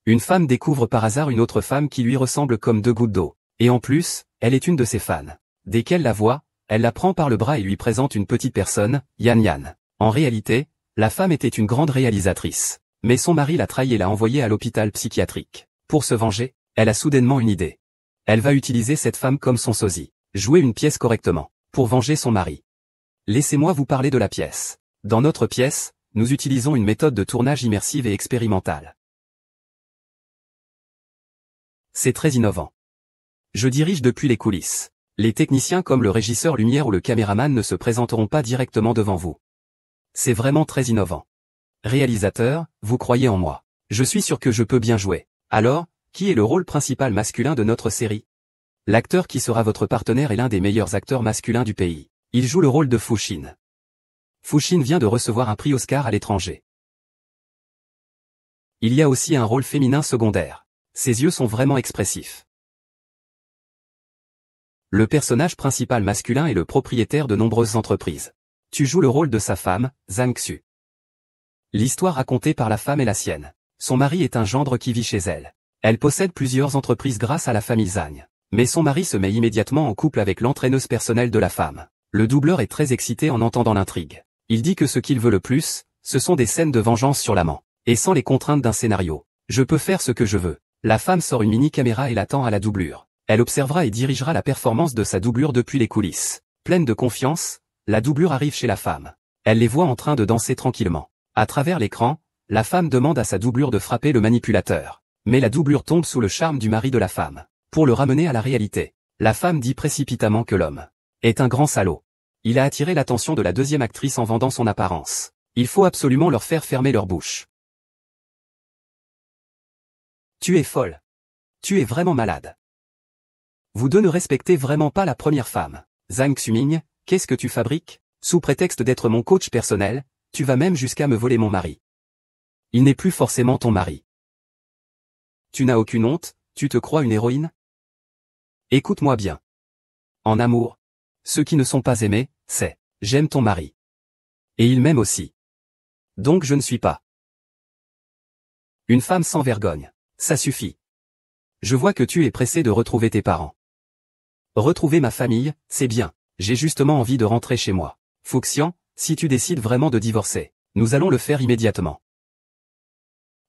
Une femme découvre par hasard une autre femme qui lui ressemble comme deux gouttes d'eau. Et en plus, elle est une de ses fans. Dès qu'elle la voit, elle la prend par le bras et lui présente une petite personne, Yan Yan. En réalité, la femme était une grande réalisatrice. Mais son mari l'a trahie et l'a envoyée à l'hôpital psychiatrique. Pour se venger, elle a soudainement une idée. Elle va utiliser cette femme comme son sosie. Jouer une pièce correctement. Pour venger son mari. Laissez-moi vous parler de la pièce. Dans notre pièce, nous utilisons une méthode de tournage immersive et expérimentale. C'est très innovant. Je dirige depuis les coulisses. Les techniciens comme le régisseur lumière ou le caméraman ne se présenteront pas directement devant vous. C'est vraiment très innovant. Réalisateur, vous croyez en moi. Je suis sûr que je peux bien jouer. Alors, qui est le rôle principal masculin de notre série? L'acteur qui sera votre partenaire est l'un des meilleurs acteurs masculins du pays. Il joue le rôle de Fuxin. Fuxin vient de recevoir un prix Oscar à l'étranger. Il y a aussi un rôle féminin secondaire. Ses yeux sont vraiment expressifs. Le personnage principal masculin est le propriétaire de nombreuses entreprises. Tu joues le rôle de sa femme, Zhang Xu. L'histoire racontée par la femme est la sienne. Son mari est un gendre qui vit chez elle. Elle possède plusieurs entreprises grâce à la famille Zhang. Mais son mari se met immédiatement en couple avec l'entraîneuse personnelle de la femme. Le doubleur est très excité en entendant l'intrigue. Il dit que ce qu'il veut le plus, ce sont des scènes de vengeance sur l'amant. Et sans les contraintes d'un scénario. Je peux faire ce que je veux. La femme sort une mini-caméra et l'attend à la doublure. Elle observera et dirigera la performance de sa doublure depuis les coulisses. Pleine de confiance, la doublure arrive chez la femme. Elle les voit en train de danser tranquillement. À travers l'écran, la femme demande à sa doublure de frapper le manipulateur. Mais la doublure tombe sous le charme du mari de la femme. Pour le ramener à la réalité, la femme dit précipitamment que l'homme est un grand salaud. Il a attiré l'attention de la deuxième actrice en vendant son apparence. Il faut absolument leur faire fermer leur bouche. Tu es folle. Tu es vraiment malade. Vous deux ne respectez vraiment pas la première femme. Zhang Xuming, qu'est-ce que tu fabriques? Sous prétexte d'être mon coach personnel, tu vas même jusqu'à me voler mon mari. Il n'est plus forcément ton mari. Tu n'as aucune honte, tu te crois une héroïne? Écoute-moi bien. En amour, ceux qui ne sont pas aimés, c'est « j'aime ton mari ». Et il m'aime aussi. Donc je ne suis pas une femme sans vergogne. Ça suffit. Je vois que tu es pressé de retrouver tes parents. Retrouver ma famille, c'est bien. J'ai justement envie de rentrer chez moi. Fuxian, si tu décides vraiment de divorcer, nous allons le faire immédiatement.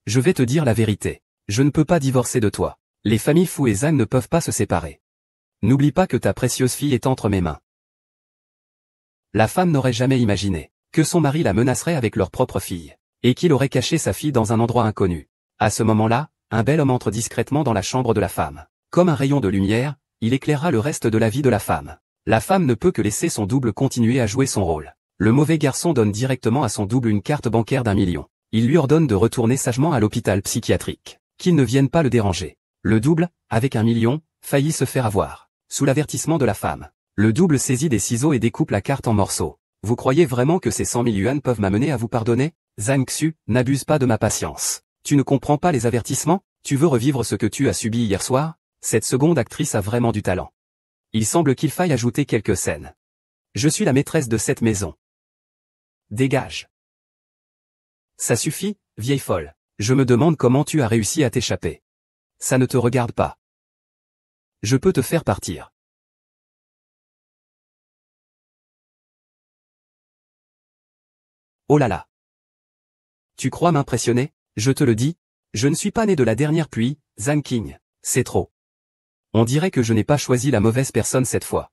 Je vais te dire la vérité. Je ne peux pas divorcer de toi. Les familles Fu et Zhang ne peuvent pas se séparer. N'oublie pas que ta précieuse fille est entre mes mains. La femme n'aurait jamais imaginé que son mari la menacerait avec leur propre fille, et qu'il aurait caché sa fille dans un endroit inconnu. À ce moment-là, un bel homme entre discrètement dans la chambre de la femme. Comme un rayon de lumière, il éclairera le reste de la vie de la femme. La femme ne peut que laisser son double continuer à jouer son rôle. Le mauvais garçon donne directement à son double une carte bancaire d'1 million. Il lui ordonne de retourner sagement à l'hôpital psychiatrique. Qu'il ne vienne pas le déranger. Le double, avec 1 million, faillit se faire avoir. Sous l'avertissement de la femme, le double saisit des ciseaux et découpe la carte en morceaux. Vous croyez vraiment que ces 100 000 yuan peuvent m'amener à vous pardonner? Zhang Xu, n'abuse pas de ma patience. Tu ne comprends pas les avertissements? Tu veux revivre ce que tu as subi hier soir? Cette seconde actrice a vraiment du talent. Il semble qu'il faille ajouter quelques scènes. Je suis la maîtresse de cette maison. Dégage. Ça suffit, vieille folle. Je me demande comment tu as réussi à t'échapper. Ça ne te regarde pas. Je peux te faire partir. Oh là là. Tu crois m'impressionner? Je te le dis, je ne suis pas né de la dernière pluie, Zhang Qing. C'est trop. On dirait que je n'ai pas choisi la mauvaise personne cette fois.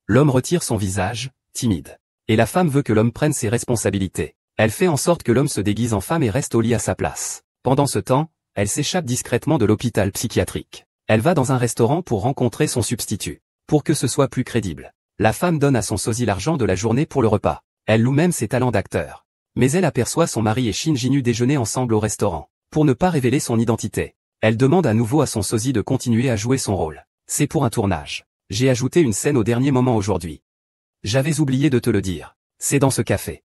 L'homme retire son visage, timide. Et la femme veut que l'homme prenne ses responsabilités. Elle fait en sorte que l'homme se déguise en femme et reste au lit à sa place. Pendant ce temps, elle s'échappe discrètement de l'hôpital psychiatrique. Elle va dans un restaurant pour rencontrer son substitut. Pour que ce soit plus crédible. La femme donne à son sosie l'argent de la journée pour le repas. Elle loue même ses talents d'acteur. Mais elle aperçoit son mari et Shin Jinu déjeuner ensemble au restaurant. Pour ne pas révéler son identité, elle demande à nouveau à son sosie de continuer à jouer son rôle. C'est pour un tournage. J'ai ajouté une scène au dernier moment aujourd'hui. J'avais oublié de te le dire. C'est dans ce café.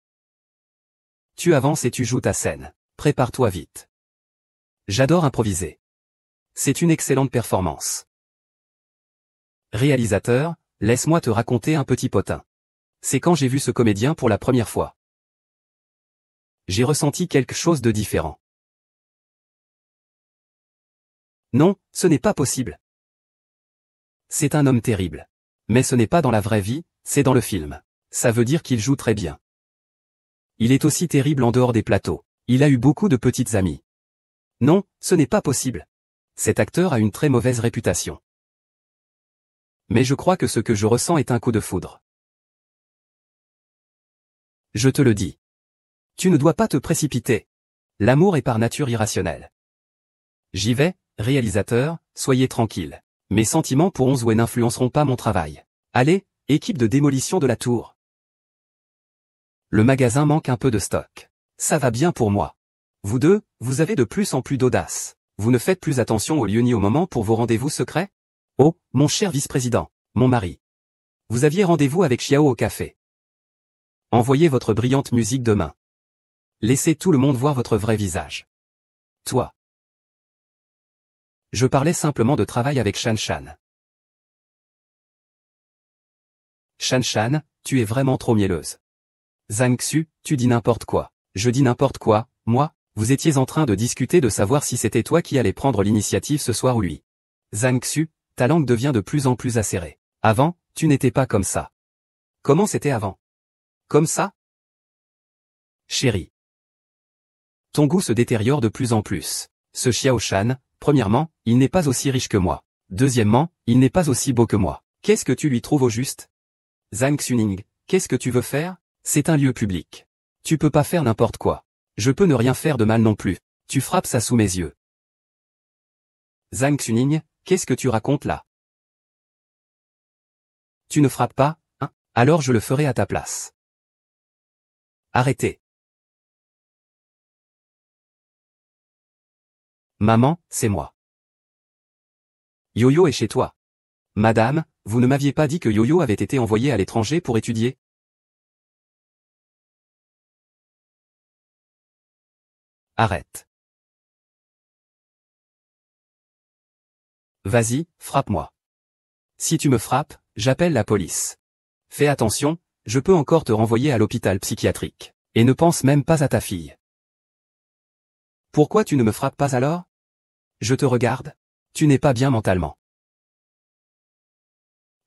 Tu avances et tu joues ta scène. Prépare-toi vite. J'adore improviser. C'est une excellente performance. Réalisateur, laisse-moi te raconter un petit potin. C'est quand j'ai vu ce comédien pour la première fois. J'ai ressenti quelque chose de différent. Non, ce n'est pas possible. C'est un homme terrible. Mais ce n'est pas dans la vraie vie, c'est dans le film. Ça veut dire qu'il joue très bien. Il est aussi terrible en dehors des plateaux. Il a eu beaucoup de petites amies. Non, ce n'est pas possible. Cet acteur a une très mauvaise réputation. Mais je crois que ce que je ressens est un coup de foudre. Je te le dis. Tu ne dois pas te précipiter. L'amour est par nature irrationnel. J'y vais, réalisateur, soyez tranquille. Mes sentiments pourront ou n'influenceront pas mon travail. Allez, équipe de démolition de la tour. Le magasin manque un peu de stock. Ça va bien pour moi. Vous deux, vous avez de plus en plus d'audace. Vous ne faites plus attention au lieu ni au moment pour vos rendez-vous secrets? Oh, mon cher vice-président, mon mari. Vous aviez rendez-vous avec Xiao au café. Envoyez votre brillante musique demain. Laissez tout le monde voir votre vrai visage. Toi. Je parlais simplement de travail avec Shan Shan. Shan Shan, tu es vraiment trop mielleuse. Zhang Xu, tu dis n'importe quoi. Je dis n'importe quoi, moi, vous étiez en train de discuter de savoir si c'était toi qui allais prendre l'initiative ce soir ou lui. Zhang Xu, ta langue devient de plus en plus acérée. Avant, tu n'étais pas comme ça. Comment c'était avant? Comme ça? Chérie. Ton goût se détériore de plus en plus. Ce Xiao Shan, premièrement, il n'est pas aussi riche que moi. Deuxièmement, il n'est pas aussi beau que moi. Qu'est-ce que tu lui trouves au juste? Zhang Xuning, qu'est-ce que tu veux faire? C'est un lieu public. Tu peux pas faire n'importe quoi. Je peux ne rien faire de mal non plus. Tu frappes ça sous mes yeux. Zhang Xuning, qu'est-ce que tu racontes là? Tu ne frappes pas, hein? Alors je le ferai à ta place. Arrêtez. Maman, c'est moi. Yo-Yo est chez toi. Madame, vous ne m'aviez pas dit que Yo-Yo avait été envoyé à l'étranger pour étudier? Arrête. Vas-y, frappe-moi. Si tu me frappes, j'appelle la police. Fais attention, je peux encore te renvoyer à l'hôpital psychiatrique. Et ne pense même pas à ta fille. Pourquoi tu ne me frappes pas alors? Je te regarde. Tu n'es pas bien mentalement.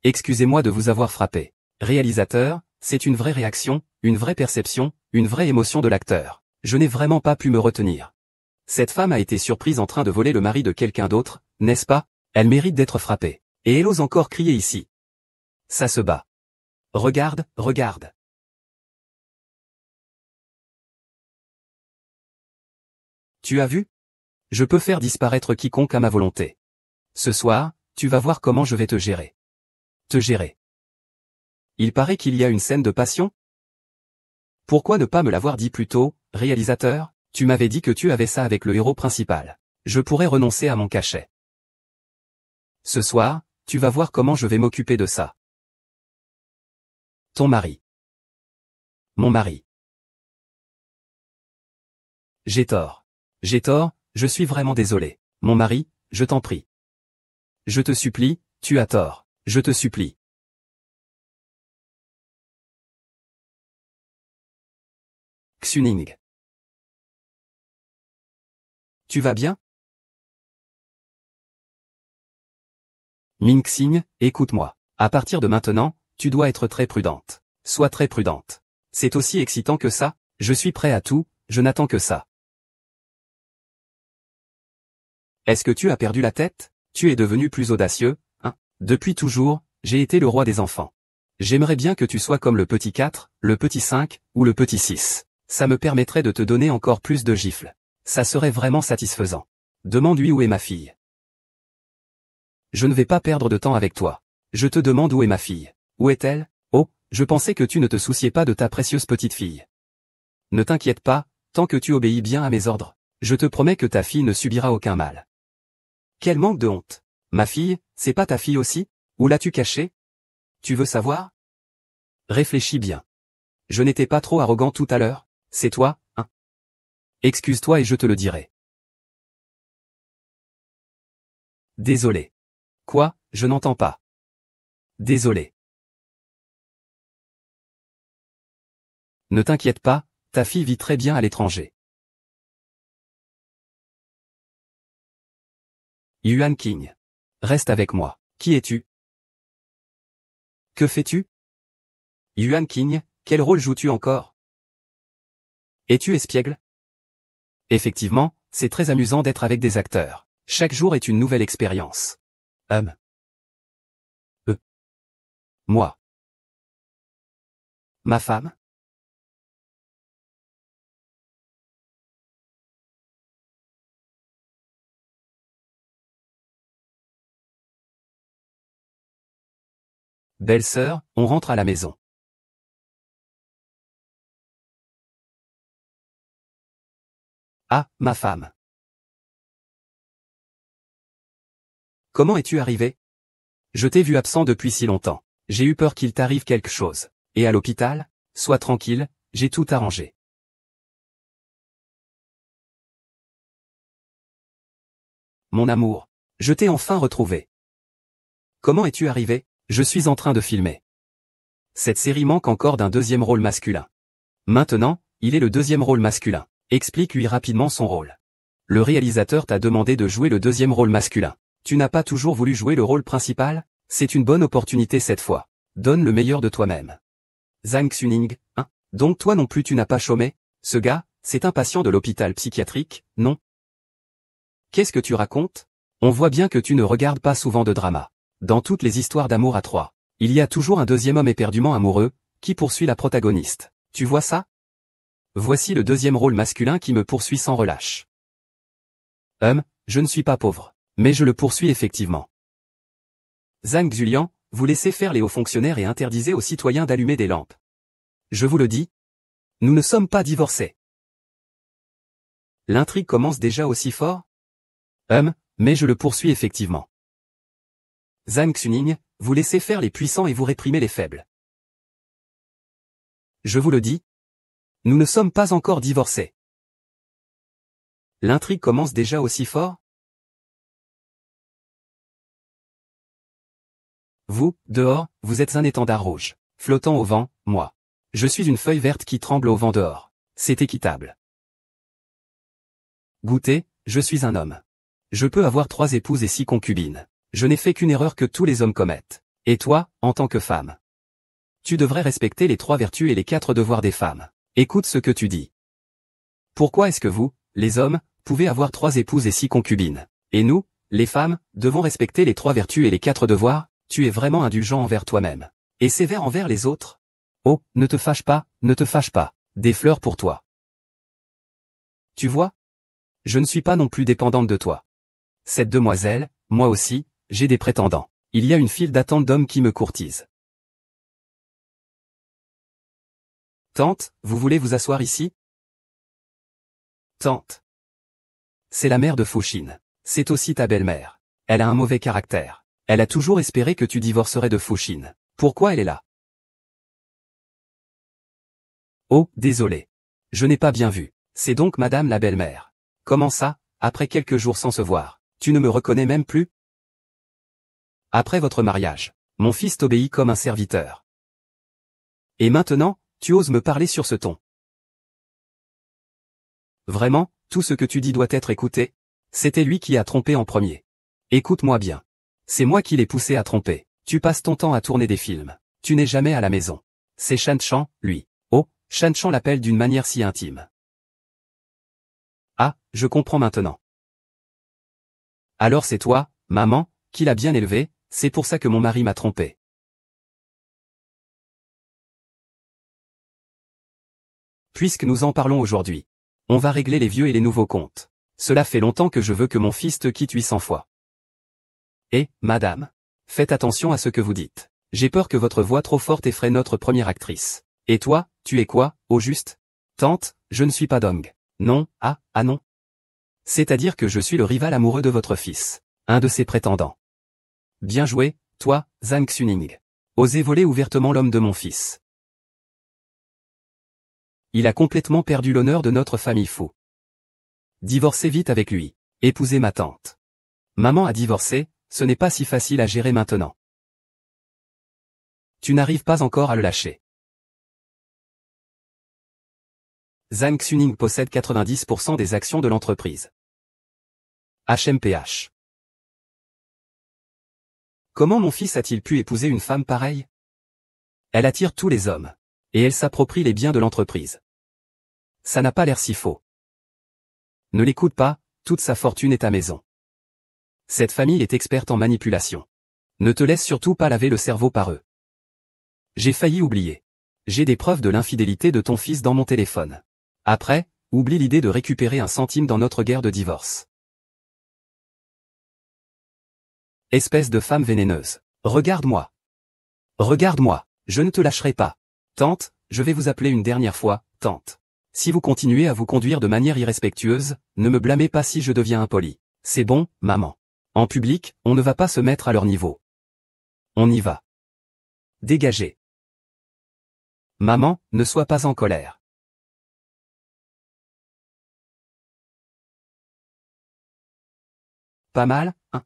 Excusez-moi de vous avoir frappé. Réalisateur, c'est une vraie réaction, une vraie perception, une vraie émotion de l'acteur. Je n'ai vraiment pas pu me retenir. Cette femme a été surprise en train de voler le mari de quelqu'un d'autre, n'est-ce pas? Elle mérite d'être frappée. Et elle ose encore crier ici. Ça se bat. Regarde, regarde. Tu as vu? Je peux faire disparaître quiconque à ma volonté. Ce soir, tu vas voir comment je vais te gérer. Te gérer. Il paraît qu'il y a une scène de passion? Pourquoi ne pas me l'avoir dit plus tôt, réalisateur? Tu m'avais dit que tu avais ça avec le héros principal. Je pourrais renoncer à mon cachet. Ce soir, tu vas voir comment je vais m'occuper de ça. Ton mari. Mon mari. J'ai tort. J'ai tort, je suis vraiment désolé. Mon mari, je t'en prie. Je te supplie, tu as tort. Je te supplie. Xuning. Tu vas bien? Mingxing, écoute-moi. À partir de maintenant, tu dois être très prudente. Sois très prudente. C'est aussi excitant que ça, je suis prêt à tout, je n'attends que ça. Est-ce que tu as perdu la tête? Tu es devenu plus audacieux, hein? Depuis toujours, j'ai été le roi des enfants. J'aimerais bien que tu sois comme le petit 4, le petit 5, ou le petit 6. Ça me permettrait de te donner encore plus de gifles. Ça serait vraiment satisfaisant. Demande-lui où est ma fille. Je ne vais pas perdre de temps avec toi. Je te demande où est ma fille. Où est-elle? Oh, je pensais que tu ne te souciais pas de ta précieuse petite fille. Ne t'inquiète pas, tant que tu obéis bien à mes ordres, je te promets que ta fille ne subira aucun mal. Quel manque de honte. Ma fille, c'est pas ta fille aussi? Où l'as-tu cachée? Tu veux savoir? Réfléchis bien. Je n'étais pas trop arrogant tout à l'heure, c'est toi, hein? Excuse-toi et je te le dirai. Désolé. Quoi, je n'entends pas. Désolé. Ne t'inquiète pas, ta fille vit très bien à l'étranger. Yuan King. Reste avec moi. Qui es-tu? Que fais-tu? Yuan King, quel rôle joues-tu encore? Es-tu espiègle? Effectivement, c'est très amusant d'être avec des acteurs. Chaque jour est une nouvelle expérience. Moi. Ma femme? Belle-sœur, on rentre à la maison. Ah, ma femme. Comment es-tu arrivé? Je t'ai vu absent depuis si longtemps. J'ai eu peur qu'il t'arrive quelque chose. Et à l'hôpital? Sois tranquille, j'ai tout arrangé. Mon amour. Je t'ai enfin retrouvé. Comment es-tu arrivé? Je suis en train de filmer. Cette série manque encore d'un deuxième rôle masculin. Maintenant, il est le deuxième rôle masculin. Explique-lui rapidement son rôle. Le réalisateur t'a demandé de jouer le deuxième rôle masculin. Tu n'as pas toujours voulu jouer le rôle principal? C'est une bonne opportunité cette fois. Donne le meilleur de toi-même. Zhang Xuning, hein? Donc toi non plus tu n'as pas chômé? Ce gars, c'est un patient de l'hôpital psychiatrique, non? Qu'est-ce que tu racontes? On voit bien que tu ne regardes pas souvent de drama. Dans toutes les histoires d'amour à trois, il y a toujours un deuxième homme éperdument amoureux, qui poursuit la protagoniste. Tu vois ça? Voici le deuxième rôle masculin qui me poursuit sans relâche. Je ne suis pas pauvre. Mais je le poursuis effectivement. Zhang Xulian, vous laissez faire les hauts fonctionnaires et interdisez aux citoyens d'allumer des lampes. Je vous le dis. Nous ne sommes pas divorcés. L'intrigue commence déjà aussi fort? Mais je le poursuis effectivement. Zhang Xuning, vous laissez faire les puissants et vous réprimez les faibles. Je vous le dis. Nous ne sommes pas encore divorcés. L'intrigue commence déjà aussi fort? Vous, dehors, vous êtes un étendard rouge, flottant au vent, moi. Je suis une feuille verte qui tremble au vent dehors. C'est équitable. Goûtez, je suis un homme. Je peux avoir 3 épouses et 6 concubines. Je n'ai fait qu'une erreur que tous les hommes commettent. Et toi, en tant que femme? Tu devrais respecter les 3 vertus et les 4 devoirs des femmes. Écoute ce que tu dis. Pourquoi est-ce que vous, les hommes, pouvez avoir 3 épouses et 6 concubines? Et nous, les femmes, devons respecter les 3 vertus et les 4 devoirs? Tu es vraiment indulgent envers toi-même. Et sévère envers les autres? Oh, ne te fâche pas, ne te fâche pas. Des fleurs pour toi. Tu vois? Je ne suis pas non plus dépendante de toi. Cette demoiselle, moi aussi, j'ai des prétendants. Il y a une file d'attente d'hommes qui me courtisent. Tante, vous voulez vous asseoir ici? Tante. C'est la mère de Fouchine. C'est aussi ta belle-mère. Elle a un mauvais caractère. Elle a toujours espéré que tu divorcerais de Fouchine. Pourquoi elle est là? Oh, désolé. Je n'ai pas bien vu. C'est donc madame la belle-mère. Comment ça, après quelques jours sans se voir, tu ne me reconnais même plus? Après votre mariage, mon fils t'obéit comme un serviteur. Et maintenant, tu oses me parler sur ce ton. Vraiment, tout ce que tu dis doit être écouté? C'était lui qui a trompé en premier. Écoute-moi bien. C'est moi qui l'ai poussé à tromper. Tu passes ton temps à tourner des films. Tu n'es jamais à la maison. C'est Shan Chan, lui. Oh, Shan Chan l'appelle d'une manière si intime. Ah, je comprends maintenant. Alors c'est toi, maman, qui l'a bien élevé, c'est pour ça que mon mari m'a trompé. Puisque nous en parlons aujourd'hui, on va régler les vieux et les nouveaux comptes. Cela fait longtemps que je veux que mon fils te quitte 800 fois. Et, madame, faites attention à ce que vous dites. J'ai peur que votre voix trop forte effraie notre première actrice. Et toi, tu es quoi, au juste? Tante, je ne suis pas Dong. Non, ah non. C'est-à-dire que je suis le rival amoureux de votre fils. Un de ses prétendants. Bien joué, toi, Zhang Xuning. Osez voler ouvertement l'homme de mon fils. Il a complètement perdu l'honneur de notre famille fou. Divorcez vite avec lui. Épousez ma tante. Maman a divorcé, ce n'est pas si facile à gérer maintenant. Tu n'arrives pas encore à le lâcher. Zhang Xuning possède 90% des actions de l'entreprise. HMPH. Comment mon fils a-t-il pu épouser une femme pareille? Elle attire tous les hommes. Et elle s'approprie les biens de l'entreprise. Ça n'a pas l'air si faux. Ne l'écoute pas, toute sa fortune est à maison. Cette famille est experte en manipulation. Ne te laisse surtout pas laver le cerveau par eux. J'ai failli oublier. J'ai des preuves de l'infidélité de ton fils dans mon téléphone. Après, oublie l'idée de récupérer un centime dans notre guerre de divorce. Espèce de femme vénéneuse. Regarde-moi. Regarde-moi, je ne te lâcherai pas. Tante, je vais vous appeler une dernière fois, tante. Si vous continuez à vous conduire de manière irrespectueuse, ne me blâmez pas si je deviens impoli. C'est bon, maman. En public, on ne va pas se mettre à leur niveau. On y va. Dégagez. Maman, ne sois pas en colère. Pas mal, hein?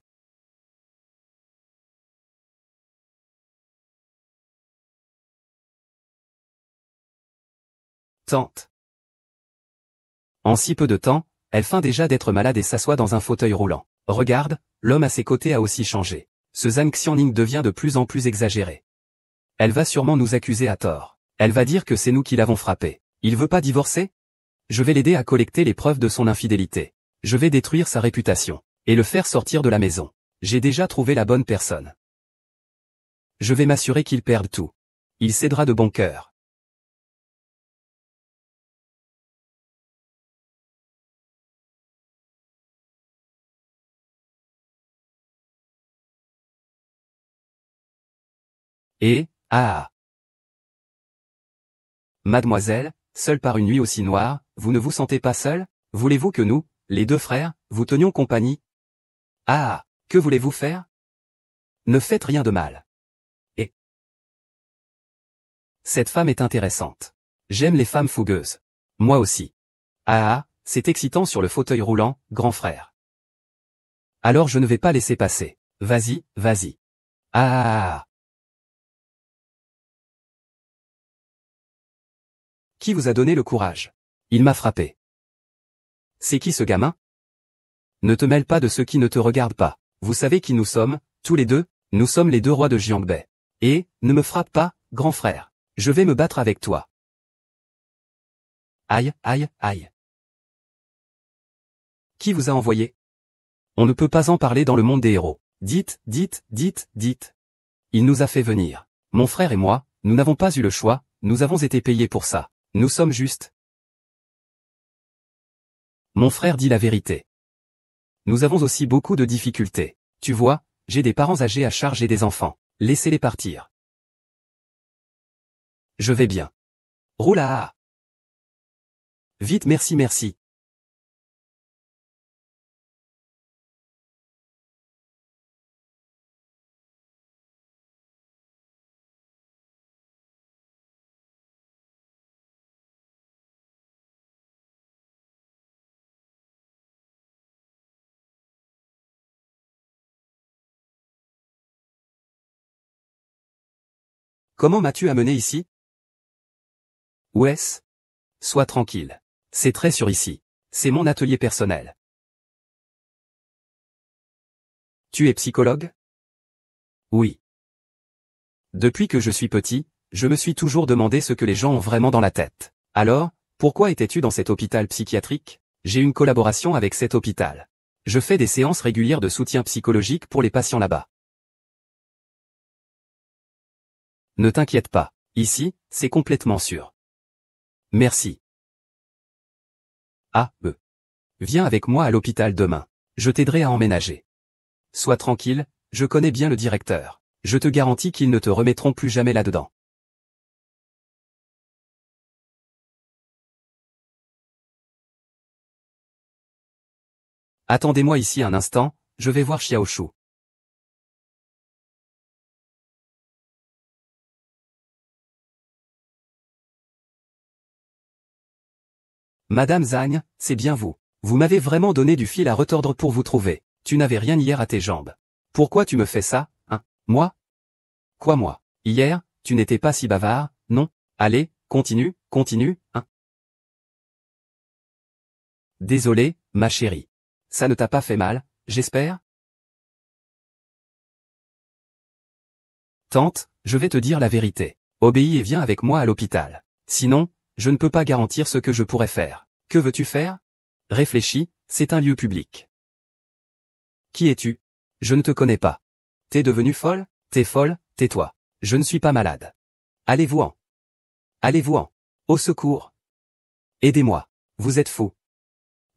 Tante. En si peu de temps, elle feint déjà d'être malade et s'assoit dans un fauteuil roulant. Regarde, l'homme à ses côtés a aussi changé. Ce Zhang Xianling devient de plus en plus exagéré. Elle va sûrement nous accuser à tort. Elle va dire que c'est nous qui l'avons frappé. Il veut pas divorcer? Je vais l'aider à collecter les preuves de son infidélité. Je vais détruire sa réputation. Et le faire sortir de la maison. J'ai déjà trouvé la bonne personne. Je vais m'assurer qu'il perde tout. Il cédera de bon cœur. Mademoiselle, seule par une nuit aussi noire, vous ne vous sentez pas seule? Voulez-vous que nous, les deux frères, vous tenions compagnie? Que voulez-vous faire? Ne faites rien de mal. Et cette femme est intéressante. J'aime les femmes fougueuses. Moi aussi. C'est excitant sur le fauteuil roulant, grand frère. Alors je ne vais pas laisser passer. Vas-y, vas-y. Qui vous a donné le courage? Il m'a frappé. C'est qui ce gamin? Ne te mêle pas de ceux qui ne te regardent pas. Vous savez qui nous sommes, tous les deux, nous sommes les deux rois de Jiangbei. Et, ne me frappe pas, grand frère. Je vais me battre avec toi. Aïe, aïe, aïe. Qui vous a envoyé? On ne peut pas en parler dans le monde des héros. Dites. Il nous a fait venir. Mon frère et moi, nous n'avons pas eu le choix, nous avons été payés pour ça. Nous sommes justes. Mon frère dit la vérité. Nous avons aussi beaucoup de difficultés. Tu vois, j'ai des parents âgés à charge et des enfants. Laissez-les partir. Je vais bien. Roule à. Vite, merci. Comment m'as-tu amené ici? Où est-ce? Sois tranquille. C'est très sûr ici. C'est mon atelier personnel. Tu es psychologue? Oui. Depuis que je suis petit, je me suis toujours demandé ce que les gens ont vraiment dans la tête. Alors, pourquoi étais-tu dans cet hôpital psychiatrique? J'ai une collaboration avec cet hôpital. Je fais des séances régulières de soutien psychologique pour les patients là-bas. Ne t'inquiète pas. Ici, c'est complètement sûr. Merci. Viens avec moi à l'hôpital demain. Je t'aiderai à emménager. Sois tranquille, je connais bien le directeur. Je te garantis qu'ils ne te remettront plus jamais là-dedans. Attendez-moi ici un instant, je vais voir Xiaoshu. Madame Zhang, c'est bien vous. Vous m'avez vraiment donné du fil à retordre pour vous trouver. Tu n'avais rien hier à tes jambes. Pourquoi tu me fais ça, hein? Moi? Quoi moi? Hier, tu n'étais pas si bavard, non? Allez, continue, hein? Désolé, ma chérie. Ça ne t'a pas fait mal, j'espère? Tante, je vais te dire la vérité. Obéis et viens avec moi à l'hôpital. Sinon, je ne peux pas garantir ce que je pourrais faire. Que veux-tu faire? Réfléchis, c'est un lieu public. Qui es-tu? Je ne te connais pas. T'es devenue folle? T'es folle, tais-toi. Je ne suis pas malade. Allez-vous-en. Allez-vous-en. Au secours. Aidez-moi. Vous êtes fou.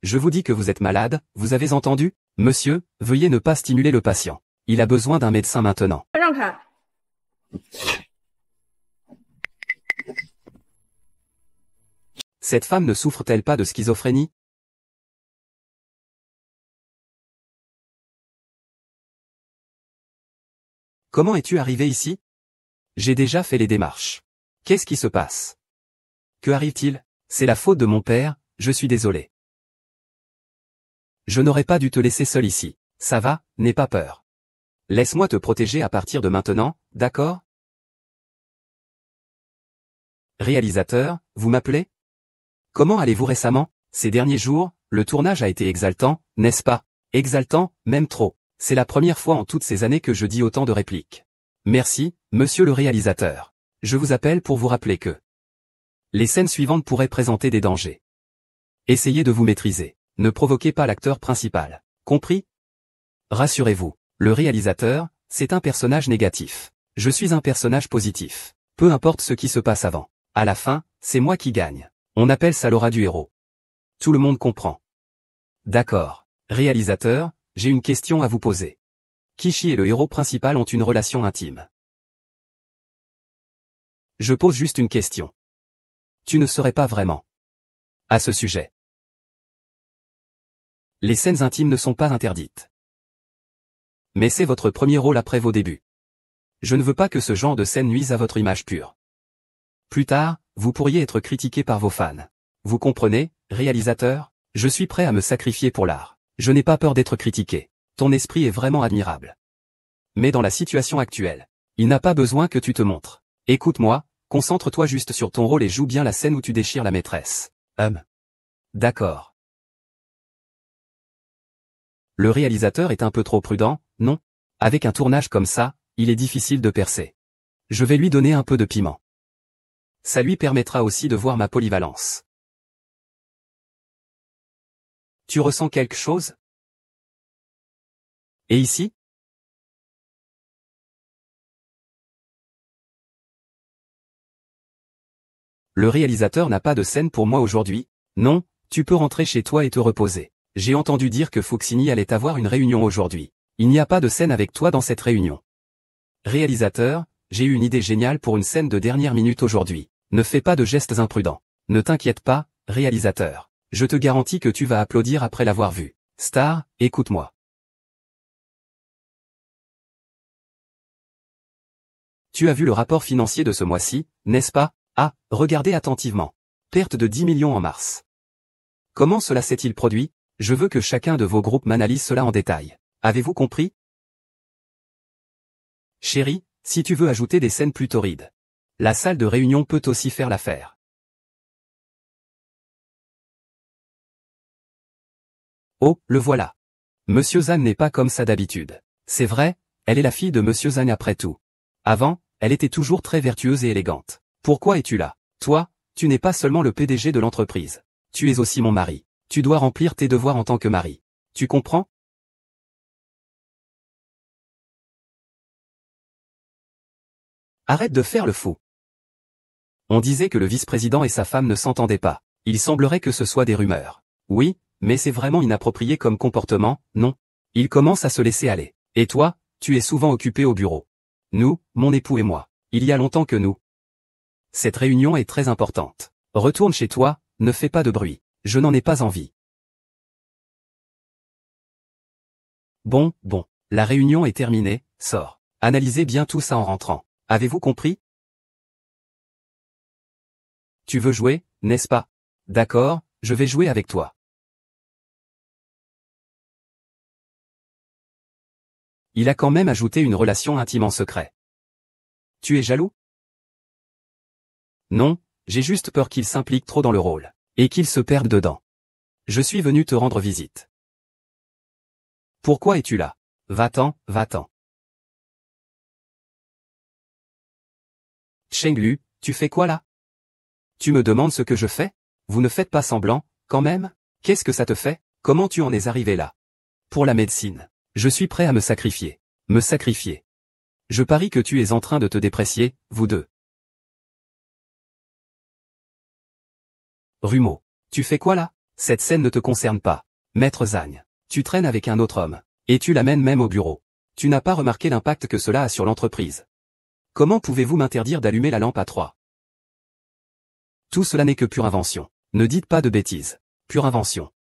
Je vous dis que vous êtes malade, vous avez entendu? Monsieur, veuillez ne pas stimuler le patient. Il a besoin d'un médecin maintenant. 让开。Cette femme ne souffre-t-elle pas de schizophrénie? Comment es-tu arrivé ici? J'ai déjà fait les démarches. Qu'est-ce qui se passe? Que arrive-t-il? C'est la faute de mon père, je suis désolé. Je n'aurais pas dû te laisser seul ici. Ça va, n'aie pas peur. Laisse-moi te protéger à partir de maintenant, d'accord? Réalisateur, vous m'appelez? Comment allez-vous récemment? Ces derniers jours, le tournage a été exaltant, n'est-ce pas? Exaltant, même trop. C'est la première fois en toutes ces années que je dis autant de répliques. Merci, monsieur le réalisateur. Je vous appelle pour vous rappeler que les scènes suivantes pourraient présenter des dangers. Essayez de vous maîtriser. Ne provoquez pas l'acteur principal. Compris? Rassurez-vous, le réalisateur, c'est un personnage négatif. Je suis un personnage positif. Peu importe ce qui se passe avant. À la fin, c'est moi qui gagne. On appelle ça l'aura du héros. Tout le monde comprend. D'accord. Réalisateur, j'ai une question à vous poser. Kishi et le héros principal ont une relation intime. Je pose juste une question. Tu ne serais pas vraiment à ce sujet. Les scènes intimes ne sont pas interdites. Mais c'est votre premier rôle après vos débuts. Je ne veux pas que ce genre de scène nuise à votre image pure. Plus tard, vous pourriez être critiqué par vos fans. Vous comprenez, réalisateur? Je suis prêt à me sacrifier pour l'art. Je n'ai pas peur d'être critiqué. Ton esprit est vraiment admirable. Mais dans la situation actuelle, il n'a pas besoin que tu te montres. Écoute-moi, concentre-toi juste sur ton rôle et joue bien la scène où tu déchires la maîtresse. D'accord. Le réalisateur est un peu trop prudent, non? Avec un tournage comme ça, il est difficile de percer. Je vais lui donner un peu de piment. Ça lui permettra aussi de voir ma polyvalence. Tu ressens quelque chose? Et ici? Le réalisateur n'a pas de scène pour moi aujourd'hui. Non, tu peux rentrer chez toi et te reposer. J'ai entendu dire que Fuxini allait avoir une réunion aujourd'hui. Il n'y a pas de scène avec toi dans cette réunion. Réalisateur, j'ai eu une idée géniale pour une scène de dernière minute aujourd'hui. Ne fais pas de gestes imprudents. Ne t'inquiète pas, réalisateur. Je te garantis que tu vas applaudir après l'avoir vu. Star, écoute-moi. Tu as vu le rapport financier de ce mois-ci, n'est-ce pas? Ah, regardez attentivement. Perte de 10 millions en mars. Comment cela s'est-il produit? Je veux que chacun de vos groupes m'analyse cela en détail. Avez-vous compris? Chérie, si tu veux ajouter des scènes plus torrides, la salle de réunion peut aussi faire l'affaire. Oh, le voilà. Monsieur Zhang n'est pas comme ça d'habitude. C'est vrai, elle est la fille de Monsieur Zhang après tout. Avant, elle était toujours très vertueuse et élégante. Pourquoi es-tu là? Toi, tu n'es pas seulement le PDG de l'entreprise. Tu es aussi mon mari. Tu dois remplir tes devoirs en tant que mari. Tu comprends? Arrête de faire le fou. On disait que le vice-président et sa femme ne s'entendaient pas. Il semblerait que ce soit des rumeurs. Oui, mais c'est vraiment inapproprié comme comportement, non? Il commence à se laisser aller. Et toi, tu es souvent occupé au bureau. Nous, mon époux et moi, il y a longtemps que nous. Cette réunion est très importante. Retourne chez toi, ne fais pas de bruit. Je n'en ai pas envie. Bon, la réunion est terminée, sors. Analysez bien tout ça en rentrant. Avez-vous compris? Tu veux jouer, n'est-ce pas? D'accord, je vais jouer avec toi. Il a quand même ajouté une relation intime en secret. Tu es jaloux? Non, j'ai juste peur qu'il s'implique trop dans le rôle, et qu'il se perde dedans. Je suis venu te rendre visite. Pourquoi es-tu là? Va-t'en, va-t'en. Chenglu, tu fais quoi là? Tu me demandes ce que je fais? Vous ne faites pas semblant, quand même? Qu'est-ce que ça te fait? Comment tu en es arrivé là? Pour la médecine. Je suis prêt à me sacrifier. Me sacrifier. Je parie que tu es en train de te déprécier, vous deux. Rumeau. Tu fais quoi là? Cette scène ne te concerne pas. Maître Zhang. Tu traînes avec un autre homme. Et tu l'amènes même au bureau. Tu n'as pas remarqué l'impact que cela a sur l'entreprise. Comment pouvez-vous m'interdire d'allumer la lampe à 3? Tout cela n'est que pure invention. Ne dites pas de bêtises. Pure invention.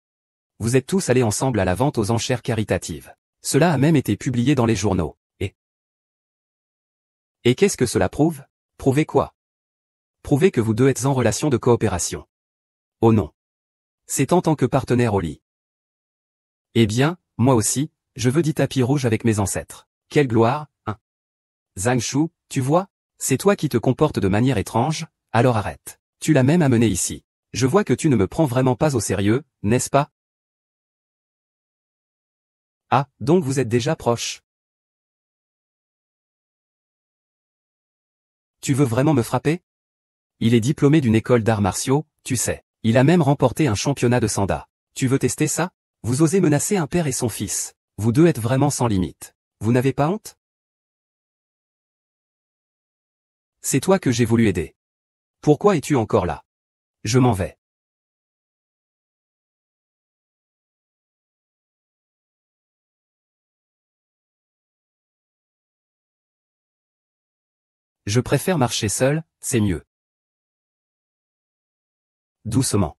Vous êtes tous allés ensemble à la vente aux enchères caritatives. Cela a même été publié dans les journaux. Et qu'est-ce que cela prouve? Prouvez quoi? Prouvez que vous deux êtes en relation de coopération. Oh non. C'est en tant que partenaire au lit. Eh bien, moi aussi, je veux du tapis rouge avec mes ancêtres. Quelle gloire, hein? Zhang Shu, tu vois? C'est toi qui te comportes de manière étrange, alors arrête. Tu l'as même amené ici. Je vois que tu ne me prends vraiment pas au sérieux, n'est-ce pas? Ah, donc vous êtes déjà proches. Tu veux vraiment me frapper? Il est diplômé d'une école d'arts martiaux, tu sais. Il a même remporté un championnat de sanda. Tu veux tester ça? Vous osez menacer un père et son fils. Vous deux êtes vraiment sans limite. Vous n'avez pas honte? C'est toi que j'ai voulu aider. Pourquoi es-tu encore là? Je m'en vais. Je préfère marcher seul, c'est mieux. Doucement.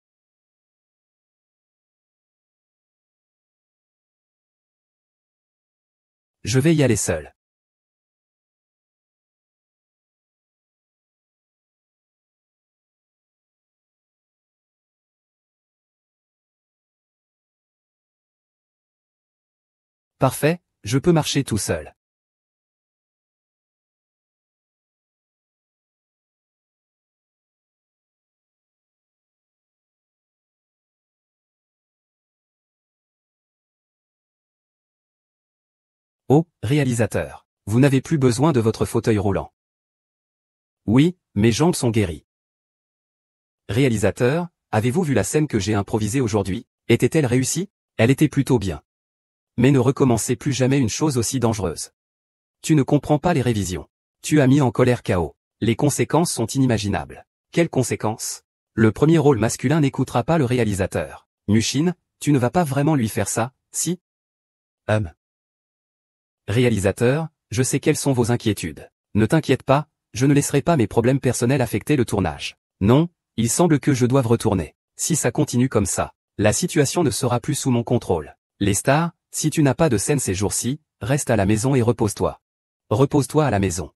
Je vais y aller seul. Parfait, je peux marcher tout seul. Oh, réalisateur. Vous n'avez plus besoin de votre fauteuil roulant. Oui, mes jambes sont guéries. Réalisateur, avez-vous vu la scène que j'ai improvisée aujourd'hui? Était-elle réussie? Elle était plutôt bien. Mais ne recommencez plus jamais une chose aussi dangereuse. Tu ne comprends pas les révisions. Tu as mis en colère KO. Les conséquences sont inimaginables. Quelles conséquences? Le premier rôle masculin n'écoutera pas le réalisateur. Mushin, tu ne vas pas vraiment lui faire ça, si? Réalisateur, je sais quelles sont vos inquiétudes. Ne t'inquiète pas, je ne laisserai pas mes problèmes personnels affecter le tournage. Non, il semble que je doive retourner. Si ça continue comme ça, la situation ne sera plus sous mon contrôle. Les stars, si tu n'as pas de scène ces jours-ci, reste à la maison et repose-toi. Repose-toi à la maison.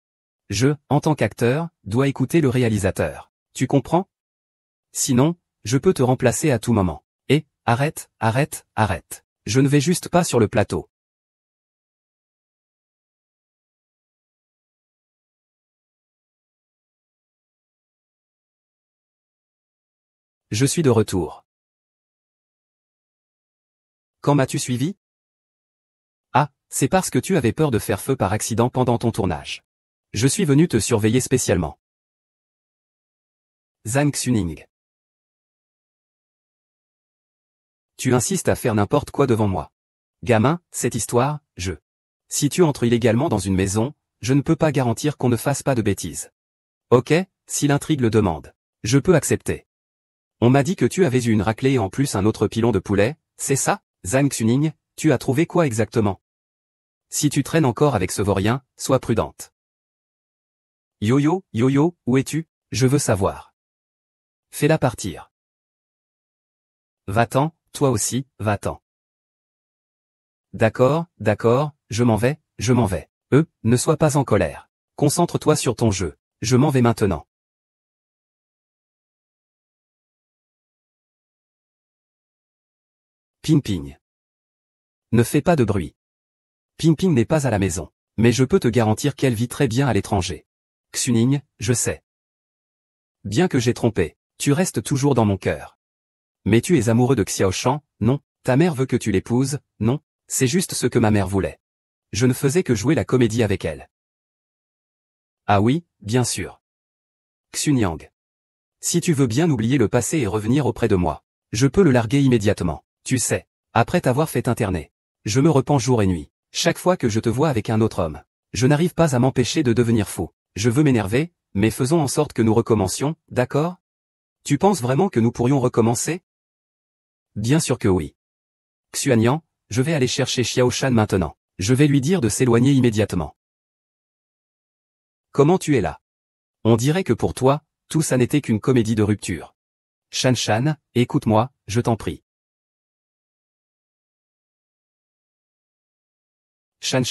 Je, en tant qu'acteur, dois écouter le réalisateur. Tu comprends? Sinon, je peux te remplacer à tout moment. Et, arrête, arrête, arrête. Je ne vais juste pas sur le plateau. Je suis de retour. Quand m'as-tu suivi? Ah, c'est parce que tu avais peur de faire feu par accident pendant ton tournage. Je suis venu te surveiller spécialement. Zhang Xuning. Tu insistes à faire n'importe quoi devant moi. Gamin, cette histoire, Si tu entres illégalement dans une maison, je ne peux pas garantir qu'on ne fasse pas de bêtises. Ok, si l'intrigue le demande. Je peux accepter. On m'a dit que tu avais eu une raclée et en plus un autre pilon de poulet, c'est ça? Zhang Xuning, tu as trouvé quoi exactement? Si tu traînes encore avec ce vaurien, sois prudente. Yo-yo, yo-yo, où es-tu? Je veux savoir. Fais-la partir. Va-t'en, toi aussi, va-t'en. D'accord, d'accord, je m'en vais, je m'en vais. Ne sois pas en colère. Concentre-toi sur ton jeu. Je m'en vais maintenant. Ping Ping. Ne fais pas de bruit. Ping Ping n'est pas à la maison. Mais je peux te garantir qu'elle vit très bien à l'étranger. Xuning, je sais. Bien que j'ai trompé, tu restes toujours dans mon cœur. Mais tu es amoureux de Xiaoshan, non? Ta mère veut que tu l'épouses, non? C'est juste ce que ma mère voulait. Je ne faisais que jouer la comédie avec elle. Ah oui, bien sûr. Xunyang. Si tu veux bien oublier le passé et revenir auprès de moi, je peux le larguer immédiatement. Tu sais, après t'avoir fait interner. Je me repens jour et nuit. Chaque fois que je te vois avec un autre homme, je n'arrive pas à m'empêcher de devenir fou. Je veux m'énerver, mais faisons en sorte que nous recommencions, d'accord? Tu penses vraiment que nous pourrions recommencer? Bien sûr que oui. Xuanyang, je vais aller chercher Xiaoshan maintenant. Je vais lui dire de s'éloigner immédiatement. Comment tu es là? On dirait que pour toi, tout ça n'était qu'une comédie de rupture. Shan, écoute-moi, je t'en prie. Shan.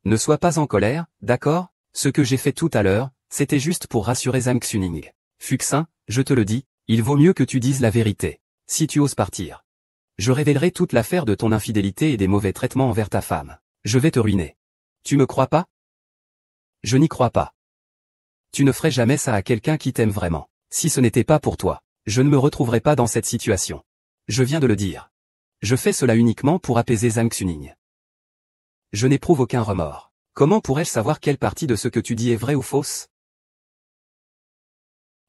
Ne sois pas en colère, d'accord? Ce que j'ai fait tout à l'heure, c'était juste pour rassurer Zhang Xuning. Fuxin, je te le dis, il vaut mieux que tu dises la vérité. Si tu oses partir, je révélerai toute l'affaire de ton infidélité et des mauvais traitements envers ta femme. Je vais te ruiner. Tu me crois pas? Je n'y crois pas. Tu ne ferais jamais ça à quelqu'un qui t'aime vraiment. Si ce n'était pas pour toi, je ne me retrouverais pas dans cette situation. Je viens de le dire. Je fais cela uniquement pour apaiser Zhang Xuning. Je n'éprouve aucun remords. Comment pourrais-je savoir quelle partie de ce que tu dis est vraie ou fausse?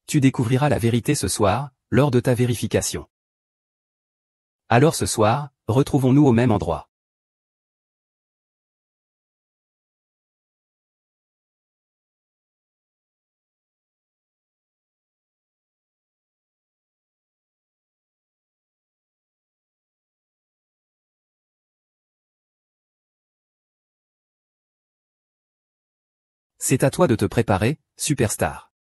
Tu découvriras la vérité ce soir, lors de ta vérification. Alors ce soir, retrouvons-nous au même endroit. C'est à toi de te préparer, superstar.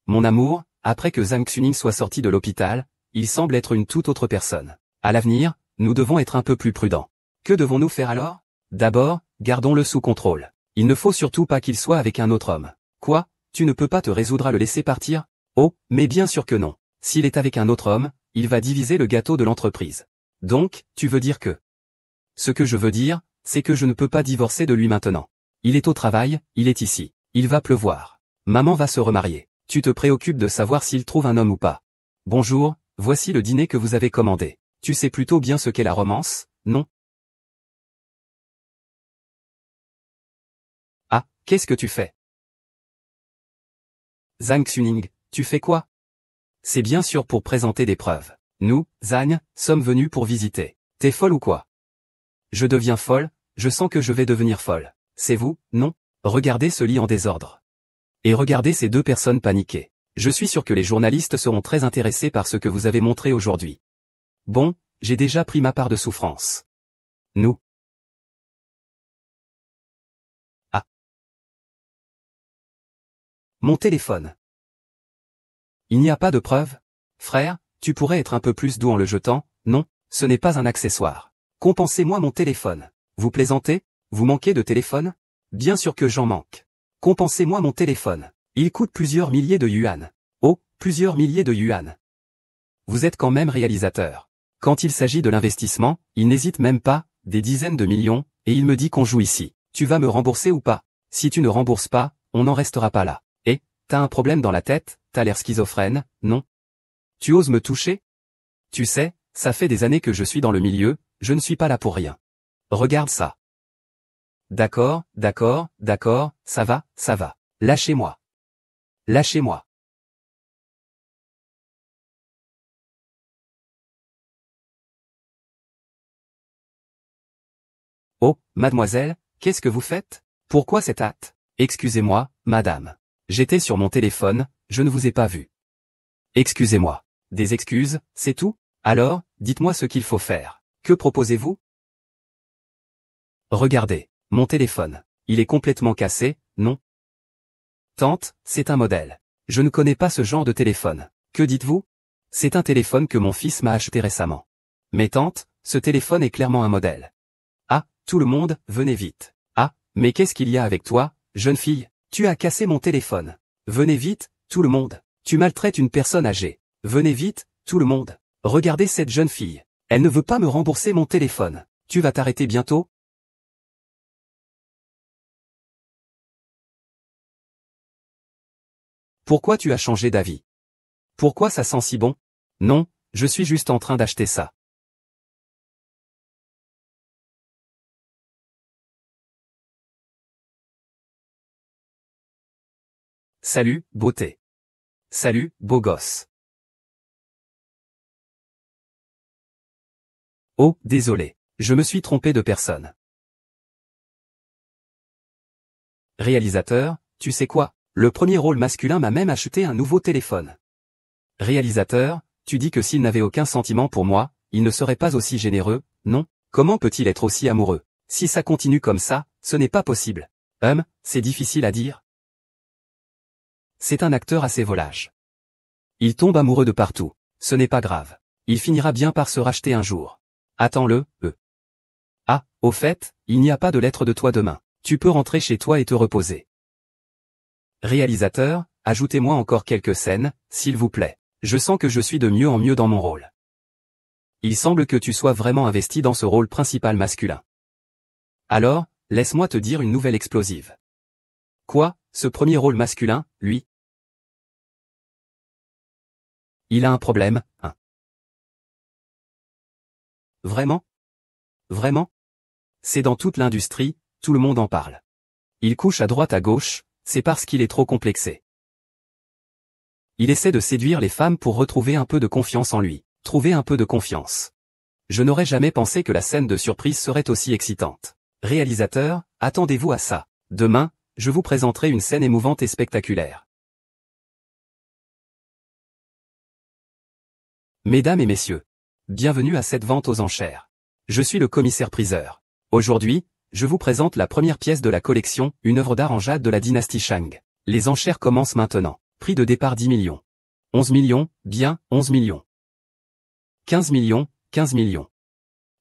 Mon amour, après que Zhang Xuning soit sorti de l'hôpital, il semble être une toute autre personne. À l'avenir, nous devons être un peu plus prudents. Que devons-nous faire alors? D'abord, gardons-le sous contrôle. Il ne faut surtout pas qu'il soit avec un autre homme. Quoi? Tu ne peux pas te résoudre à le laisser partir? Oh, mais bien sûr que non. S'il est avec un autre homme, il va diviser le gâteau de l'entreprise. Donc, tu veux dire que... Ce que je veux dire, c'est que je ne peux pas divorcer de lui maintenant. Il est au travail, il est ici. Il va pleuvoir. Maman va se remarier. Tu te préoccupes de savoir s'il trouve un homme ou pas. Bonjour, voici le dîner que vous avez commandé. Tu sais plutôt bien ce qu'est la romance, non? Ah, qu'est-ce que tu fais? Zhang Xuning, tu fais quoi? C'est bien sûr pour présenter des preuves. Nous, Zhang, sommes venus pour visiter. T'es folle ou quoi? Je deviens folle, je sens que je vais devenir folle. C'est vous, non? Regardez ce lit en désordre. Et regardez ces deux personnes paniquées. Je suis sûr que les journalistes seront très intéressés par ce que vous avez montré aujourd'hui. Bon, j'ai déjà pris ma part de souffrance. Nous. Ah. Mon téléphone. Il n'y a pas de preuve? Frère, tu pourrais être un peu plus doux en le jetant, non? Ce n'est pas un accessoire. Compensez-moi mon téléphone. Vous plaisantez? Vous manquez de téléphone? Bien sûr que j'en manque. Compensez-moi mon téléphone. Il coûte plusieurs milliers de yuan. Oh, plusieurs milliers de yuan. Vous êtes quand même réalisateur. Quand il s'agit de l'investissement, il n'hésite même pas, des dizaines de millions, et il me dit qu'on joue ici. Tu vas me rembourser ou pas? Si tu ne rembourses pas, on n'en restera pas là. Et, t'as un problème dans la tête, t'as l'air schizophrène, non? Tu oses me toucher? Tu sais, ça fait des années que je suis dans le milieu, je ne suis pas là pour rien. Regarde ça. D'accord, ça va. Lâchez-moi. Lâchez-moi. Oh, mademoiselle, Qu'est-ce que vous faites? Pourquoi cette hâte? Excusez-moi, madame. J'étais sur mon téléphone, je ne vous ai pas vu. Excusez-moi. Des excuses, c'est tout? Alors, dites-moi ce qu'il faut faire. Que proposez-vous? Regardez, mon téléphone. Il est complètement cassé, non? Tante, c'est un modèle. Je ne connais pas ce genre de téléphone. Que dites-vous? C'est un téléphone que mon fils m'a acheté récemment. Mais tante, ce téléphone est clairement un modèle. Ah, tout le monde, venez vite. Ah, mais qu'est-ce qu'il y a avec toi, jeune fille? Tu as cassé mon téléphone. Venez vite, tout le monde. Tu maltraites une personne âgée. Venez vite, tout le monde. Regardez cette jeune fille. Elle ne veut pas me rembourser mon téléphone. Tu vas t'arrêter bientôt? Pourquoi tu as changé d'avis? Pourquoi ça sent si bon? Non, je suis juste en train d'acheter ça. Salut, beauté. Salut, beau gosse. Oh, désolé. Je me suis trompé de personne. Réalisateur, tu sais quoi? Le premier rôle masculin m'a même acheté un nouveau téléphone. Réalisateur, tu dis que s'il n'avait aucun sentiment pour moi, il ne serait pas aussi généreux, non? Comment peut-il être aussi amoureux? Si ça continue comme ça, ce n'est pas possible. C'est difficile à dire. C'est un acteur assez volage. Il tombe amoureux de partout. Ce n'est pas grave. Il finira bien par se racheter un jour. Attends-le, Ah, au fait, il n'y a pas de lettre de toi demain. Tu peux rentrer chez toi et te reposer. Réalisateur, ajoutez-moi encore quelques scènes, s'il vous plaît. Je sens que je suis de mieux en mieux dans mon rôle. Il semble que tu sois vraiment investi dans ce rôle principal masculin. Alors, laisse-moi te dire une nouvelle explosive. Quoi, ce premier rôle masculin, lui? Il a un problème, hein? Vraiment? Vraiment? C'est dans toute l'industrie, tout le monde en parle. Il couche à droite à gauche, c'est parce qu'il est trop complexé. Il essaie de séduire les femmes pour retrouver un peu de confiance en lui, trouver un peu de confiance. Je n'aurais jamais pensé que la scène de surprise serait aussi excitante. Réalisateur, attendez-vous à ça. Demain, je vous présenterai une scène émouvante et spectaculaire. Mesdames et messieurs, bienvenue à cette vente aux enchères. Je suis le commissaire-priseur. Aujourd'hui, je vous présente la première pièce de la collection, une œuvre d'art en jade de la dynastie Shang. Les enchères commencent maintenant. Prix de départ 10 millions. 11 millions, bien, 11 millions. 15 millions, 15 millions.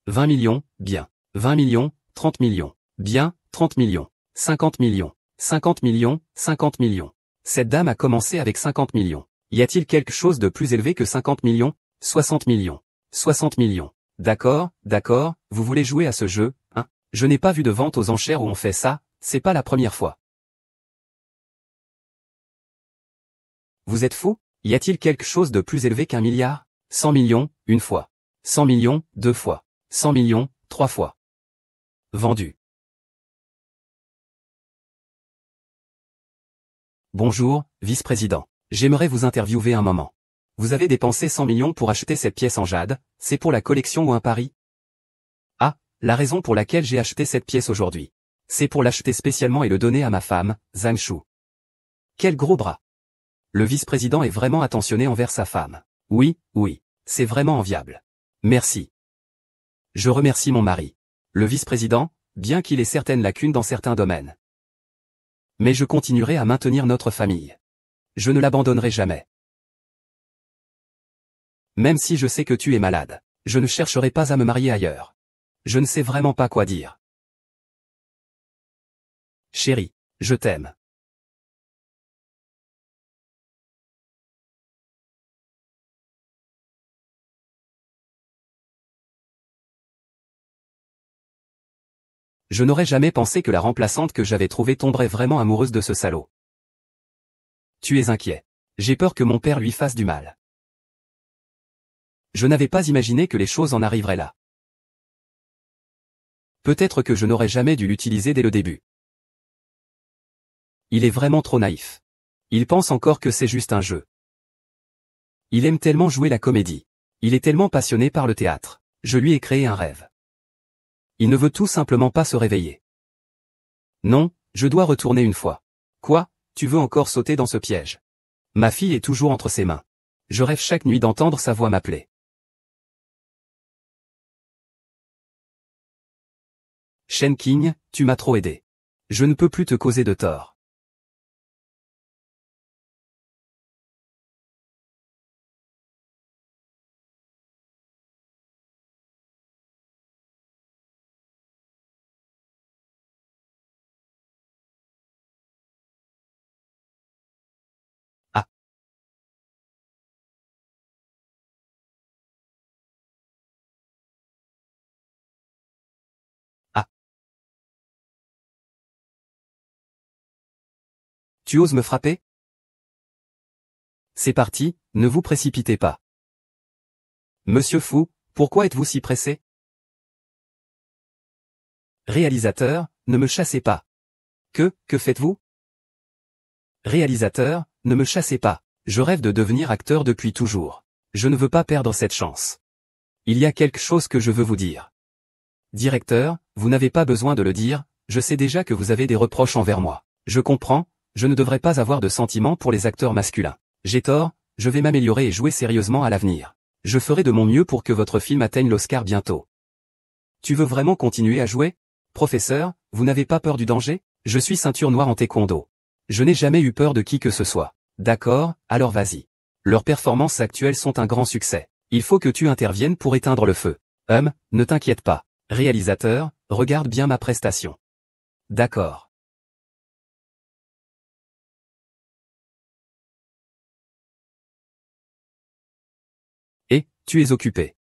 20 millions, bien. 20 millions, 30 millions. Bien, 30 millions. 50 millions. 50 millions, 50 millions. Cette dame a commencé avec 50 millions. Y a-t-il quelque chose de plus élevé que 50 millions? 60 millions. 60 millions. D'accord, d'accord, vous voulez jouer à ce jeu, hein? Je n'ai pas vu de vente aux enchères où on fait ça, c'est pas la première fois. Vous êtes fou? Y a-t-il quelque chose de plus élevé qu'un milliard? 100 millions, une fois. 100 millions, deux fois. 100 millions, trois fois. Vendu. Bonjour, vice-président. J'aimerais vous interviewer un moment. Vous avez dépensé 100 millions pour acheter cette pièce en jade, c'est pour la collection ou un pari? Ah, la raison pour laquelle j'ai acheté cette pièce aujourd'hui. C'est pour l'acheter spécialement et le donner à ma femme, Zhang Shu. Quel gros bras. Le vice-président est vraiment attentionné envers sa femme. Oui, oui, c'est vraiment enviable. Merci. Je remercie mon mari. Le vice-président, bien qu'il ait certaines lacunes dans certains domaines. Mais je continuerai à maintenir notre famille. Je ne l'abandonnerai jamais. Même si je sais que tu es malade, je ne chercherai pas à me marier ailleurs. Je ne sais vraiment pas quoi dire. Chérie, je t'aime. Je n'aurais jamais pensé que la remplaçante que j'avais trouvée tomberait vraiment amoureuse de ce salaud. Tu es inquiet. J'ai peur que mon père lui fasse du mal. Je n'avais pas imaginé que les choses en arriveraient là. Peut-être que je n'aurais jamais dû l'utiliser dès le début. Il est vraiment trop naïf. Il pense encore que c'est juste un jeu. Il aime tellement jouer la comédie. Il est tellement passionné par le théâtre. Je lui ai créé un rêve. Il ne veut tout simplement pas se réveiller. Non, je dois retourner une fois. Quoi, tu veux encore sauter dans ce piège? Ma fille est toujours entre ses mains. Je rêve chaque nuit d'entendre sa voix m'appeler. Shen King, tu m'as trop aidé. Je ne peux plus te causer de tort. Ah, ah. Tu oses me frapper? C'est parti, ne vous précipitez pas. Monsieur Fou, pourquoi êtes-vous si pressé? Réalisateur, ne me chassez pas. Que faites-vous? Réalisateur, ne me chassez pas. Je rêve de devenir acteur depuis toujours. Je ne veux pas perdre cette chance. Il y a quelque chose que je veux vous dire. Directeur, vous n'avez pas besoin de le dire, je sais déjà que vous avez des reproches envers moi. Je comprends, je ne devrais pas avoir de sentiments pour les acteurs masculins. J'ai tort, je vais m'améliorer et jouer sérieusement à l'avenir. Je ferai de mon mieux pour que votre film atteigne l'Oscar bientôt. Tu veux vraiment continuer à jouer? Professeur, vous n'avez pas peur du danger? Je suis ceinture noire en taekwondo. Je n'ai jamais eu peur de qui que ce soit. D'accord, alors vas-y. Leurs performances actuelles sont un grand succès. Il faut que tu interviennes pour éteindre le feu. Ne t'inquiète pas. Réalisateur, regarde bien ma prestation. D'accord. Et, tu es occupé.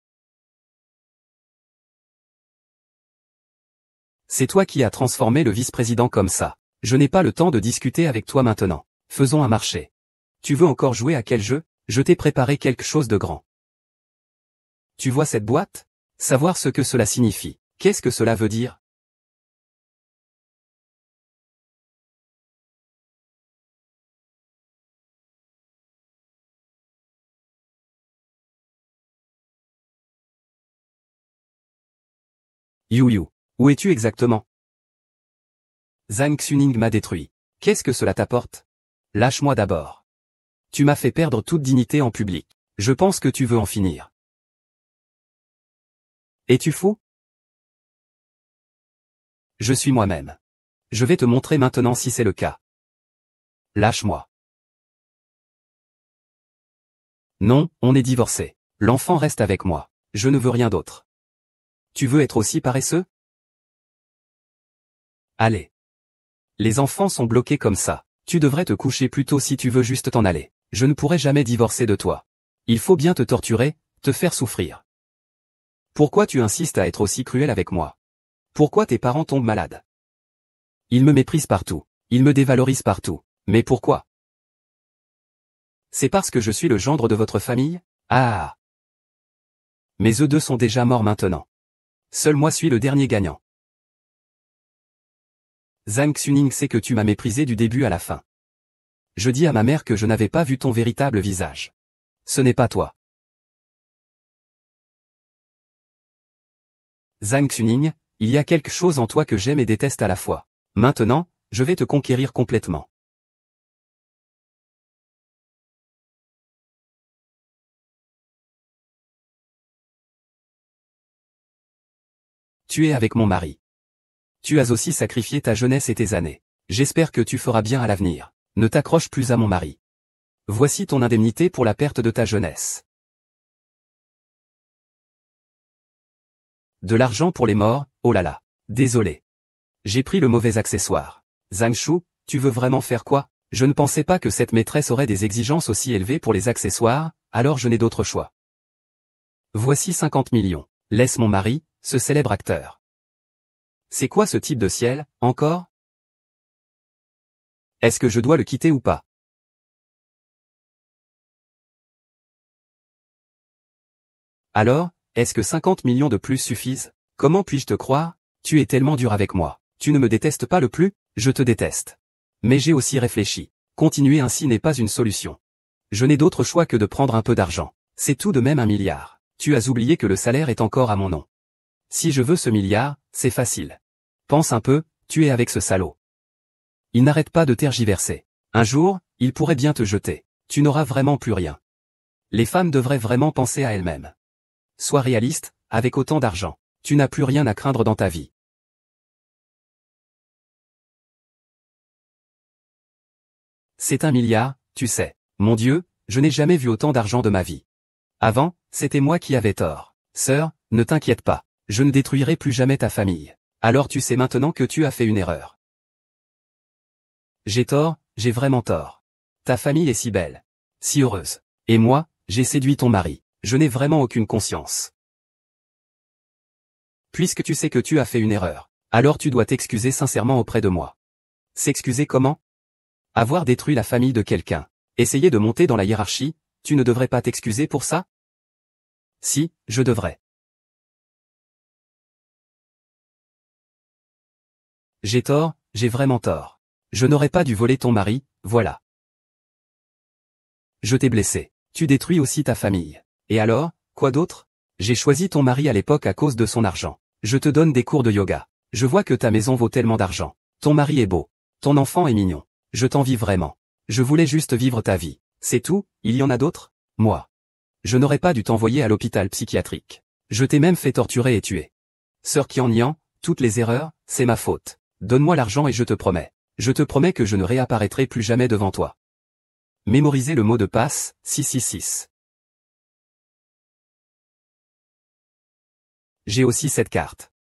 C'est toi qui as transformé le vice-président comme ça. Je n'ai pas le temps de discuter avec toi maintenant. Faisons un marché. Tu veux encore jouer à quel jeu? Je t'ai préparé quelque chose de grand. Tu vois cette boîte? Savoir ce que cela signifie. Qu'est-ce que cela veut dire? Yu. Où es-tu exactement? Zhang Xuning m'a détruit. Qu'est-ce que cela t'apporte? Lâche-moi d'abord. Tu m'as fait perdre toute dignité en public. Je pense que tu veux en finir. Es-tu fou? Je suis moi-même. Je vais te montrer maintenant si c'est le cas. Lâche-moi. Non, on est divorcés. L'enfant reste avec moi. Je ne veux rien d'autre. Tu veux être aussi paresseux? Allez. Les enfants sont bloqués comme ça. Tu devrais te coucher plus tôt si tu veux juste t'en aller. Je ne pourrai jamais divorcer de toi. Il faut bien te torturer, te faire souffrir. Pourquoi tu insistes à être aussi cruel avec moi? Pourquoi tes parents tombent malades? Ils me méprisent partout. Ils me dévalorisent partout. Mais pourquoi? C'est parce que je suis le gendre de votre famille? Ah. Mais eux deux sont déjà morts maintenant. Seul moi suis le dernier gagnant. Zhang Xuning sait que tu m'as méprisé du début à la fin. Je dis à ma mère que je n'avais pas vu ton véritable visage. Ce n'est pas toi. Zhang Xuning, il y a quelque chose en toi que j'aime et déteste à la fois. Maintenant, je vais te conquérir complètement. Tu es avec mon mari. Tu as aussi sacrifié ta jeunesse et tes années. J'espère que tu feras bien à l'avenir. Ne t'accroche plus à mon mari. Voici ton indemnité pour la perte de ta jeunesse. De l'argent pour les morts, oh là là. Désolé. J'ai pris le mauvais accessoire. Zhang Shu, tu veux vraiment faire quoi? Je ne pensais pas que cette maîtresse aurait des exigences aussi élevées pour les accessoires, alors je n'ai d'autre choix. Voici 50 millions. Laisse mon mari, ce célèbre acteur. C'est quoi ce type de ciel, encore? Est-ce que je dois le quitter ou pas? Alors, est-ce que 50 millions de plus suffisent? Comment puis-je te croire? Tu es tellement dur avec moi. Tu ne me détestes pas le plus? Je te déteste. Mais j'ai aussi réfléchi. Continuer ainsi n'est pas une solution. Je n'ai d'autre choix que de prendre un peu d'argent. C'est tout de même 1 milliard. Tu as oublié que le salaire est encore à mon nom. Si je veux ce milliard, c'est facile. Pense un peu, tu es avec ce salaud. Il n'arrête pas de tergiverser. Un jour, il pourrait bien te jeter. Tu n'auras vraiment plus rien. Les femmes devraient vraiment penser à elles-mêmes. Sois réaliste, avec autant d'argent, tu n'as plus rien à craindre dans ta vie. C'est 1 milliard, tu sais. Mon Dieu, je n'ai jamais vu autant d'argent de ma vie. Avant, c'était moi qui avais tort. Sœur, ne t'inquiète pas. Je ne détruirai plus jamais ta famille. Alors tu sais maintenant que tu as fait une erreur. J'ai tort, j'ai vraiment tort. Ta famille est si belle. Si heureuse. Et moi, j'ai séduit ton mari. Je n'ai vraiment aucune conscience. Puisque tu sais que tu as fait une erreur, alors tu dois t'excuser sincèrement auprès de moi. S'excuser comment? Avoir détruit la famille de quelqu'un. Essayer de monter dans la hiérarchie, tu ne devrais pas t'excuser pour ça? Si, je devrais. J'ai tort, j'ai vraiment tort. Je n'aurais pas dû voler ton mari, voilà. Je t'ai blessé. Tu détruis aussi ta famille. Et alors, quoi d'autre? J'ai choisi ton mari à l'époque à cause de son argent. Je te donne des cours de yoga. Je vois que ta maison vaut tellement d'argent. Ton mari est beau. Ton enfant est mignon. Je t'envie vraiment. Je voulais juste vivre ta vie. C'est tout, il y en a d'autres? Moi. Je n'aurais pas dû t'envoyer à l'hôpital psychiatrique. Je t'ai même fait torturer et tuer. Sœur Qiannian, toutes les erreurs, c'est ma faute. Donne-moi l'argent et je te promets que je ne réapparaîtrai plus jamais devant toi. Mémorisez le mot de passe, 666. J'ai aussi cette carte.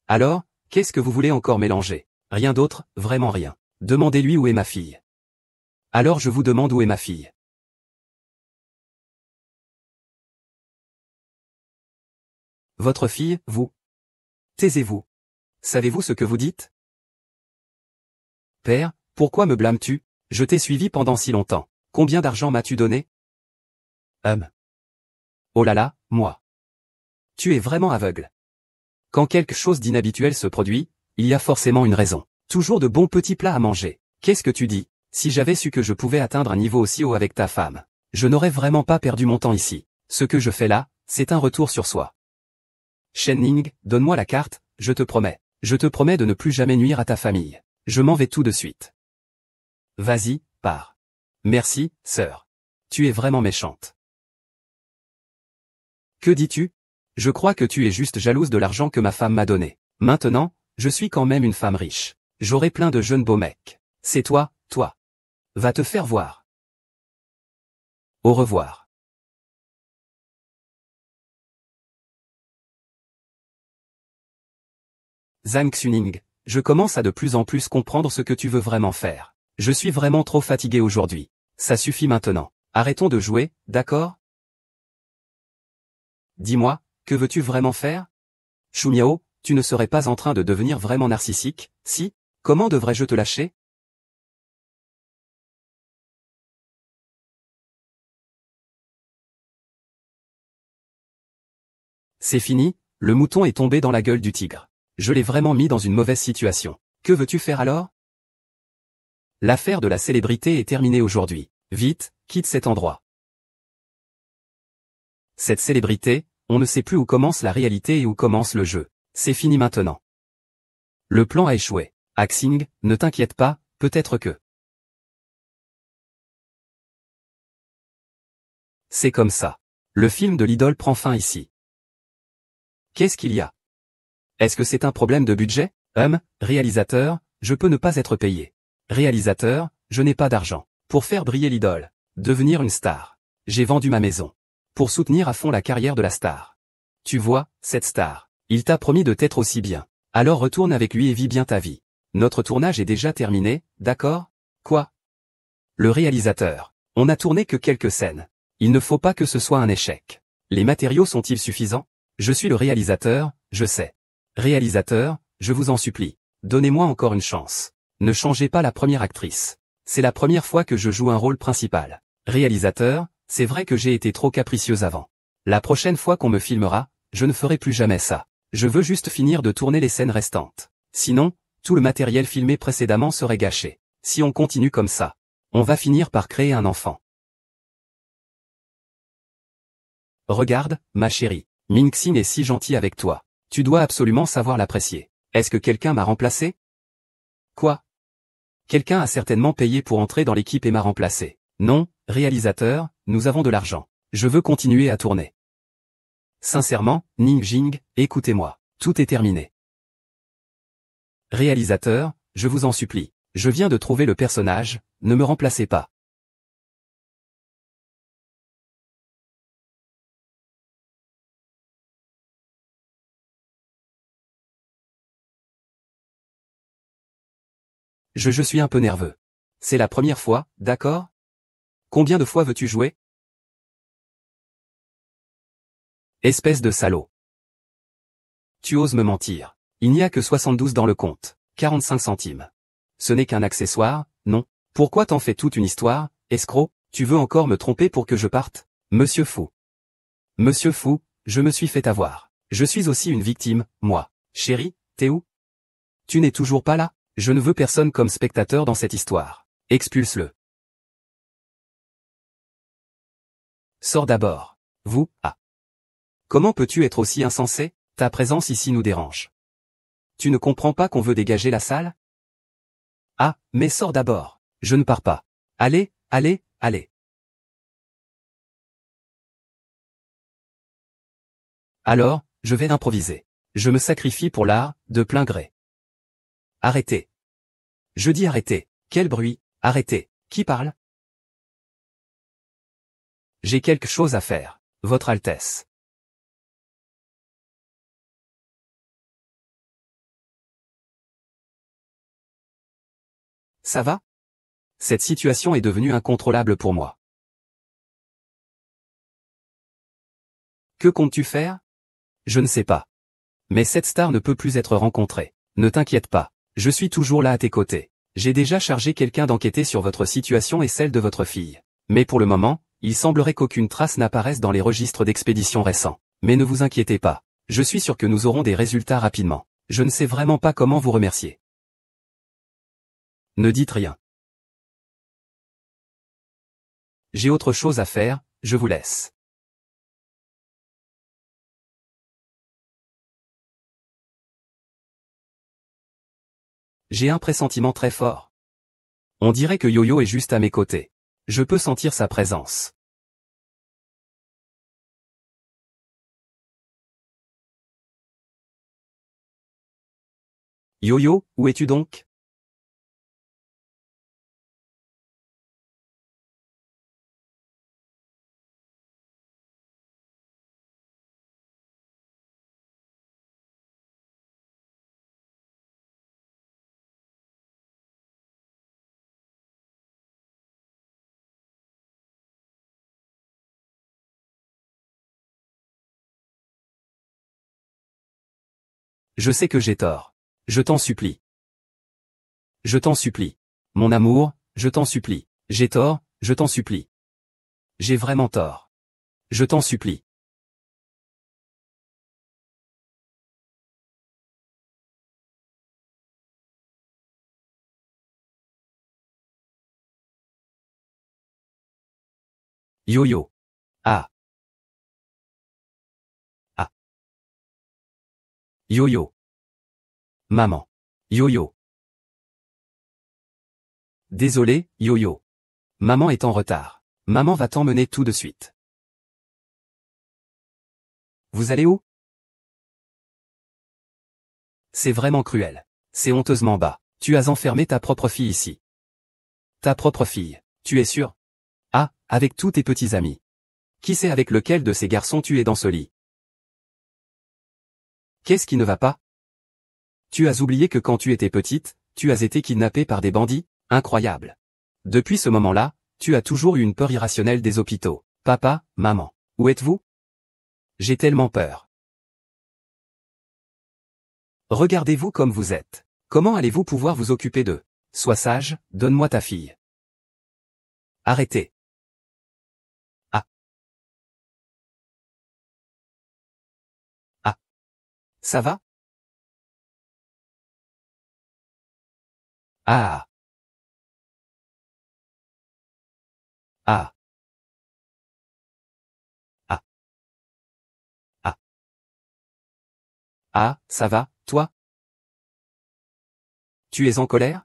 Alors, qu'est-ce que vous voulez encore mélanger? Rien d'autre, vraiment rien. Demandez-lui où est ma fille. Alors je vous demande où est ma fille. Votre fille, vous? Taisez-vous. Savez-vous ce que vous dites? Père, pourquoi me blâmes-tu? Je t'ai suivi pendant si longtemps. Combien d'argent m'as-tu donné? Oh là là, moi. Tu es vraiment aveugle. Quand quelque chose d'inhabituel se produit, il y a forcément une raison. Toujours de bons petits plats à manger. Qu'est-ce que tu dis? Si j'avais su que je pouvais atteindre un niveau aussi haut avec ta femme, je n'aurais vraiment pas perdu mon temps ici. Ce que je fais là, c'est un retour sur soi. Shen Ning, donne-moi la carte, je te promets. Je te promets de ne plus jamais nuire à ta famille. Je m'en vais tout de suite. Vas-y, pars. Merci, sœur. Tu es vraiment méchante. Que dis-tu? Je crois que tu es juste jalouse de l'argent que ma femme m'a donné. Maintenant, je suis quand même une femme riche. J'aurai plein de jeunes beaux mecs. C'est toi, toi. Va te faire voir. Au revoir. Zhang Xuning, je commence à de plus en plus comprendre ce que tu veux vraiment faire. Je suis vraiment trop fatigué aujourd'hui. Ça suffit maintenant. Arrêtons de jouer, d'accord? Dis-moi, que veux-tu vraiment faire? Shu Miao, tu ne serais pas en train de devenir vraiment narcissique, si? Comment devrais-je te lâcher? C'est fini, le mouton est tombé dans la gueule du tigre. Je l'ai vraiment mis dans une mauvaise situation. Que veux-tu faire alors? L'affaire de la célébrité est terminée aujourd'hui. Vite, quitte cet endroit. Cette célébrité, on ne sait plus où commence la réalité et où commence le jeu. C'est fini maintenant. Le plan a échoué. Axing, ne t'inquiète pas, peut-être que... C'est comme ça. Le film de l'idole prend fin ici. Qu'est-ce qu'il y a? Est-ce que c'est un problème de budget? Réalisateur, je peux ne pas être payé. Réalisateur, je n'ai pas d'argent. Pour faire briller l'idole. Devenir une star. J'ai vendu ma maison. Pour soutenir à fond la carrière de la star. Tu vois, cette star. Il t'a promis de t'être aussi bien. Alors retourne avec lui et vis bien ta vie. Notre tournage est déjà terminé, d'accord? Quoi? Le réalisateur. On n'a tourné que quelques scènes. Il ne faut pas que ce soit un échec. Les matériaux sont-ils suffisants? Je suis le réalisateur, je sais. Réalisateur, je vous en supplie. Donnez-moi encore une chance. Ne changez pas la première actrice. C'est la première fois que je joue un rôle principal. Réalisateur, c'est vrai que j'ai été trop capricieuse avant. La prochaine fois qu'on me filmera, je ne ferai plus jamais ça. Je veux juste finir de tourner les scènes restantes. Sinon, tout le matériel filmé précédemment serait gâché. Si on continue comme ça, on va finir par créer un enfant. Regarde, ma chérie, Mingxin est si gentil avec toi. Tu dois absolument savoir l'apprécier. Est-ce que quelqu'un m'a remplacé? Quoi? Quelqu'un a certainement payé pour entrer dans l'équipe et m'a remplacé. Non, réalisateur, nous avons de l'argent. Je veux continuer à tourner. Sincèrement, Ning Jing, écoutez-moi. Tout est terminé. Réalisateur, je vous en supplie. Je viens de trouver le personnage, ne me remplacez pas. Je suis un peu nerveux. C'est la première fois, d'accord? Combien de fois veux-tu jouer? Espèce de salaud. Tu oses me mentir. Il n'y a que 72 dans le compte. 45 centimes. Ce n'est qu'un accessoire, non? Pourquoi t'en fais toute une histoire, escroc? Tu veux encore me tromper pour que je parte? Monsieur Fou. Monsieur Fou, je me suis fait avoir. Je suis aussi une victime, moi. Chérie, t'es où? Tu n'es toujours pas là? Je ne veux personne comme spectateur dans cette histoire. Expulse-le. Sors d'abord. Vous, ah. Comment peux-tu être aussi insensé? Ta présence ici nous dérange. Tu ne comprends pas qu'on veut dégager la salle? Ah, mais sors d'abord. Je ne pars pas. Allez, allez, allez. Alors, je vais improviser. Je me sacrifie pour l'art, de plein gré. Arrêtez. Je dis arrêtez. Quel bruit? Arrêtez. Qui parle? J'ai quelque chose à faire. Votre Altesse. Ça va? Cette situation est devenue incontrôlable pour moi. Que comptes-tu faire? Je ne sais pas. Mais cette star ne peut plus être rencontrée. Ne t'inquiète pas. Je suis toujours là à tes côtés. J'ai déjà chargé quelqu'un d'enquêter sur votre situation et celle de votre fille. Mais pour le moment, il semblerait qu'aucune trace n'apparaisse dans les registres d'expédition récents. Mais ne vous inquiétez pas. Je suis sûr que nous aurons des résultats rapidement. Je ne sais vraiment pas comment vous remercier. Ne dites rien. J'ai autre chose à faire, je vous laisse. J'ai un pressentiment très fort. On dirait que Yo-Yo est juste à mes côtés. Je peux sentir sa présence. Yo-Yo, où es-tu donc? Je sais que j'ai tort. Je t'en supplie. Je t'en supplie. Mon amour, je t'en supplie. J'ai tort, je t'en supplie. J'ai vraiment tort. Je t'en supplie. Yo-Yo. Ah. Ah. Yo-Yo. Maman. Yo-Yo. Désolé, Yo-Yo. Maman est en retard. Maman va t'emmener tout de suite. Vous allez où? C'est vraiment cruel. C'est honteusement bas. Tu as enfermé ta propre fille ici. Ta propre fille. Tu es sûr? Ah, avec tous tes petits amis. Qui sait avec lequel de ces garçons tu es dans ce lit? Qu'est-ce qui ne va pas? Tu as oublié que quand tu étais petite, tu as été kidnappée par des bandits? Incroyable. Depuis ce moment-là, tu as toujours eu une peur irrationnelle des hôpitaux. Papa, maman. Où êtes-vous? J'ai tellement peur. Regardez-vous comme vous êtes. Comment allez-vous pouvoir vous occuper d'eux? Sois sage, donne-moi ta fille. Arrêtez. Ah. Ah. Ça va? Ah. Ah. Ah. Ah. Ah, ça va, toi? Tu es en colère?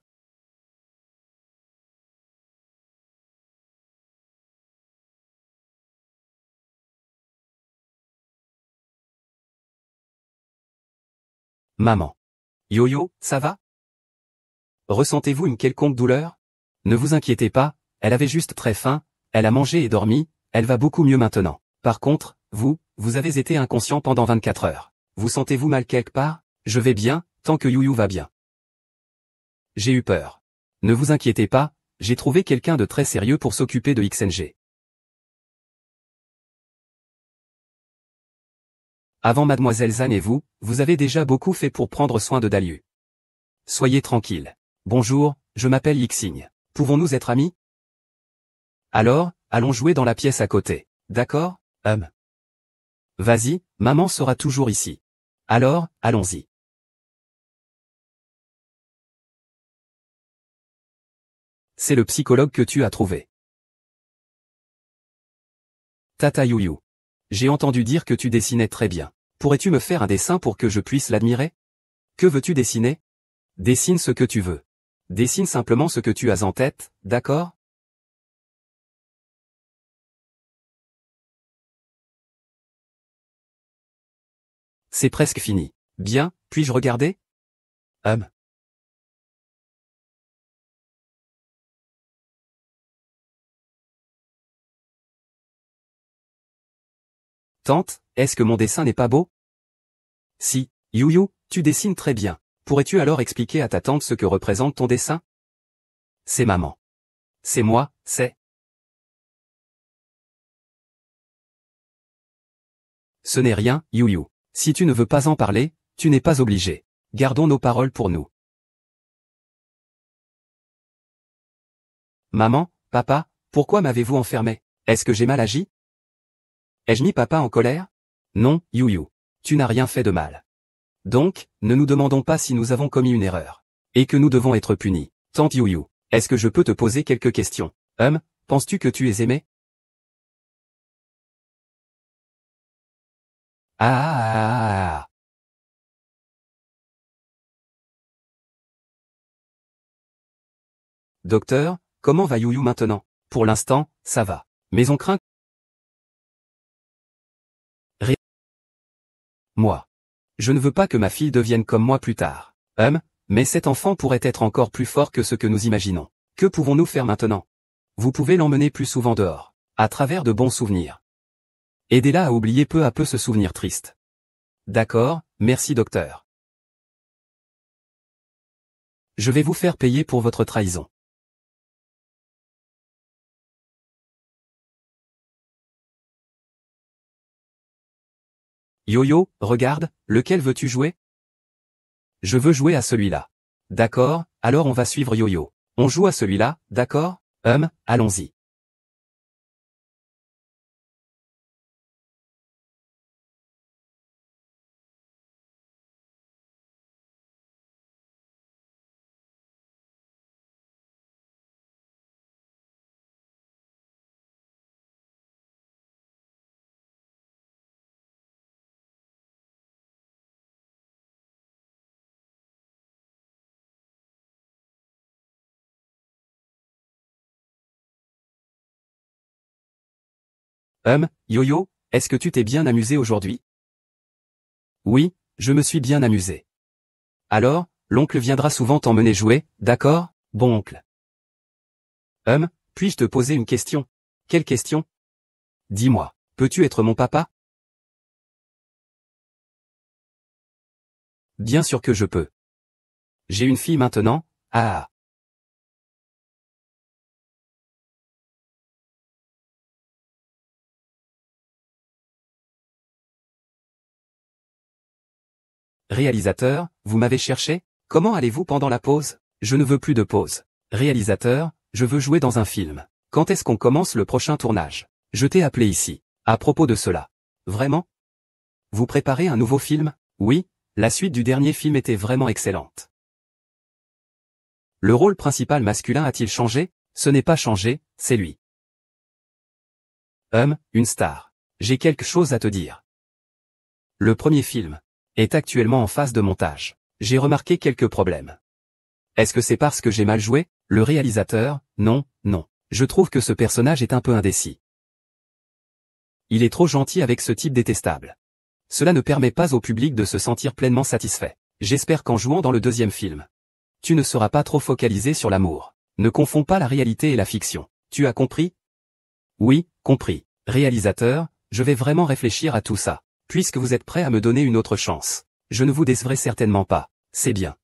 Maman. Yo-yo, ça va? Ressentez-vous une quelconque douleur? Ne vous inquiétez pas, elle avait juste très faim, elle a mangé et dormi, elle va beaucoup mieux maintenant. Par contre, vous avez été inconscient pendant 24 heures. Vous sentez-vous mal quelque part? Je vais bien, tant que Youyou va bien. J'ai eu peur. Ne vous inquiétez pas, j'ai trouvé quelqu'un de très sérieux pour s'occuper de XNG. Avant mademoiselle Zhan et vous avez déjà beaucoup fait pour prendre soin de Dalyu. Soyez tranquille. Bonjour, je m'appelle Yixing. Pouvons-nous être amis? Alors, allons jouer dans la pièce à côté. D'accord? Vas-y, maman sera toujours ici. Alors, allons-y. C'est le psychologue que tu as trouvé. Tata Youyou. J'ai entendu dire que tu dessinais très bien. Pourrais-tu me faire un dessin pour que je puisse l'admirer? Que veux-tu dessiner? Dessine ce que tu veux. Dessine simplement ce que tu as en tête, d'accord? C'est presque fini. Bien, puis-je regarder? Tante, est-ce que mon dessin n'est pas beau? Si, Youyou, tu dessines très bien. Pourrais-tu alors expliquer à ta tante ce que représente ton dessin? C'est maman. C'est moi, c'est... Ce n'est rien, Youyou. Si tu ne veux pas en parler, tu n'es pas obligé. Gardons nos paroles pour nous. Maman, papa, pourquoi m'avez-vous enfermé? Est-ce que j'ai mal agi? Ai-je mis papa en colère? Non, Youyou. Tu n'as rien fait de mal. Donc, ne nous demandons pas si nous avons commis une erreur. Et que nous devons être punis. Tante Youyou, est-ce que je peux te poser quelques questions? Penses-tu que tu es aimé? Ah. Docteur, comment va Youyou maintenant? Pour l'instant, ça va. Mais on craint... Moi. Je ne veux pas que ma fille devienne comme moi plus tard. Mais cet enfant pourrait être encore plus fort que ce que nous imaginons. Que pouvons-nous faire maintenant? Vous pouvez l'emmener plus souvent dehors, à travers de bons souvenirs. Aidez-la à oublier peu à peu ce souvenir triste. D'accord, merci docteur. Je vais vous faire payer pour votre trahison. Yo-yo, regarde, lequel veux-tu jouer? Je veux jouer à celui-là. D'accord, alors on va suivre Yo-yo. On joue à celui-là, d'accord? Allons-y. Yo-yo, est-ce que tu t'es bien amusé aujourd'hui? Oui, je me suis bien amusé. Alors, l'oncle viendra souvent t'emmener jouer, d'accord? Bon oncle. Puis-je te poser une question? Quelle question? Dis-moi, peux-tu être mon papa? Bien sûr que je peux. J'ai une fille maintenant, ah. Réalisateur, vous m'avez cherché? Comment allez-vous pendant la pause? Je ne veux plus de pause. Réalisateur, je veux jouer dans un film. Quand est-ce qu'on commence le prochain tournage? Je t'ai appelé ici. À propos de cela. Vraiment? Vous préparez un nouveau film? Oui, la suite du dernier film était vraiment excellente. Le rôle principal masculin a-t-il changé? Ce n'est pas changé, c'est lui. Une star. J'ai quelque chose à te dire. Le premier film est actuellement en phase de montage. J'ai remarqué quelques problèmes. Est-ce que c'est parce que j'ai mal joué? Le réalisateur, non, non. Je trouve que ce personnage est un peu indécis. Il est trop gentil avec ce type détestable. Cela ne permet pas au public de se sentir pleinement satisfait. J'espère qu'en jouant dans le deuxième film, tu ne seras pas trop focalisé sur l'amour. Ne confonds pas la réalité et la fiction. Tu as compris? Oui, compris. Réalisateur, je vais vraiment réfléchir à tout ça. Puisque vous êtes prêt à me donner une autre chance, je ne vous décevrai certainement pas. C'est bien.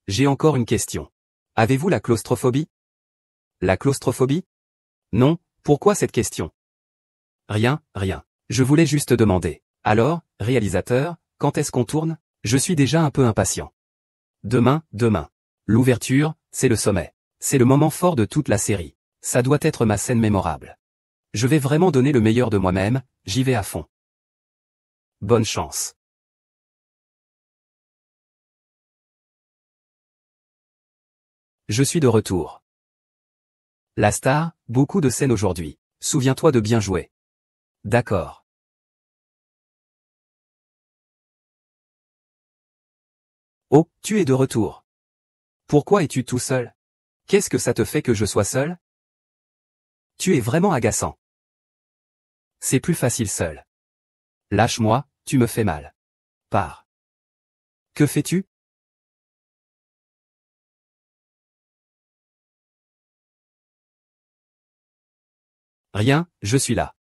J'ai encore une question. Avez-vous la claustrophobie? La claustrophobie? Non, pourquoi cette question? Rien, rien. Je voulais juste demander. Alors, réalisateur, quand est-ce qu'on tourne? Je suis déjà un peu impatient. Demain, demain. L'ouverture, c'est le sommet. C'est le moment fort de toute la série. Ça doit être ma scène mémorable. Je vais vraiment donner le meilleur de moi-même, j'y vais à fond. Bonne chance. Je suis de retour. La star, beaucoup de scènes aujourd'hui. Souviens-toi de bien jouer. D'accord. Oh, tu es de retour. Pourquoi es-tu tout seul? Qu'est-ce que ça te fait que je sois seul? Tu es vraiment agaçant. C'est plus facile seul. Lâche-moi, tu me fais mal. Pars. Que fais-tu? Rien, je suis là.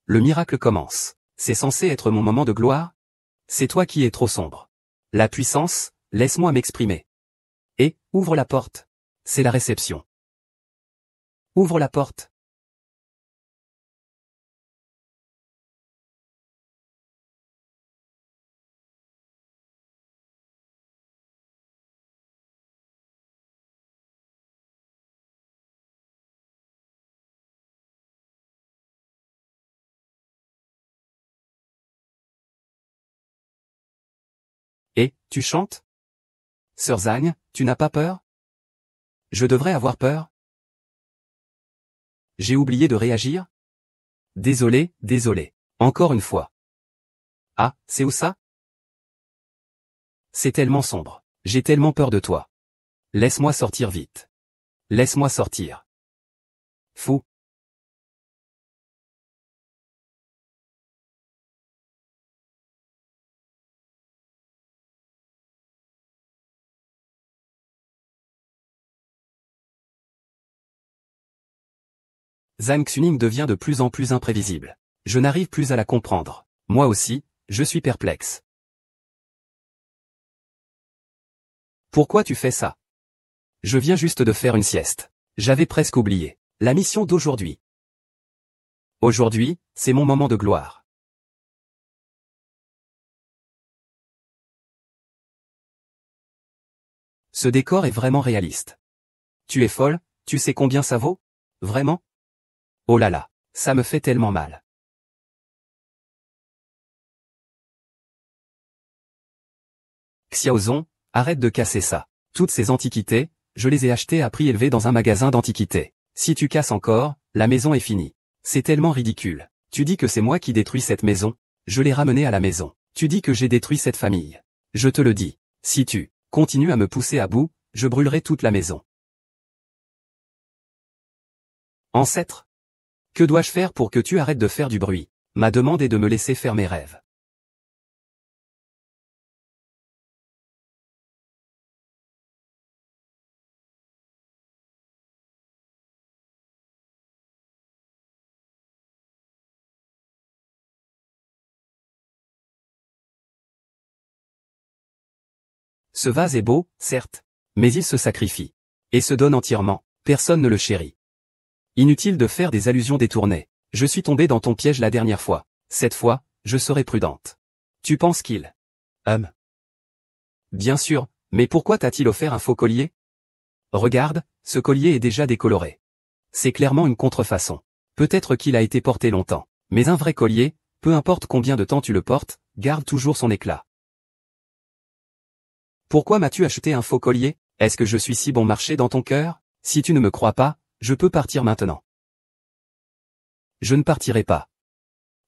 Le miracle commence. C'est censé être mon moment de gloire? C'est toi qui es trop sombre. La puissance, laisse-moi m'exprimer. Et, ouvre la porte. C'est la réception. Ouvre la porte. Et, tu chantes? Sœur Zhang, tu n'as pas peur? Je devrais avoir peur? J'ai oublié de réagir? Désolé, désolé. Encore une fois. Ah, c'est où ça? C'est tellement sombre. J'ai tellement peur de toi. Laisse-moi sortir vite. Laisse-moi sortir. Fou. Zhang Xuning devient de plus en plus imprévisible. Je n'arrive plus à la comprendre. Moi aussi, je suis perplexe. Pourquoi tu fais ça? Je viens juste de faire une sieste. J'avais presque oublié. La mission d'aujourd'hui. Aujourd'hui, c'est mon moment de gloire. Ce décor est vraiment réaliste. Tu es folle, tu sais combien ça vaut? Vraiment? Oh là là, ça me fait tellement mal. Xiaozong, arrête de casser ça. Toutes ces antiquités, je les ai achetées à prix élevé dans un magasin d'antiquités. Si tu casses encore, la maison est finie. C'est tellement ridicule. Tu dis que c'est moi qui détruis cette maison. Je l'ai ramenée à la maison. Tu dis que j'ai détruit cette famille. Je te le dis. Si tu continues à me pousser à bout, je brûlerai toute la maison. Ancêtre? Que dois-je faire pour que tu arrêtes de faire du bruit? Ma demande est de me laisser faire mes rêves. Ce vase est beau, certes, mais il se sacrifie. Et se donne entièrement. Personne ne le chérit. Inutile de faire des allusions détournées. Je suis tombé dans ton piège la dernière fois. Cette fois, je serai prudente. Tu penses qu'il... Bien sûr, mais pourquoi t'a-t-il offert un faux collier? Regarde, ce collier est déjà décoloré. C'est clairement une contrefaçon. Peut-être qu'il a été porté longtemps. Mais un vrai collier, peu importe combien de temps tu le portes, garde toujours son éclat. Pourquoi m'as-tu acheté un faux collier? Est-ce que je suis si bon marché dans ton cœur? Si tu ne me crois pas, je peux partir maintenant. Je ne partirai pas.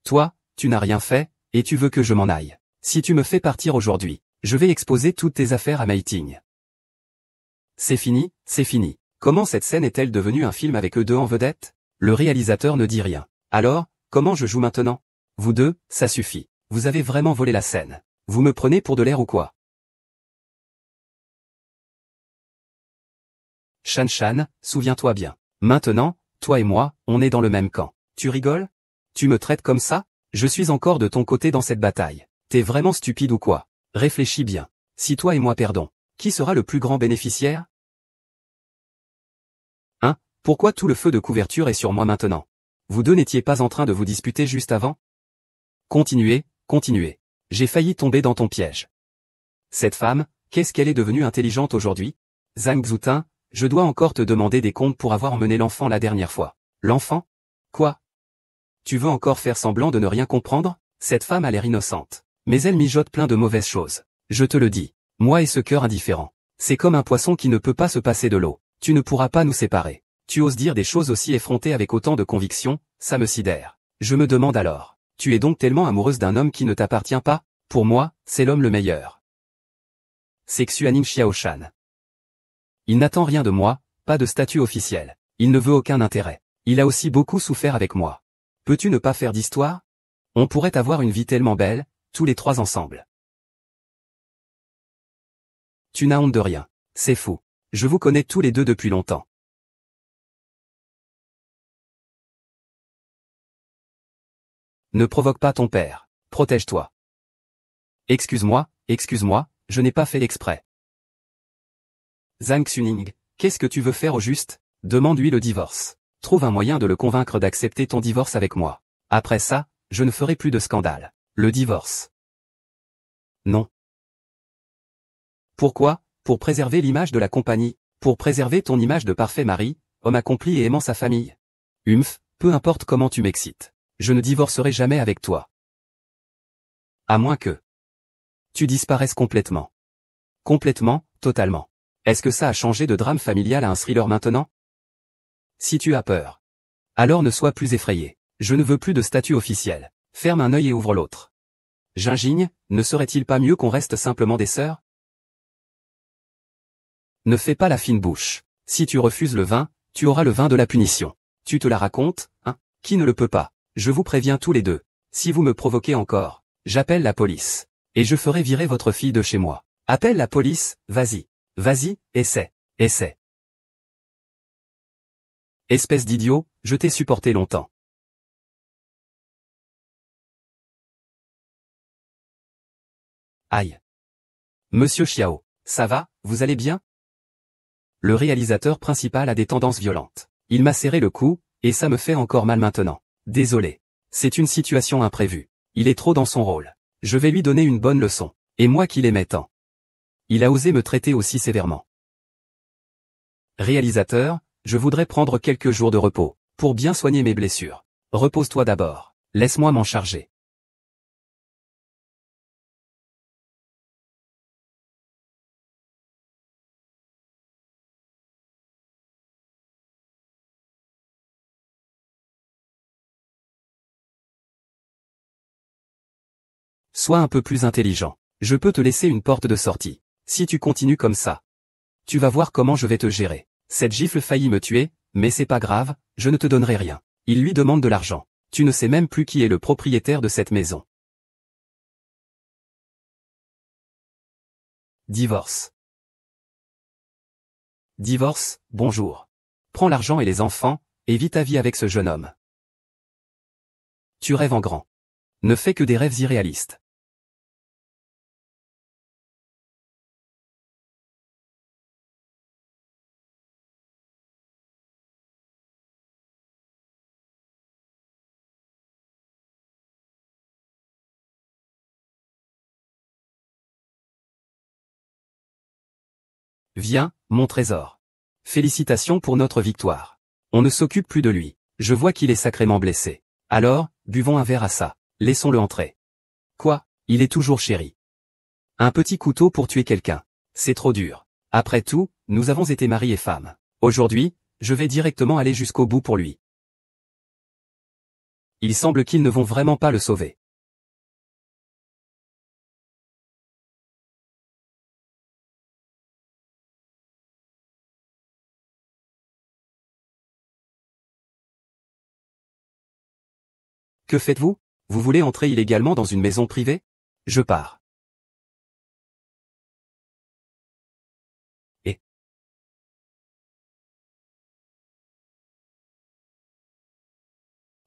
Toi, tu n'as rien fait, et tu veux que je m'en aille. Si tu me fais partir aujourd'hui, je vais exposer toutes tes affaires à Meiting. C'est fini, c'est fini. Comment cette scène est-elle devenue un film avec eux deux en vedette? Le réalisateur ne dit rien. Alors, comment je joue maintenant? Vous deux, ça suffit. Vous avez vraiment volé la scène. Vous me prenez pour de l'air ou quoi? Shan Shan, souviens-toi bien. Maintenant, toi et moi, on est dans le même camp. Tu rigoles? Tu me traites comme ça? Je suis encore de ton côté dans cette bataille. T'es vraiment stupide ou quoi? Réfléchis bien. Si toi et moi perdons, qui sera le plus grand bénéficiaire? Hein? Pourquoi tout le feu de couverture est sur moi maintenant? Vous deux n'étiez pas en train de vous disputer juste avant? Continuez, continuez. J'ai failli tomber dans ton piège. Cette femme, qu'est-ce qu'elle est devenue intelligente aujourd'hui? Zhang Xutin, je dois encore te demander des comptes pour avoir emmené l'enfant la dernière fois. L'enfant? Quoi? Tu veux encore faire semblant de ne rien comprendre? Cette femme a l'air innocente. Mais elle mijote plein de mauvaises choses. Je te le dis. Moi et ce cœur indifférent. C'est comme un poisson qui ne peut pas se passer de l'eau. Tu ne pourras pas nous séparer. Tu oses dire des choses aussi effrontées avec autant de conviction, ça me sidère. Je me demande alors. Tu es donc tellement amoureuse d'un homme qui ne t'appartient pas? Pour moi, c'est l'homme le meilleur. C'est Xuaning Xiaoshan. Il n'attend rien de moi, pas de statut officiel. Il ne veut aucun intérêt. Il a aussi beaucoup souffert avec moi. Peux-tu ne pas faire d'histoire? On pourrait avoir une vie tellement belle, tous les trois ensemble. Tu n'as honte de rien. C'est fou. Je vous connais tous les deux depuis longtemps. Ne provoque pas ton père. Protège-toi. Excuse-moi, je n'ai pas fait exprès. Zhang Xuning, qu'est-ce que tu veux faire au juste? Demande-lui le divorce. Trouve un moyen de le convaincre d'accepter ton divorce avec moi. Après ça, je ne ferai plus de scandale. Le divorce. Non. Pourquoi? Pour préserver l'image de la compagnie, pour préserver ton image de parfait mari, homme accompli et aimant sa famille. Peu importe comment tu m'excites. Je ne divorcerai jamais avec toi. À moins que tu disparaisses complètement. Complètement, totalement. Est-ce que ça a changé de drame familial à un thriller maintenant? Si tu as peur, alors ne sois plus effrayé. Je ne veux plus de statut officiel. Ferme un œil et ouvre l'autre. Gingigne, ne serait-il pas mieux qu'on reste simplement des sœurs? Ne fais pas la fine bouche. Si tu refuses le vin, tu auras le vin de la punition. Tu te la racontes, hein? Qui ne le peut pas? Je vous préviens tous les deux. Si vous me provoquez encore, j'appelle la police. Et je ferai virer votre fille de chez moi. Appelle la police, vas-y. Vas-y, essaie. Essaie. Espèce d'idiot, je t'ai supporté longtemps. Aïe. Monsieur Xiao, ça va, vous allez bien? Le réalisateur principal a des tendances violentes. Il m'a serré le cou, et ça me fait encore mal maintenant. Désolé. C'est une situation imprévue. Il est trop dans son rôle. Je vais lui donner une bonne leçon. Et moi qui l'aimais tant. Il a osé me traiter aussi sévèrement. Réalisateur, je voudrais prendre quelques jours de repos, pour bien soigner mes blessures. Repose-toi d'abord. Laisse-moi m'en charger. Sois un peu plus intelligent. Je peux te laisser une porte de sortie. Si tu continues comme ça, tu vas voir comment je vais te gérer. Cette gifle faillit me tuer, mais c'est pas grave, je ne te donnerai rien. Il lui demande de l'argent. Tu ne sais même plus qui est le propriétaire de cette maison. Divorce. Divorce, bonjour. Prends l'argent et les enfants, et vis ta vie avec ce jeune homme. Tu rêves en grand. Ne fais que des rêves irréalistes. Viens, mon trésor. Félicitations pour notre victoire. On ne s'occupe plus de lui. Je vois qu'il est sacrément blessé. Alors, buvons un verre à ça. Laissons-le entrer. Quoi? Il est toujours chéri. Un petit couteau pour tuer quelqu'un. C'est trop dur. Après tout, nous avons été mari et femme. Aujourd'hui, je vais directement aller jusqu'au bout pour lui. Il semble qu'ils ne vont vraiment pas le sauver. Que faites-vous? Vous voulez entrer illégalement dans une maison privée? Je pars. Et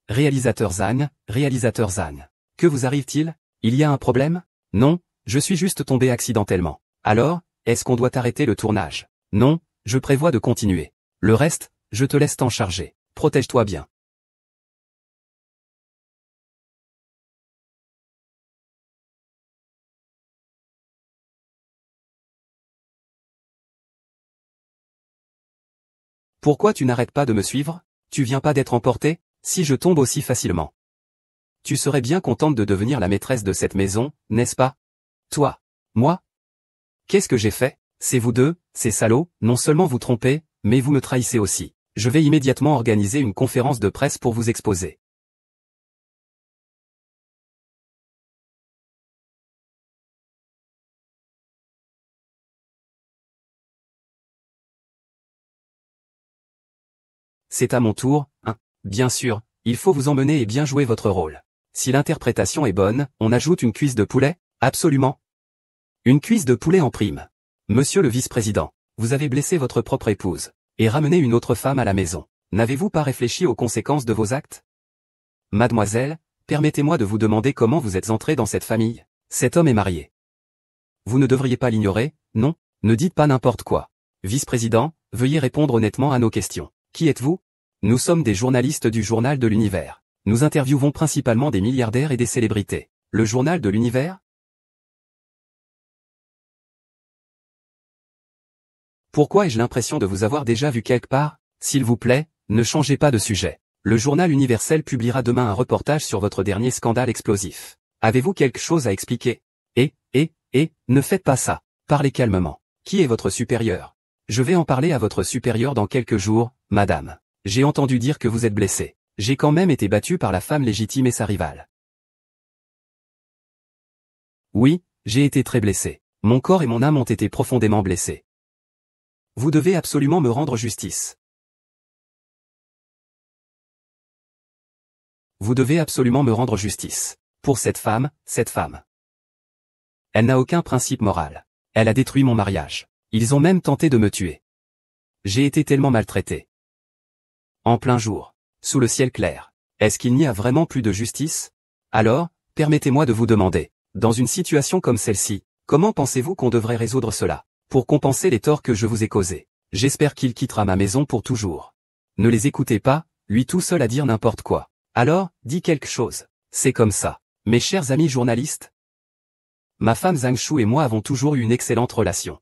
réalisateur Zhang, réalisateur Zhang. Que vous arrive-t-il? Il y a un problème? Non, je suis juste tombé accidentellement. Alors, est-ce qu'on doit arrêter le tournage? Non, je prévois de continuer. Le reste, je te laisse t'en charger. Protège-toi bien. Pourquoi tu n'arrêtes pas de me suivre? Tu viens pas d'être emporté? Si je tombe aussi facilement. Tu serais bien contente de devenir la maîtresse de cette maison, n'est-ce pas? Toi. Moi? Qu'est-ce que j'ai fait? C'est vous deux, ces salauds, non seulement vous trompez, mais vous me trahissez aussi. Je vais immédiatement organiser une conférence de presse pour vous exposer. C'est à mon tour, hein? Bien sûr, il faut vous emmener et bien jouer votre rôle. Si l'interprétation est bonne, on ajoute une cuisse de poulet? Absolument. Une cuisse de poulet en prime. Monsieur le vice-président, vous avez blessé votre propre épouse, et ramené une autre femme à la maison. N'avez-vous pas réfléchi aux conséquences de vos actes? Mademoiselle, permettez-moi de vous demander comment vous êtes entrée dans cette famille. Cet homme est marié. Vous ne devriez pas l'ignorer, non? Ne dites pas n'importe quoi. Vice-président, veuillez répondre honnêtement à nos questions. Qui êtes-vous? Nous sommes des journalistes du Journal de l'Univers. Nous interviewons principalement des milliardaires et des célébrités. Le Journal de l'Univers? Pourquoi ai-je l'impression de vous avoir déjà vu quelque part? S'il vous plaît, ne changez pas de sujet. Le Journal universel publiera demain un reportage sur votre dernier scandale explosif. Avez-vous quelque chose à expliquer? Ne faites pas ça. Parlez calmement. Qui est votre supérieur? Je vais en parler à votre supérieur dans quelques jours, madame. J'ai entendu dire que vous êtes blessée. J'ai quand même été battu par la femme légitime et sa rivale. Oui, j'ai été très blessé. Mon corps et mon âme ont été profondément blessés. Vous devez absolument me rendre justice. Vous devez absolument me rendre justice. Pour cette femme. Elle n'a aucun principe moral. Elle a détruit mon mariage. Ils ont même tenté de me tuer. J'ai été tellement maltraité. En plein jour. Sous le ciel clair. Est-ce qu'il n'y a vraiment plus de justice? Alors, permettez-moi de vous demander, dans une situation comme celle-ci, comment pensez-vous qu'on devrait résoudre cela? Pour compenser les torts que je vous ai causés. J'espère qu'il quittera ma maison pour toujours. Ne les écoutez pas, lui tout seul à dire n'importe quoi. Alors, dis quelque chose. C'est comme ça. Mes chers amis journalistes, ma femme Zhang Shu et moi avons toujours eu une excellente relation.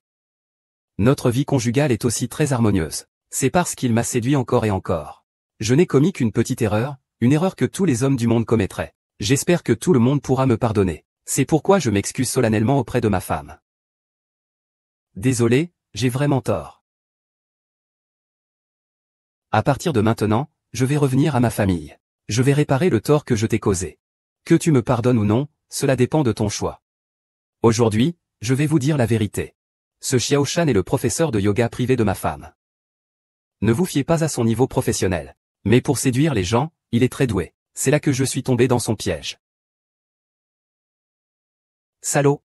Notre vie conjugale est aussi très harmonieuse. C'est parce qu'il m'a séduit encore et encore. Je n'ai commis qu'une petite erreur, une erreur que tous les hommes du monde commettraient. J'espère que tout le monde pourra me pardonner. C'est pourquoi je m'excuse solennellement auprès de ma femme. Désolé, j'ai vraiment tort. À partir de maintenant, je vais revenir à ma famille. Je vais réparer le tort que je t'ai causé. Que tu me pardonnes ou non, cela dépend de ton choix. Aujourd'hui, je vais vous dire la vérité. Ce Xiao Shan est le professeur de yoga privé de ma femme. Ne vous fiez pas à son niveau professionnel. Mais pour séduire les gens, il est très doué. C'est là que je suis tombé dans son piège. Salaud!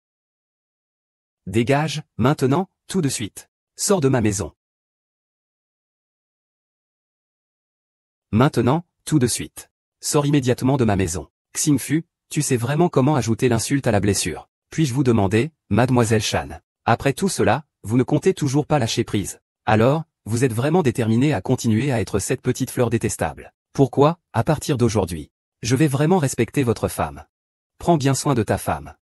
Dégage, maintenant, tout de suite. Sors de ma maison. Maintenant, tout de suite. Sors immédiatement de ma maison. Xingfu, tu sais vraiment comment ajouter l'insulte à la blessure. Puis-je vous demander, mademoiselle Shan? Après tout cela, vous ne comptez toujours pas lâcher prise. Alors, vous êtes vraiment déterminée à continuer à être cette petite fleur détestable. Pourquoi, à partir d'aujourd'hui, je vais vraiment respecter votre femme. Prends bien soin de ta femme.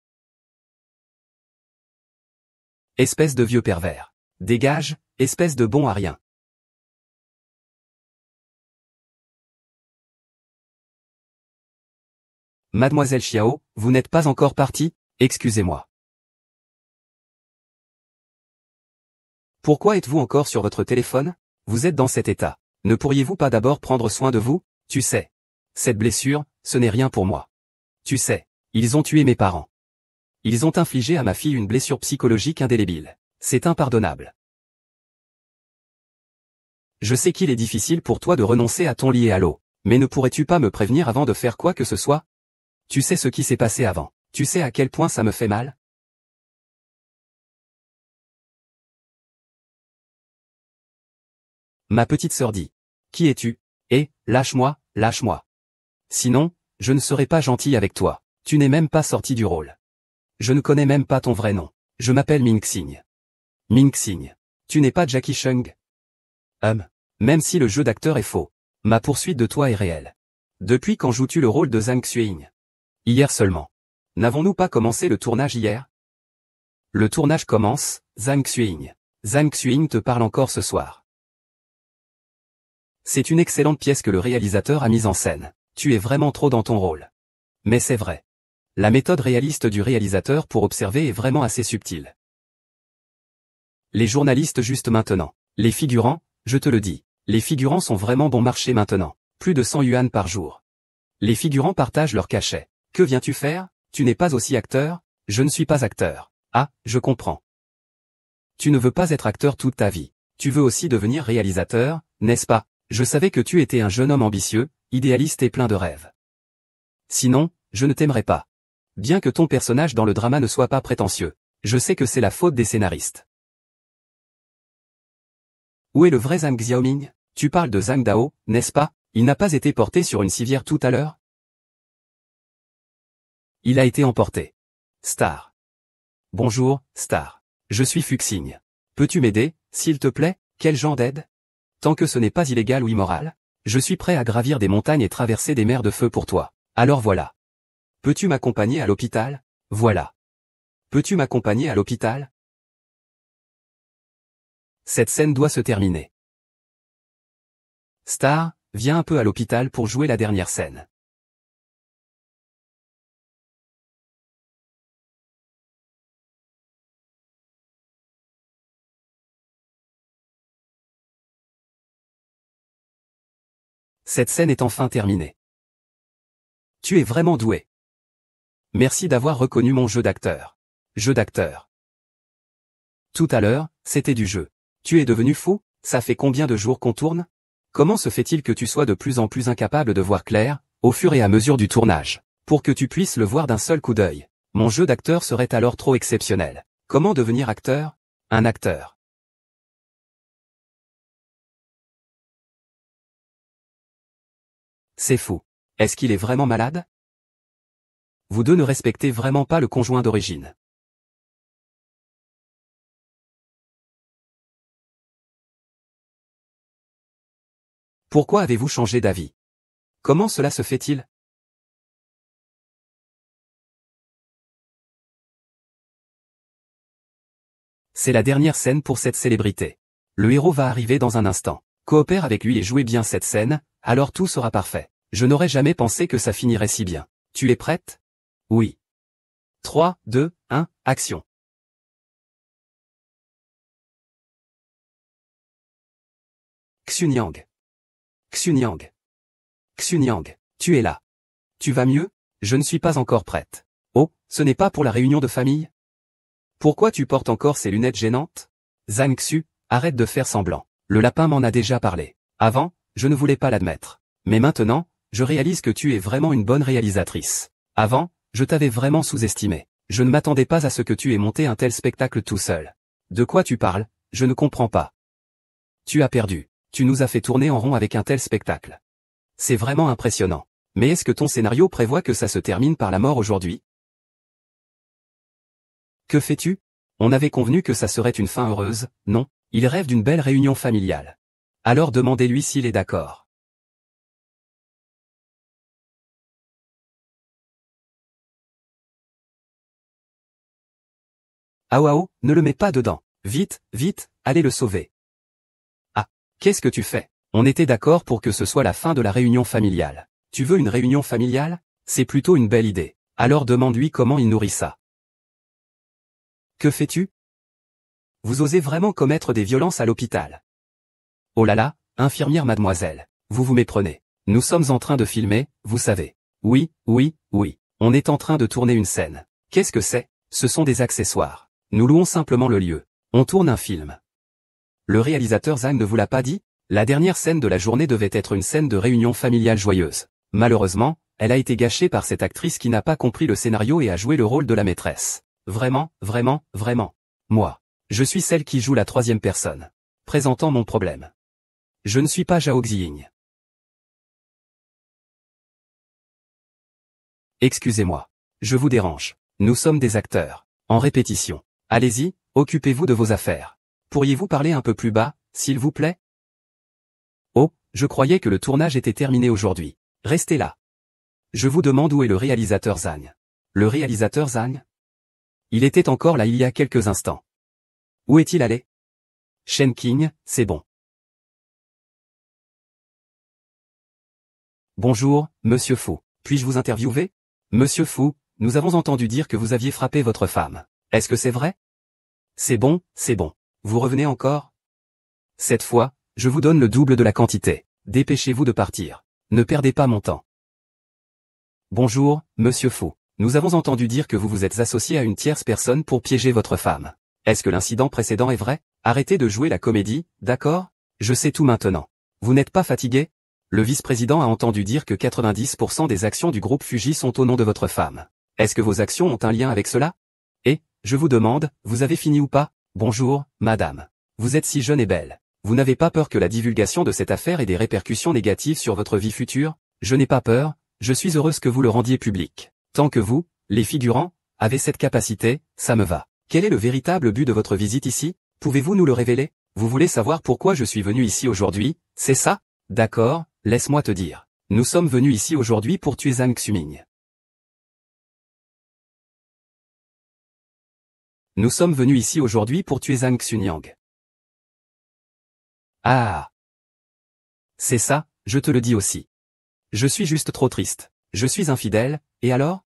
Espèce de vieux pervers. Dégage, espèce de bon à rien. Mademoiselle Xiao, vous n'êtes pas encore partie? Excusez-moi. Pourquoi êtes-vous encore sur votre téléphone? Vous êtes dans cet état. Ne pourriez-vous pas d'abord prendre soin de vous? Tu sais. Cette blessure, ce n'est rien pour moi. Tu sais, ils ont tué mes parents. Ils ont infligé à ma fille une blessure psychologique indélébile. C'est impardonnable. Je sais qu'il est difficile pour toi de renoncer à ton lit et à l'eau, mais ne pourrais-tu pas me prévenir avant de faire quoi que ce soit? Tu sais ce qui s'est passé avant. Tu sais à quel point ça me fait mal? Ma petite sœur dit. Qui es-tu? Eh, lâche-moi, lâche-moi. Sinon, je ne serai pas gentil avec toi. Tu n'es même pas sorti du rôle. Je ne connais même pas ton vrai nom. Je m'appelle Ming-Xing. Ming-Xing. Tu n'es pas Jackie Chung? Même si le jeu d'acteur est faux, ma poursuite de toi est réelle. Depuis quand joues-tu le rôle de Zhang Xueying? Hier seulement. N'avons-nous pas commencé le tournage hier? Le tournage commence, Zhang Xueying. Zhang Xueying te parle encore ce soir. C'est une excellente pièce que le réalisateur a mise en scène. Tu es vraiment trop dans ton rôle. Mais c'est vrai. La méthode réaliste du réalisateur pour observer est vraiment assez subtile. Les journalistes juste maintenant. Les figurants, je te le dis, les figurants sont vraiment bon marché maintenant. Plus de 100 yuan par jour. Les figurants partagent leur cachet. Que viens-tu faire? Tu n'es pas aussi acteur? Je ne suis pas acteur. Ah, je comprends. Tu ne veux pas être acteur toute ta vie. Tu veux aussi devenir réalisateur, n'est-ce pas? Je savais que tu étais un jeune homme ambitieux, idéaliste et plein de rêves. Sinon, je ne t'aimerais pas. Bien que ton personnage dans le drama ne soit pas prétentieux, je sais que c'est la faute des scénaristes. Où est le vrai Zhang Xiaoming? Tu parles de Zhang Dao, n'est-ce pas? Il n'a pas été porté sur une civière tout à l'heure? Il a été emporté. Star. Bonjour, Star. Je suis Fuxing. Peux-tu m'aider, s'il te plaît? Quel genre d'aide? Tant que ce n'est pas illégal ou immoral, je suis prêt à gravir des montagnes et traverser des mers de feu pour toi. Alors voilà. Peux-tu m'accompagner à l'hôpital? Voilà. Peux-tu m'accompagner à l'hôpital? Cette scène doit se terminer. Star, viens un peu à l'hôpital pour jouer la dernière scène. Cette scène est enfin terminée. Tu es vraiment doué. Merci d'avoir reconnu mon jeu d'acteur. Jeu d'acteur. Tout à l'heure, c'était du jeu. Tu es devenu fou? Ça fait combien de jours qu'on tourne? Comment se fait-il que tu sois de plus en plus incapable de voir clair, au fur et à mesure du tournage, pour que tu puisses le voir d'un seul coup d'œil? Mon jeu d'acteur serait alors trop exceptionnel. Comment devenir acteur? Un acteur. C'est fou. Est-ce qu'il est vraiment malade? Vous deux ne respectez vraiment pas le conjoint d'origine. Pourquoi avez-vous changé d'avis? Comment cela se fait-il? C'est la dernière scène pour cette célébrité. Le héros va arriver dans un instant. Coopère avec lui et jouez bien cette scène, alors tout sera parfait. Je n'aurais jamais pensé que ça finirait si bien. Tu es prête? Oui. 3, 2, 1, action. Xunyang. Xunyang. Xunyang, tu es là. Tu vas mieux? Je ne suis pas encore prête. Oh, ce n'est pas pour la réunion de famille? Pourquoi tu portes encore ces lunettes gênantes? Zhang Xu, arrête de faire semblant. Le lapin m'en a déjà parlé. Avant, je ne voulais pas l'admettre. Mais maintenant, je réalise que tu es vraiment une bonne réalisatrice. Avant, je t'avais vraiment sous-estimé. Je ne m'attendais pas à ce que tu aies monté un tel spectacle tout seul. De quoi tu parles? Je ne comprends pas. Tu as perdu. Tu nous as fait tourner en rond avec un tel spectacle. C'est vraiment impressionnant. Mais est-ce que ton scénario prévoit que ça se termine par la mort aujourd'hui? Que fais-tu? On avait convenu que ça serait une fin heureuse, non? Il rêve d'une belle réunion familiale. Alors demandez-lui s'il est d'accord. Aouao, ne le mets pas dedans. Vite, vite, allez le sauver. Ah, qu'est-ce que tu fais? On était d'accord pour que ce soit la fin de la réunion familiale. Tu veux une réunion familiale? C'est plutôt une belle idée. Alors demande-lui comment il nourrit ça. Que fais-tu? Vous osez vraiment commettre des violences à l'hôpital? Oh là là, infirmière mademoiselle, vous vous méprenez. Nous sommes en train de filmer, vous savez. Oui, oui, oui. On est en train de tourner une scène. Qu'est-ce que c'est? Ce sont des accessoires. Nous louons simplement le lieu. On tourne un film. Le réalisateur Zhang ne vous l'a pas dit? La dernière scène de la journée devait être une scène de réunion familiale joyeuse. Malheureusement, elle a été gâchée par cette actrice qui n'a pas compris le scénario et a joué le rôle de la maîtresse. Vraiment, vraiment, vraiment. Moi. Je suis celle qui joue la troisième personne. Présentant mon problème. Je ne suis pas Zhao Xiying. Excusez-moi. Je vous dérange. Nous sommes des acteurs. En répétition. Allez-y, occupez-vous de vos affaires. Pourriez-vous parler un peu plus bas, s'il vous plaît? Oh, je croyais que le tournage était terminé aujourd'hui. Restez là. Je vous demande où est le réalisateur Zhang. Le réalisateur Zhang? Il était encore là il y a quelques instants. Où est-il allé? Shen Qing, c'est bon. Bonjour, Monsieur Fu. Puis-je vous interviewer? Monsieur Fu, nous avons entendu dire que vous aviez frappé votre femme. Est-ce que c'est vrai? C'est bon, c'est bon. Vous revenez encore? Cette fois, je vous donne le double de la quantité. Dépêchez-vous de partir. Ne perdez pas mon temps. Bonjour, Monsieur Fu. Nous avons entendu dire que vous vous êtes associé à une tierce personne pour piéger votre femme. Est-ce que l'incident précédent est vrai? Arrêtez de jouer la comédie, d'accord? Je sais tout maintenant. Vous n'êtes pas fatigué? Le vice-président a entendu dire que 90% des actions du groupe Fuji sont au nom de votre femme. Est-ce que vos actions ont un lien avec cela? Et, je vous demande, vous avez fini ou pas? Bonjour, madame. Vous êtes si jeune et belle. Vous n'avez pas peur que la divulgation de cette affaire ait des répercussions négatives sur votre vie future? Je n'ai pas peur, je suis heureuse que vous le rendiez public. Tant que vous, les figurants, avez cette capacité, ça me va. Quel est le véritable but de votre visite ici? Pouvez-vous nous le révéler? Vous voulez savoir pourquoi je suis venu ici aujourd'hui, c'est ça? D'accord, laisse-moi te dire. Nous sommes venus ici aujourd'hui pour tuer Zhang Xuming. Nous sommes venus ici aujourd'hui pour tuer Zhang Xunyang. Ah! C'est ça, je te le dis aussi. Je suis juste trop triste. Je suis infidèle, et alors?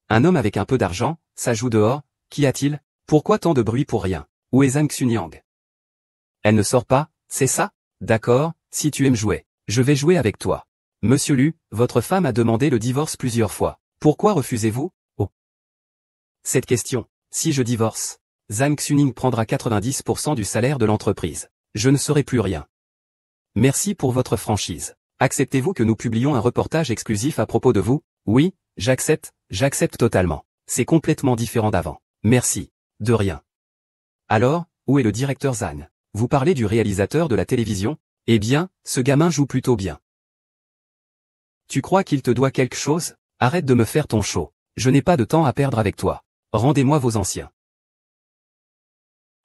Un homme avec un peu d'argent, ça joue dehors, qu'y a-t-il? Pourquoi tant de bruit pour rien? Où est Zhang Xunyang? Elle ne sort pas, c'est ça? D'accord, si tu aimes jouer, je vais jouer avec toi. Monsieur Lu, votre femme a demandé le divorce plusieurs fois. Pourquoi refusez-vous? Oh. Cette question, si je divorce, Zhang Xuning prendra 90% du salaire de l'entreprise. Je ne serai plus rien. Merci pour votre franchise. Acceptez-vous que nous publions un reportage exclusif à propos de vous? Oui, j'accepte totalement. C'est complètement différent d'avant. Merci. De rien. Alors, où est le directeur Zhang? Vous parlez du réalisateur de la télévision? Eh bien, ce gamin joue plutôt bien. Tu crois qu'il te doit quelque chose? Arrête de me faire ton show. Je n'ai pas de temps à perdre avec toi. Rendez-moi vos anciens.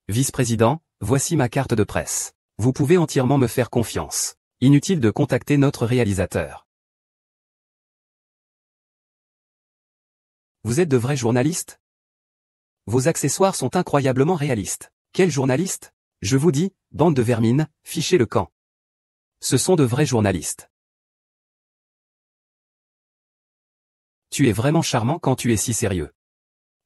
Vice-président, voici ma carte de presse. Vous pouvez entièrement me faire confiance. Inutile de contacter notre réalisateur. Vous êtes de vrais journalistes? Vos accessoires sont incroyablement réalistes. Quel journaliste? Je vous dis, bande de vermines, fichez le camp. Ce sont de vrais journalistes. Tu es vraiment charmant quand tu es si sérieux.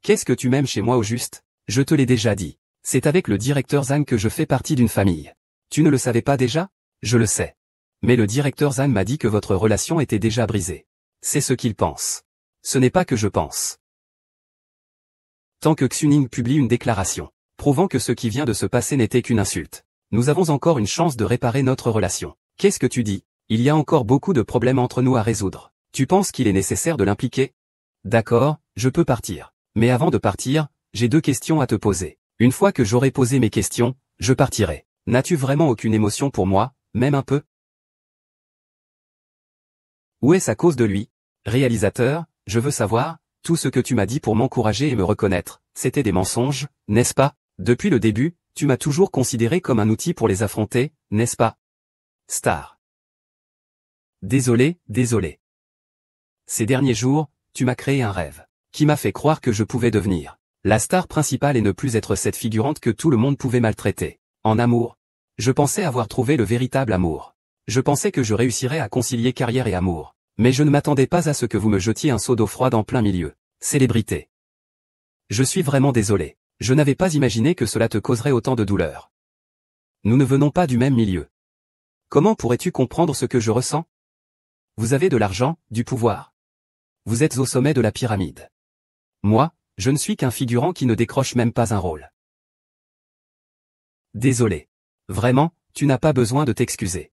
Qu'est-ce que tu m'aimes chez moi au juste? Je te l'ai déjà dit. C'est avec le directeur Zhang que je fais partie d'une famille. Tu ne le savais pas déjà? Je le sais. Mais le directeur Zhang m'a dit que votre relation était déjà brisée. C'est ce qu'il pense. Ce n'est pas que je pense. Tant que Xuning publie une déclaration, prouvant que ce qui vient de se passer n'était qu'une insulte, nous avons encore une chance de réparer notre relation. Qu'est-ce que tu dis? Il y a encore beaucoup de problèmes entre nous à résoudre. Tu penses qu'il est nécessaire de l'impliquer? D'accord, je peux partir. Mais avant de partir, j'ai 2 questions à te poser. Une fois que j'aurai posé mes questions, je partirai. N'as-tu vraiment aucune émotion pour moi, même un peu? Où est-ce à cause de lui? Réalisateur, je veux savoir, tout ce que tu m'as dit pour m'encourager et me reconnaître, c'était des mensonges, n'est-ce pas? Depuis le début, tu m'as toujours considéré comme un outil pour les affronter, n'est-ce pas? Star. Désolé. Ces derniers jours, tu m'as créé un rêve, qui m'a fait croire que je pouvais devenir la star principale et ne plus être cette figurante que tout le monde pouvait maltraiter. En amour, je pensais avoir trouvé le véritable amour. Je pensais que je réussirais à concilier carrière et amour. Mais je ne m'attendais pas à ce que vous me jetiez un seau d'eau froide en plein milieu. Célébrité. Je suis vraiment désolé. Je n'avais pas imaginé que cela te causerait autant de douleur. Nous ne venons pas du même milieu. Comment pourrais-tu comprendre ce que je ressens? Vous avez de l'argent, du pouvoir. Vous êtes au sommet de la pyramide. Moi, je ne suis qu'un figurant qui ne décroche même pas un rôle. Désolé. Vraiment, tu n'as pas besoin de t'excuser.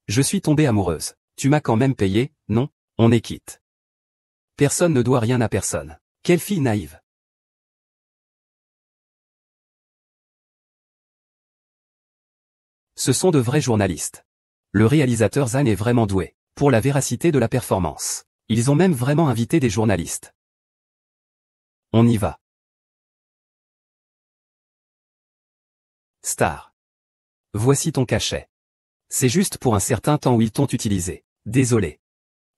Je suis tombée amoureuse. Tu m'as quand même payé, non? On est quitte. Personne ne doit rien à personne. Quelle fille naïve. Ce sont de vrais journalistes. Le réalisateur Zhang est vraiment doué pour la véracité de la performance. Ils ont même vraiment invité des journalistes. On y va. Star. Voici ton cachet. C'est juste pour un certain temps où ils t'ont utilisé. Désolé.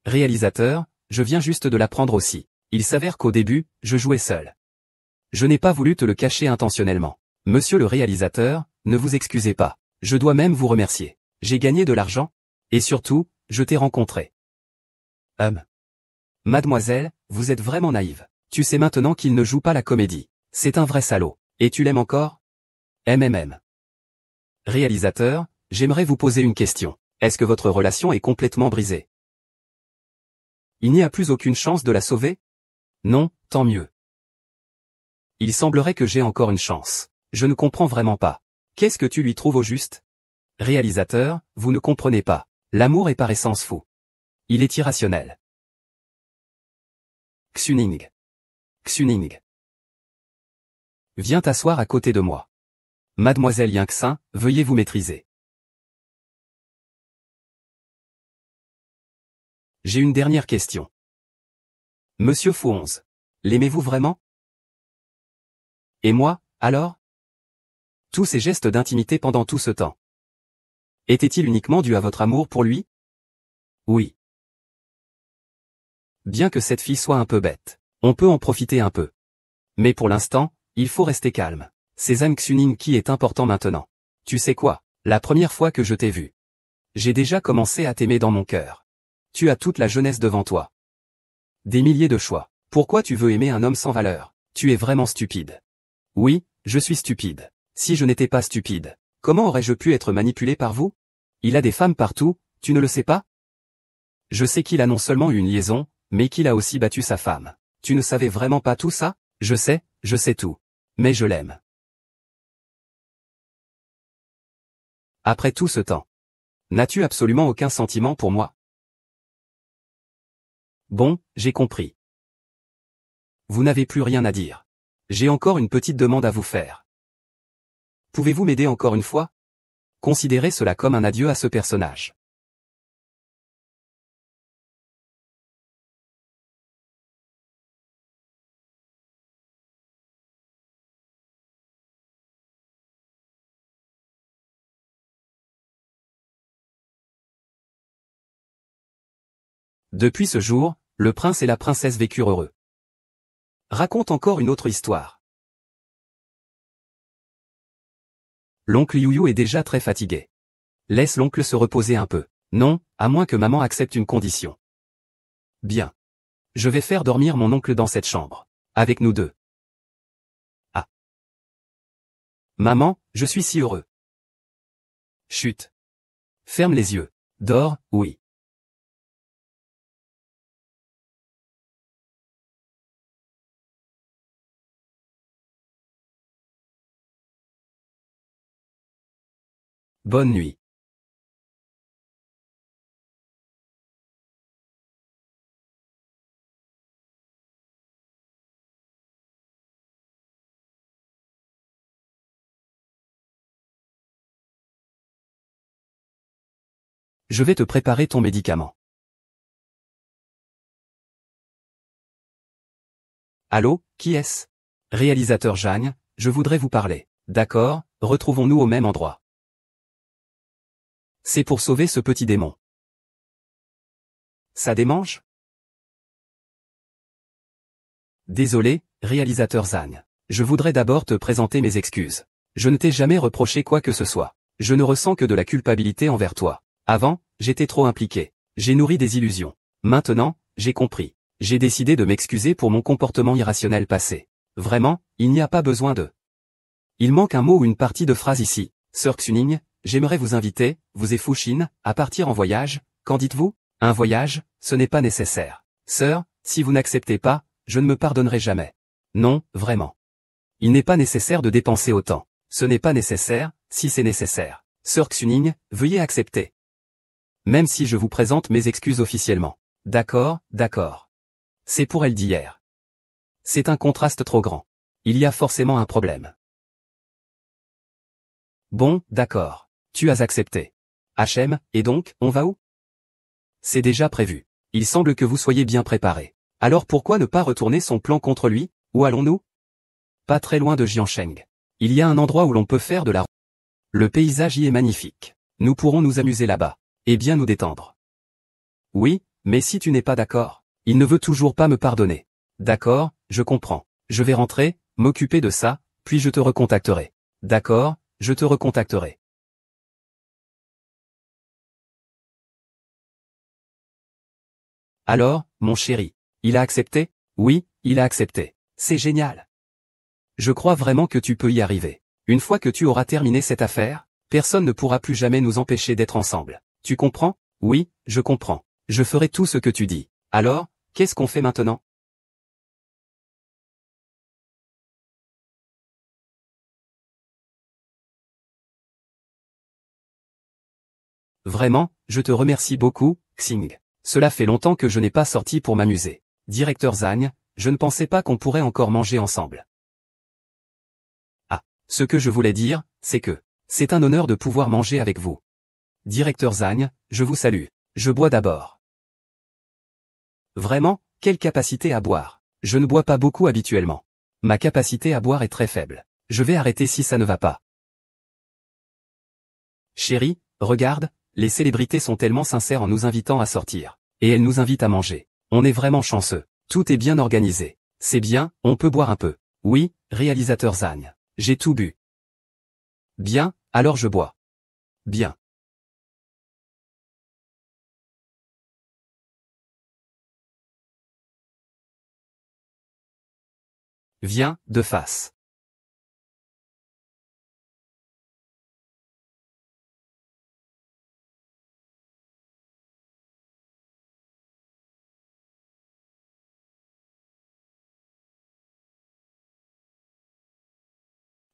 Réalisateur, je viens juste de l'apprendre aussi. Il s'avère qu'au début, je jouais seul. Je n'ai pas voulu te le cacher intentionnellement. Monsieur le réalisateur, ne vous excusez pas. Je dois même vous remercier. J'ai gagné de l'argent. Et surtout, je t'ai rencontré. Mademoiselle, vous êtes vraiment naïve. Tu sais maintenant qu'il ne joue pas la comédie. C'est un vrai salaud. Et tu l'aimes encore? Réalisateur, j'aimerais vous poser une question. Est-ce que votre relation est complètement brisée? Il n'y a plus aucune chance de la sauver? Non, tant mieux. Il semblerait que j'ai encore une chance. Je ne comprends vraiment pas. Qu'est-ce que tu lui trouves au juste? Réalisateur, vous ne comprenez pas. L'amour est par essence fou. Il est irrationnel. Xuning. Xuning. Viens t'asseoir à côté de moi. Mademoiselle Yingxin, veuillez vous maîtriser. J'ai une dernière question. Monsieur Fouonze. L'aimez-vous vraiment? Et moi, alors? Tous ces gestes d'intimité pendant tout ce temps. Étaient-ils uniquement dus à votre amour pour lui? Oui. Bien que cette fille soit un peu bête, on peut en profiter un peu. Mais pour l'instant, il faut rester calme. C'est Zhang Xuning qui est important maintenant. Tu sais quoi, la première fois que je t'ai vu, j'ai déjà commencé à t'aimer dans mon cœur. Tu as toute la jeunesse devant toi. Des milliers de choix. Pourquoi tu veux aimer un homme sans valeur? Tu es vraiment stupide. Oui, je suis stupide. Si je n'étais pas stupide, comment aurais-je pu être manipulé par vous? Il a des femmes partout, tu ne le sais pas? Je sais qu'il a non seulement eu une liaison, mais qu'il a aussi battu sa femme. Tu ne savais vraiment pas tout ça? Je sais tout. Mais je l'aime. Après tout ce temps, n'as-tu absolument aucun sentiment pour moi? Bon, j'ai compris. Vous n'avez plus rien à dire. J'ai encore une petite demande à vous faire. Pouvez-vous m'aider encore une fois? Considérez cela comme un adieu à ce personnage. Depuis ce jour, le prince et la princesse vécurent heureux. Raconte encore une autre histoire. L'oncle Youyou est déjà très fatigué. Laisse l'oncle se reposer un peu. Non, à moins que maman accepte une condition. Bien. Je vais faire dormir mon oncle dans cette chambre. Avec nous deux. Ah. Maman, je suis si heureux. Chut. Ferme les yeux. Dors, oui. Bonne nuit. Je vais te préparer ton médicament. Allô, qui est-ce? Réalisateur Jeanne, je voudrais vous parler. D'accord, retrouvons-nous au même endroit. C'est pour sauver ce petit démon. Ça démange? Désolé, réalisateur Zhang. Je voudrais d'abord te présenter mes excuses. Je ne t'ai jamais reproché quoi que ce soit. Je ne ressens que de la culpabilité envers toi. Avant, j'étais trop impliqué. J'ai nourri des illusions. Maintenant, j'ai compris. J'ai décidé de m'excuser pour mon comportement irrationnel passé. Vraiment, il n'y a pas besoin de... Il manque un mot ou une partie de phrase ici. Sœur Xuning, j'aimerais vous inviter, vous et Fuxin, à partir en voyage. Qu'en dites-vous? Un voyage, ce n'est pas nécessaire. Sœur, si vous n'acceptez pas, je ne me pardonnerai jamais. Non, vraiment. Il n'est pas nécessaire de dépenser autant. Ce n'est pas nécessaire, si c'est nécessaire. Sœur Xuning, veuillez accepter. Même si je vous présente mes excuses officiellement. D'accord, d'accord. C'est pour elle d'hier. C'est un contraste trop grand. Il y a forcément un problème. Bon, d'accord. Tu as accepté. HM, et donc, on va où? C'est déjà prévu. Il semble que vous soyez bien préparé. Alors pourquoi ne pas retourner son plan contre lui? Où allons-nous? Pas très loin de Jiansheng. Il y a un endroit où l'on peut faire de la... Le paysage y est magnifique. Nous pourrons nous amuser là-bas. Et bien nous détendre. Oui, mais si tu n'es pas d'accord, il ne veut toujours pas me pardonner. D'accord, je comprends. Je vais rentrer, m'occuper de ça, puis je te recontacterai. D'accord, je te recontacterai. Alors, mon chéri, il a accepté? Oui, il a accepté. C'est génial. Je crois vraiment que tu peux y arriver. Une fois que tu auras terminé cette affaire, personne ne pourra plus jamais nous empêcher d'être ensemble. Tu comprends? Oui, je comprends. Je ferai tout ce que tu dis. Alors, qu'est-ce qu'on fait maintenant? Vraiment, je te remercie beaucoup, Xing. Cela fait longtemps que je n'ai pas sorti pour m'amuser. Directeur Zhang, je ne pensais pas qu'on pourrait encore manger ensemble. Ah, ce que je voulais dire, c'est que c'est un honneur de pouvoir manger avec vous. Directeur Zhang, je vous salue. Je bois d'abord. Vraiment, quelle capacité à boire. Je ne bois pas beaucoup habituellement. Ma capacité à boire est très faible. Je vais arrêter si ça ne va pas. Chérie, regarde, les célébrités sont tellement sincères en nous invitant à sortir. Et elles nous invitent à manger. On est vraiment chanceux. Tout est bien organisé. C'est bien, on peut boire un peu. Oui, réalisateur Zhang. J'ai tout bu. Bien, alors je bois. Bien. Viens, de face.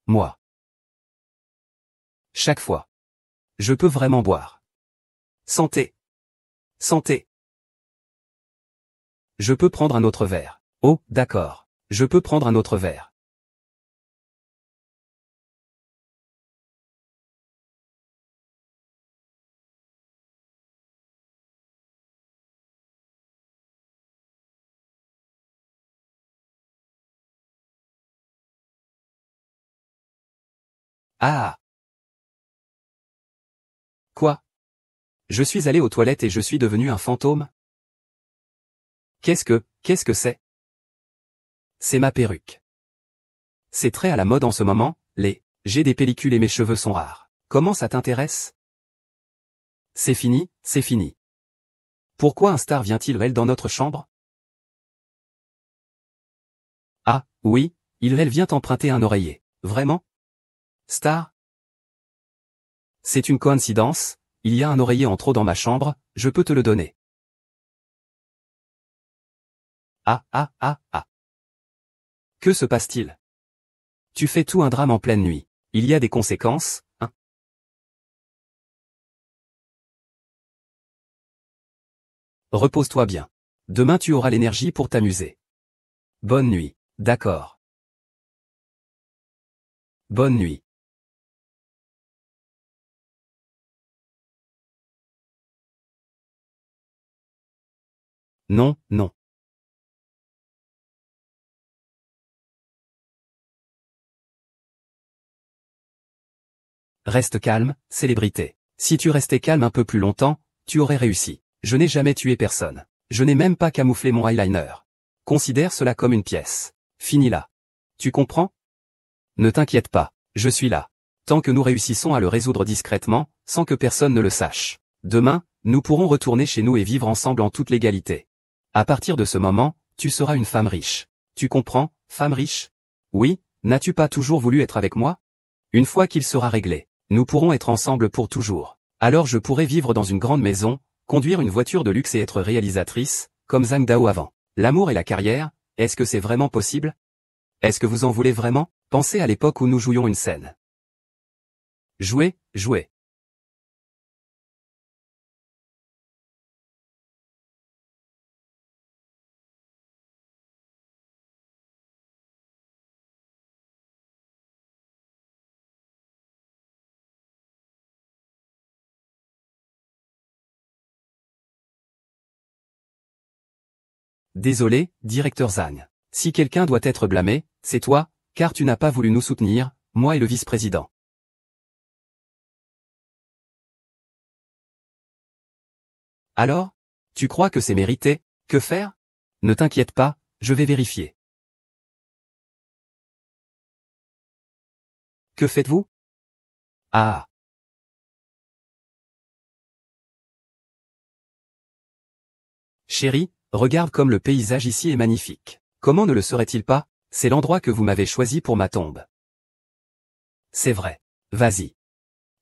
Moi. Chaque fois. Je peux vraiment boire. Santé. Santé. Je peux prendre un autre verre. Oh, d'accord. Je peux prendre un autre verre. Ah. Quoi? Je suis allé aux toilettes et je suis devenu un fantôme? Qu'est-ce que c'est? C'est ma perruque. C'est très à la mode en ce moment, j'ai des pellicules et mes cheveux sont rares. Comment ça t'intéresse? C'est fini, c'est fini. Pourquoi un star vient-il elle dans notre chambre? Ah, oui, elle vient emprunter un oreiller. Vraiment? Star? C'est une coïncidence, il y a un oreiller en trop dans ma chambre, je peux te le donner. Ah ah ah ah. Que se passe-t-il? Tu fais tout un drame en pleine nuit. Il y a des conséquences, hein? Repose-toi bien. Demain tu auras l'énergie pour t'amuser. Bonne nuit. D'accord. Bonne nuit. Non, non. Reste calme, célébrité. Si tu restais calme un peu plus longtemps, tu aurais réussi. Je n'ai jamais tué personne. Je n'ai même pas camouflé mon eyeliner. Considère cela comme une pièce. Fini là. Tu comprends? Ne t'inquiète pas, je suis là. Tant que nous réussissons à le résoudre discrètement, sans que personne ne le sache. Demain, nous pourrons retourner chez nous et vivre ensemble en toute légalité. À partir de ce moment, tu seras une femme riche. Tu comprends, femme riche? Oui, n'as-tu pas toujours voulu être avec moi? Une fois qu'il sera réglé, nous pourrons être ensemble pour toujours. Alors je pourrai vivre dans une grande maison, conduire une voiture de luxe et être réalisatrice, comme Zhang Dao avant. L'amour et la carrière, est-ce que c'est vraiment possible? Est-ce que vous en voulez vraiment? Pensez à l'époque où nous jouions une scène. Jouer, jouer. Désolé, directeur Zhang. Si quelqu'un doit être blâmé, c'est toi, car tu n'as pas voulu nous soutenir, moi et le vice-président. Alors? Tu crois que c'est mérité? Que faire? Ne t'inquiète pas, je vais vérifier. Que faites-vous? Ah. Chérie, regarde comme le paysage ici est magnifique. Comment ne le serait-il pas? C'est l'endroit que vous m'avez choisi pour ma tombe. C'est vrai. Vas-y.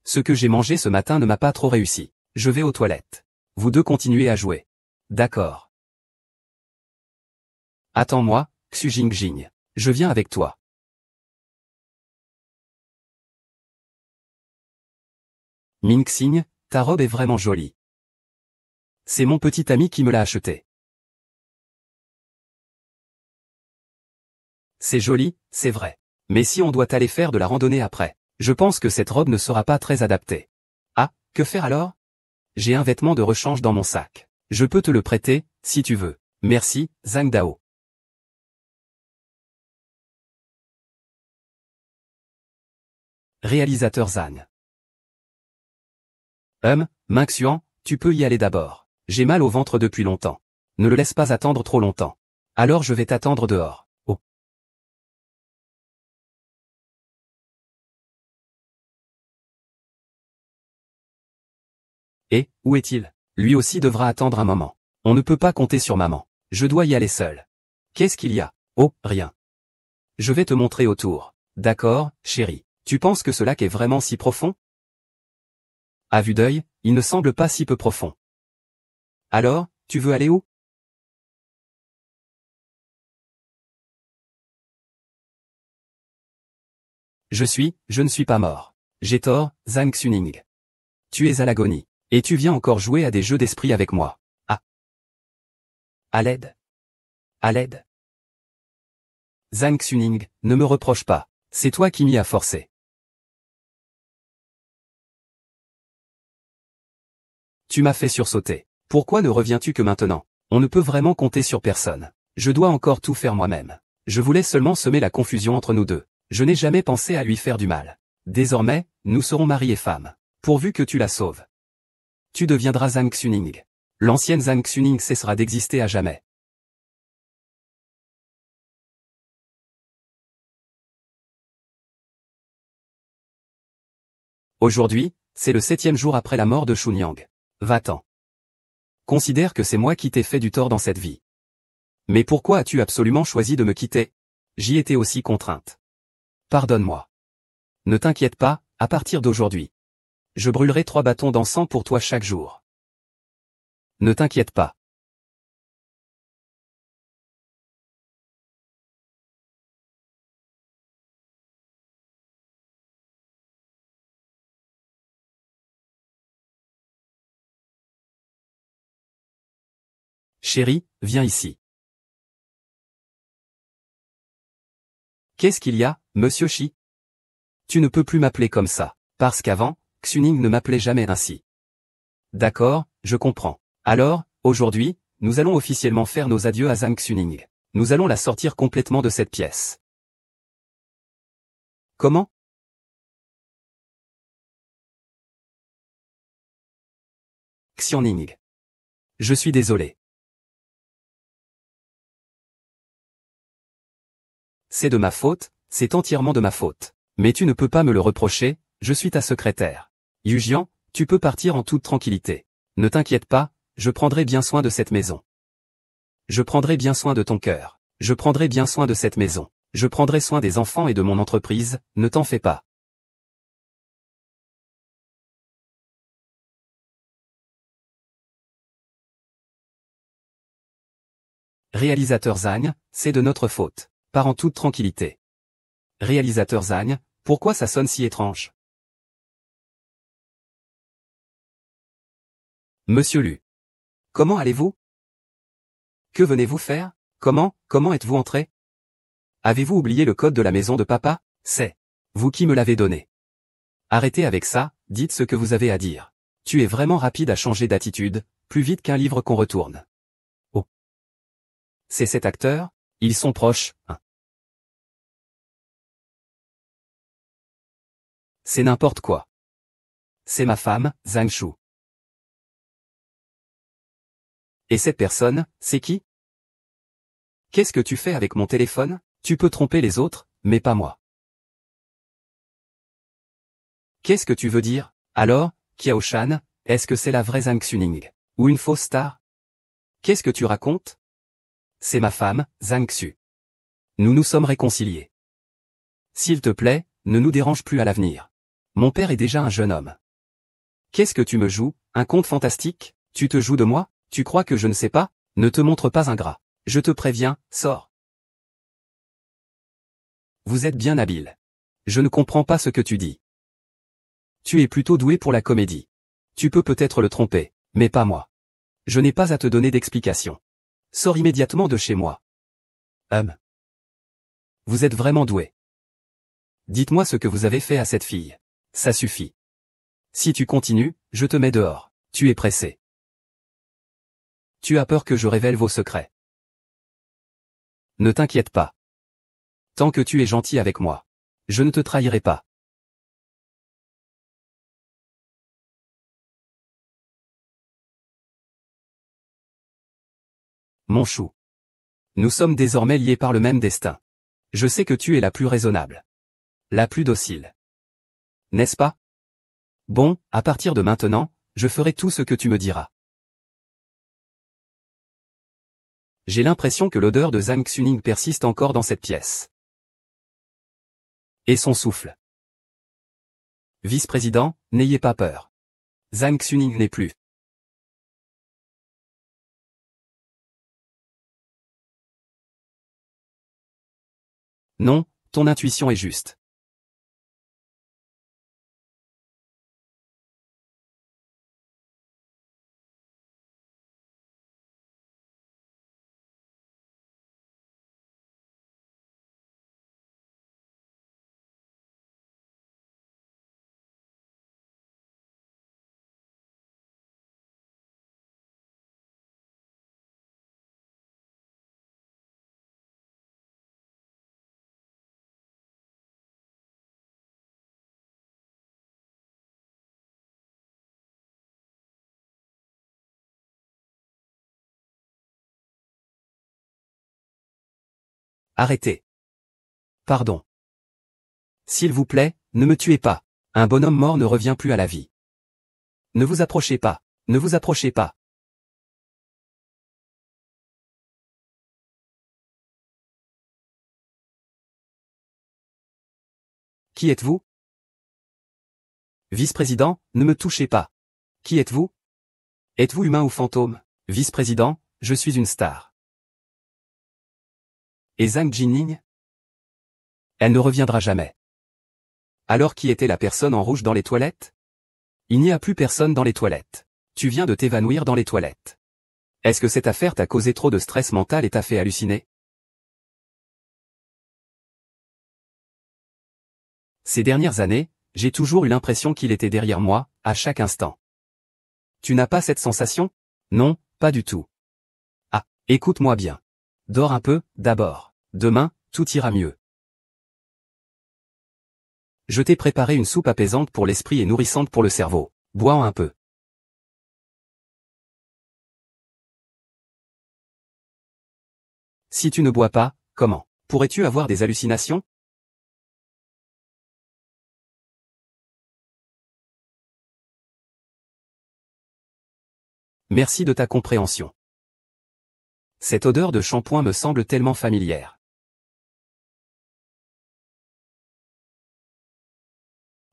Ce que j'ai mangé ce matin ne m'a pas trop réussi. Je vais aux toilettes. Vous deux continuez à jouer. D'accord. Attends-moi, Xu Jingjing. Je viens avec toi. Mingxing, ta robe est vraiment jolie. C'est mon petit ami qui me l'a achetée. C'est joli, c'est vrai. Mais si on doit aller faire de la randonnée après, je pense que cette robe ne sera pas très adaptée. Ah, que faire alors? J'ai un vêtement de rechange dans mon sac. Je peux te le prêter, si tu veux. Merci, Zhang Dao. Réalisateur Zhang. Mingxuan, tu peux y aller d'abord. J'ai mal au ventre depuis longtemps. Ne le laisse pas attendre trop longtemps. Alors je vais t'attendre dehors. Oh. Et, où est-il? Lui aussi devra attendre un moment. On ne peut pas compter sur maman. Je dois y aller seul. Qu'est-ce qu'il y a? Oh, rien. Je vais te montrer autour. D'accord, chérie. Tu penses que ce lac est vraiment si profond? À vue d'œil, il ne semble pas si peu profond. Alors, tu veux aller où? Je ne suis pas mort. J'ai tort, Zhang Xuning. Tu es à l'agonie. Et tu viens encore jouer à des jeux d'esprit avec moi. Ah. À l'aide. À l'aide. Zhang Xuning, ne me reproche pas. C'est toi qui m'y as forcé. Tu m'as fait sursauter. Pourquoi ne reviens-tu que maintenant? On ne peut vraiment compter sur personne. Je dois encore tout faire moi-même. Je voulais seulement semer la confusion entre nous deux. Je n'ai jamais pensé à lui faire du mal. Désormais, nous serons mari et femme. Pourvu que tu la sauves. Tu deviendras Zhang Xuning. L'ancienne Zhang Xuning cessera d'exister à jamais. Aujourd'hui, c'est le 7e jour après la mort de Chunyang. Va-t'en. Considère que c'est moi qui t'ai fait du tort dans cette vie. Mais pourquoi as-tu absolument choisi de me quitter? J'y étais aussi contrainte. Pardonne-moi. Ne t'inquiète pas, à partir d'aujourd'hui. Je brûlerai 3 bâtons d'encens pour toi chaque jour. Ne t'inquiète pas. Chérie, viens ici. Qu'est-ce qu'il y a, monsieur Shi? Tu ne peux plus m'appeler comme ça, parce qu'avant, Xuning ne m'appelait jamais ainsi. D'accord, je comprends. Alors, aujourd'hui, nous allons officiellement faire nos adieux à Zhang Xuning. Nous allons la sortir complètement de cette pièce. Comment? Xiaoning. Je suis désolé. C'est de ma faute, c'est entièrement de ma faute. Mais tu ne peux pas me le reprocher, je suis ta secrétaire. Yujian, tu peux partir en toute tranquillité. Ne t'inquiète pas, je prendrai bien soin de cette maison. Je prendrai bien soin de ton cœur. Je prendrai bien soin de cette maison. Je prendrai soin des enfants et de mon entreprise, ne t'en fais pas. Réalisateur Zhang, c'est de notre faute. Pars en toute tranquillité. Réalisateur Zhang, pourquoi ça sonne si étrange? Monsieur Lu. Comment allez-vous? Que venez-vous faire? Comment êtes-vous entré? Avez-vous oublié le code de la maison de papa? C'est vous qui me l'avez donné. Arrêtez avec ça, dites ce que vous avez à dire. Tu es vraiment rapide à changer d'attitude, plus vite qu'un livre qu'on retourne. Oh. C'est cet acteur? Ils sont proches, hein. C'est n'importe quoi. C'est ma femme, Zhang Shu. Et cette personne, c'est qui? Qu'est-ce que tu fais avec mon téléphone? Tu peux tromper les autres, mais pas moi. Qu'est-ce que tu veux dire? Alors, Kiao Shan, est-ce que c'est la vraie Zhang Xuning? Ou une fausse star? Qu'est-ce que tu racontes? C'est ma femme, Zhang Xu. Nous nous sommes réconciliés. S'il te plaît, ne nous dérange plus à l'avenir. Mon père est déjà un jeune homme. Qu'est-ce que tu me joues? Un conte fantastique? Tu te joues de moi? Tu crois que je ne sais pas? Ne te montre pas ingrat. Je te préviens, sors. Vous êtes bien habile. Je ne comprends pas ce que tu dis. Tu es plutôt doué pour la comédie. Tu peux peut-être le tromper, mais pas moi. Je n'ai pas à te donner d'explication. Sors immédiatement de chez moi. Vous êtes vraiment doué. Dites-moi ce que vous avez fait à cette fille. Ça suffit. Si tu continues, je te mets dehors. Tu es pressé. Tu as peur que je révèle vos secrets. Ne t'inquiète pas. Tant que tu es gentil avec moi, je ne te trahirai pas. Mon chou. Nous sommes désormais liés par le même destin. Je sais que tu es la plus raisonnable. La plus docile. N'est-ce pas? Bon, à partir de maintenant, je ferai tout ce que tu me diras. J'ai l'impression que l'odeur de Zhang Xuning persiste encore dans cette pièce. Et son souffle. Vice-président, n'ayez pas peur. Zhang Xuning n'est plus. Non, ton intuition est juste. Arrêtez. Pardon. S'il vous plaît, ne me tuez pas. Un bonhomme mort ne revient plus à la vie. Ne vous approchez pas. Ne vous approchez pas. Qui êtes-vous? Vice-président, ne me touchez pas. Qui êtes-vous? Êtes-vous humain ou fantôme? Vice-président, je suis une star. Et Zhang Jinning? Elle ne reviendra jamais. Alors qui était la personne en rouge dans les toilettes? Il n'y a plus personne dans les toilettes. Tu viens de t'évanouir dans les toilettes. Est-ce que cette affaire t'a causé trop de stress mental et t'a fait halluciner? Ces dernières années, j'ai toujours eu l'impression qu'il était derrière moi, à chaque instant. Tu n'as pas cette sensation? Non, pas du tout. Ah, écoute-moi bien. Dors un peu, d'abord. Demain, tout ira mieux. Je t'ai préparé une soupe apaisante pour l'esprit et nourrissante pour le cerveau. Bois-en un peu. Si tu ne bois pas, comment pourrais-tu avoir des hallucinations? Merci de ta compréhension. Cette odeur de shampoing me semble tellement familière.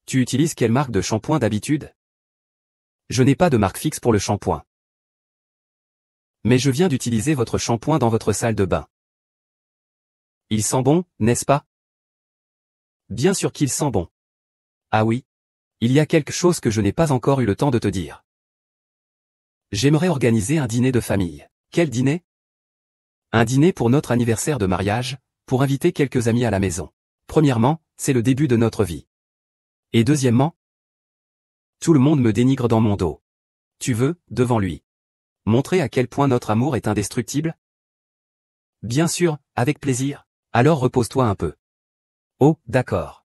Tu utilises quelle marque de shampoing d'habitude? Je n'ai pas de marque fixe pour le shampoing. Mais je viens d'utiliser votre shampoing dans votre salle de bain. Il sent bon, n'est-ce pas? Bien sûr qu'il sent bon. Ah oui? Il y a quelque chose que je n'ai pas encore eu le temps de te dire. J'aimerais organiser un dîner de famille. Quel dîner? Un dîner pour notre anniversaire de mariage, pour inviter quelques amis à la maison. Premièrement, c'est le début de notre vie. Et deuxièmement, tout le monde me dénigre dans mon dos. Tu veux, devant lui, montrer à quel point notre amour est indestructible? Bien sûr, avec plaisir. Alors repose-toi un peu. Oh, d'accord.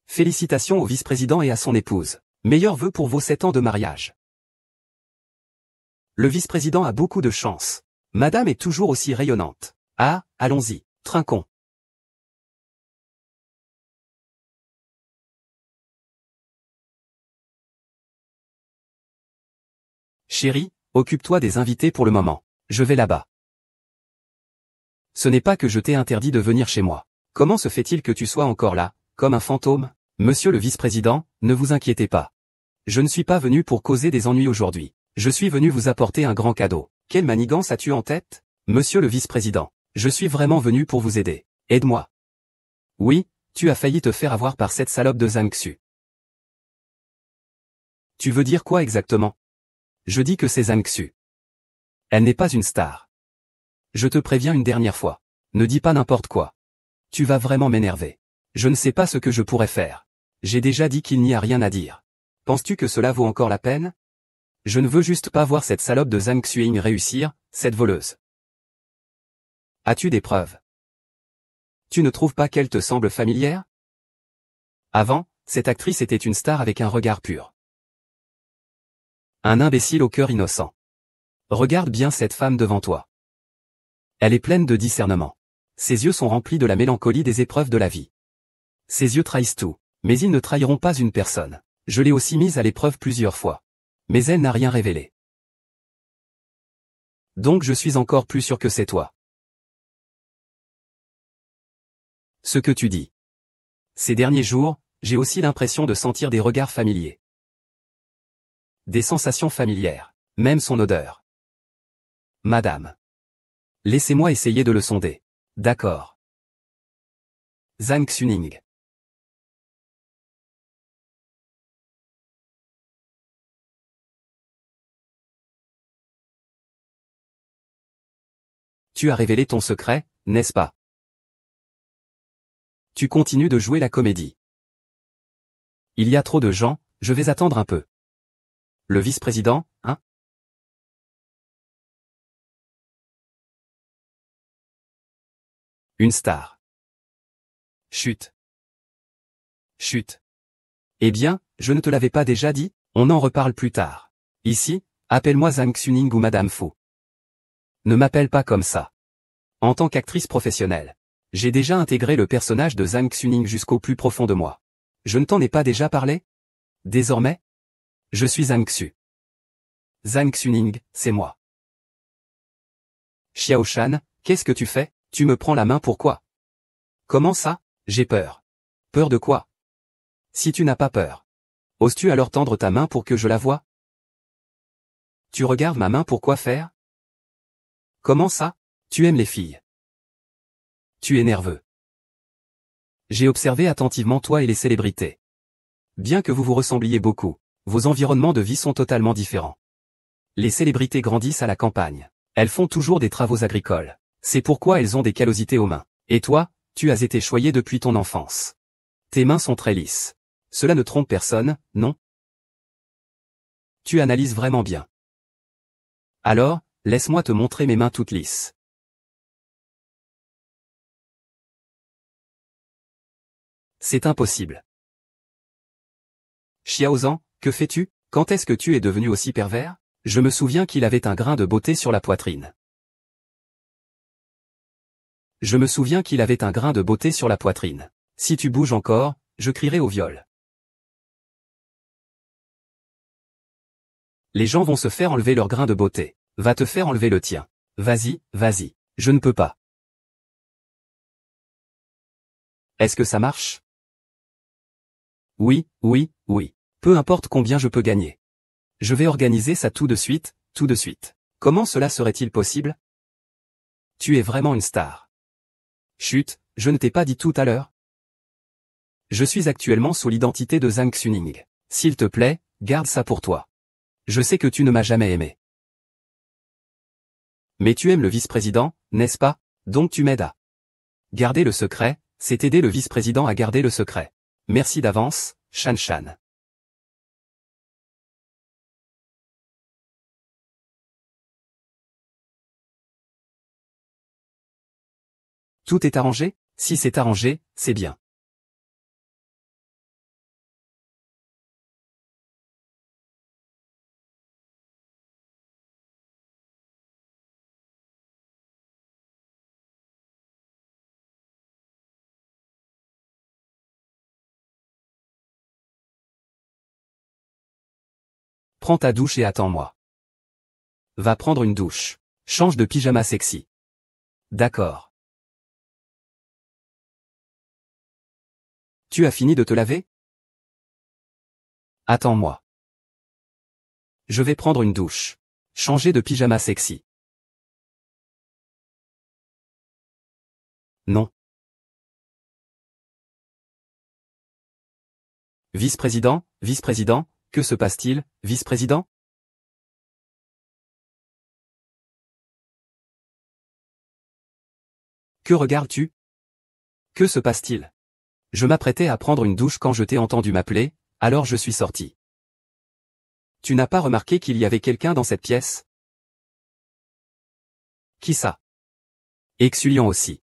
Félicitations au vice-président et à son épouse. Meilleurs vœux pour vos 7 ans de mariage. Le vice-président a beaucoup de chance. Madame est toujours aussi rayonnante. Ah, allons-y, trinquons. Chérie, occupe-toi des invités pour le moment. Je vais là-bas. Ce n'est pas que je t'ai interdit de venir chez moi. Comment se fait-il que tu sois encore là, comme un fantôme? Monsieur le vice-président, ne vous inquiétez pas. Je ne suis pas venu pour causer des ennuis aujourd'hui. Je suis venu vous apporter un grand cadeau. Quelle manigance as-tu en tête? Monsieur le vice-président, je suis vraiment venu pour vous aider. Aide-moi. Oui, tu as failli te faire avoir par cette salope de Zhang Xu. Tu veux dire quoi exactement? Je dis que c'est Zhang Xu. Elle n'est pas une star. Je te préviens une dernière fois. Ne dis pas n'importe quoi. Tu vas vraiment m'énerver. Je ne sais pas ce que je pourrais faire. J'ai déjà dit qu'il n'y a rien à dire. Penses-tu que cela vaut encore la peine? Je ne veux juste pas voir cette salope de Zhang Xuing réussir, cette voleuse. As-tu des preuves? Tu ne trouves pas qu'elle te semble familière? Avant, cette actrice était une star avec un regard pur. Un imbécile au cœur innocent. Regarde bien cette femme devant toi. Elle est pleine de discernement. Ses yeux sont remplis de la mélancolie des épreuves de la vie. Ses yeux trahissent tout, mais ils ne trahiront pas une personne. Je l'ai aussi mise à l'épreuve plusieurs fois. Mais elle n'a rien révélé. Donc je suis encore plus sûr que c'est toi. Ce que tu dis. Ces derniers jours, j'ai aussi l'impression de sentir des regards familiers. Des sensations familières, même son odeur. Madame. Laissez-moi essayer de le sonder. D'accord. Zhang Xuning. Tu as révélé ton secret, n'est-ce pas? Tu continues de jouer la comédie. Il y a trop de gens, je vais attendre un peu. Le vice-président, hein? Une star. Chut. Chut. Eh bien, je ne te l'avais pas déjà dit, on en reparle plus tard. Ici, appelle-moi Zhang Xuning ou Madame Fu. Ne m'appelle pas comme ça. En tant qu'actrice professionnelle, j'ai déjà intégré le personnage de Zhang Xuning jusqu'au plus profond de moi. Je ne t'en ai pas déjà parlé? Désormais, je suis Zhang Xu. Zhang Xuning, c'est moi. Xiao Shan, qu'est-ce que tu fais? Tu me prends la main pourquoi? Comment ça? J'ai peur. Peur de quoi? Si tu n'as pas peur, oses-tu alors tendre ta main pour que je la voie? Tu regardes ma main pour quoi faire? Comment ça? Tu aimes les filles. Tu es nerveux. J'ai observé attentivement toi et les célébrités. Bien que vous vous ressembliez beaucoup, vos environnements de vie sont totalement différents. Les célébrités grandissent à la campagne. Elles font toujours des travaux agricoles. C'est pourquoi elles ont des callosités aux mains. Et toi, tu as été choyé depuis ton enfance. Tes mains sont très lisses. Cela ne trompe personne, non? Tu analyses vraiment bien. Alors, laisse-moi te montrer mes mains toutes lisses. C'est impossible. Xiaozan, que fais-tu? Quand est-ce que tu es devenu aussi pervers? Je me souviens qu'il avait un grain de beauté sur la poitrine. Je me souviens qu'il avait un grain de beauté sur la poitrine. Si tu bouges encore, je crierai au viol. Les gens vont se faire enlever leur grain de beauté. Va te faire enlever le tien. Vas-y, vas-y. Je ne peux pas. Est-ce que ça marche? Oui, oui, oui. Peu importe combien je peux gagner. Je vais organiser ça tout de suite, tout de suite. Comment cela serait-il possible? Tu es vraiment une star. Chut, je ne t'ai pas dit tout à l'heure? Je suis actuellement sous l'identité de Zhang Xuning. S'il te plaît, garde ça pour toi. Je sais que tu ne m'as jamais aimé. Mais tu aimes le vice-président, n'est-ce pas? Donc tu m'aides à garder le secret, c'est aider le vice-président à garder le secret. Merci d'avance, Shan Shan. Tout est arrangé? Si c'est arrangé, c'est bien. Prends ta douche et attends-moi. Va prendre une douche. Change de pyjama sexy. D'accord. Tu as fini de te laver? Attends-moi. Je vais prendre une douche. Changer de pyjama sexy. Non. Vice-président, vice-président, que se passe-t-il, vice-président? Que regardes-tu? Que se passe-t-il? Je m'apprêtais à prendre une douche quand je t'ai entendu m'appeler, alors je suis sorti. Tu n'as pas remarqué qu'il y avait quelqu'un dans cette pièce? Qui ça? Exuliant aussi.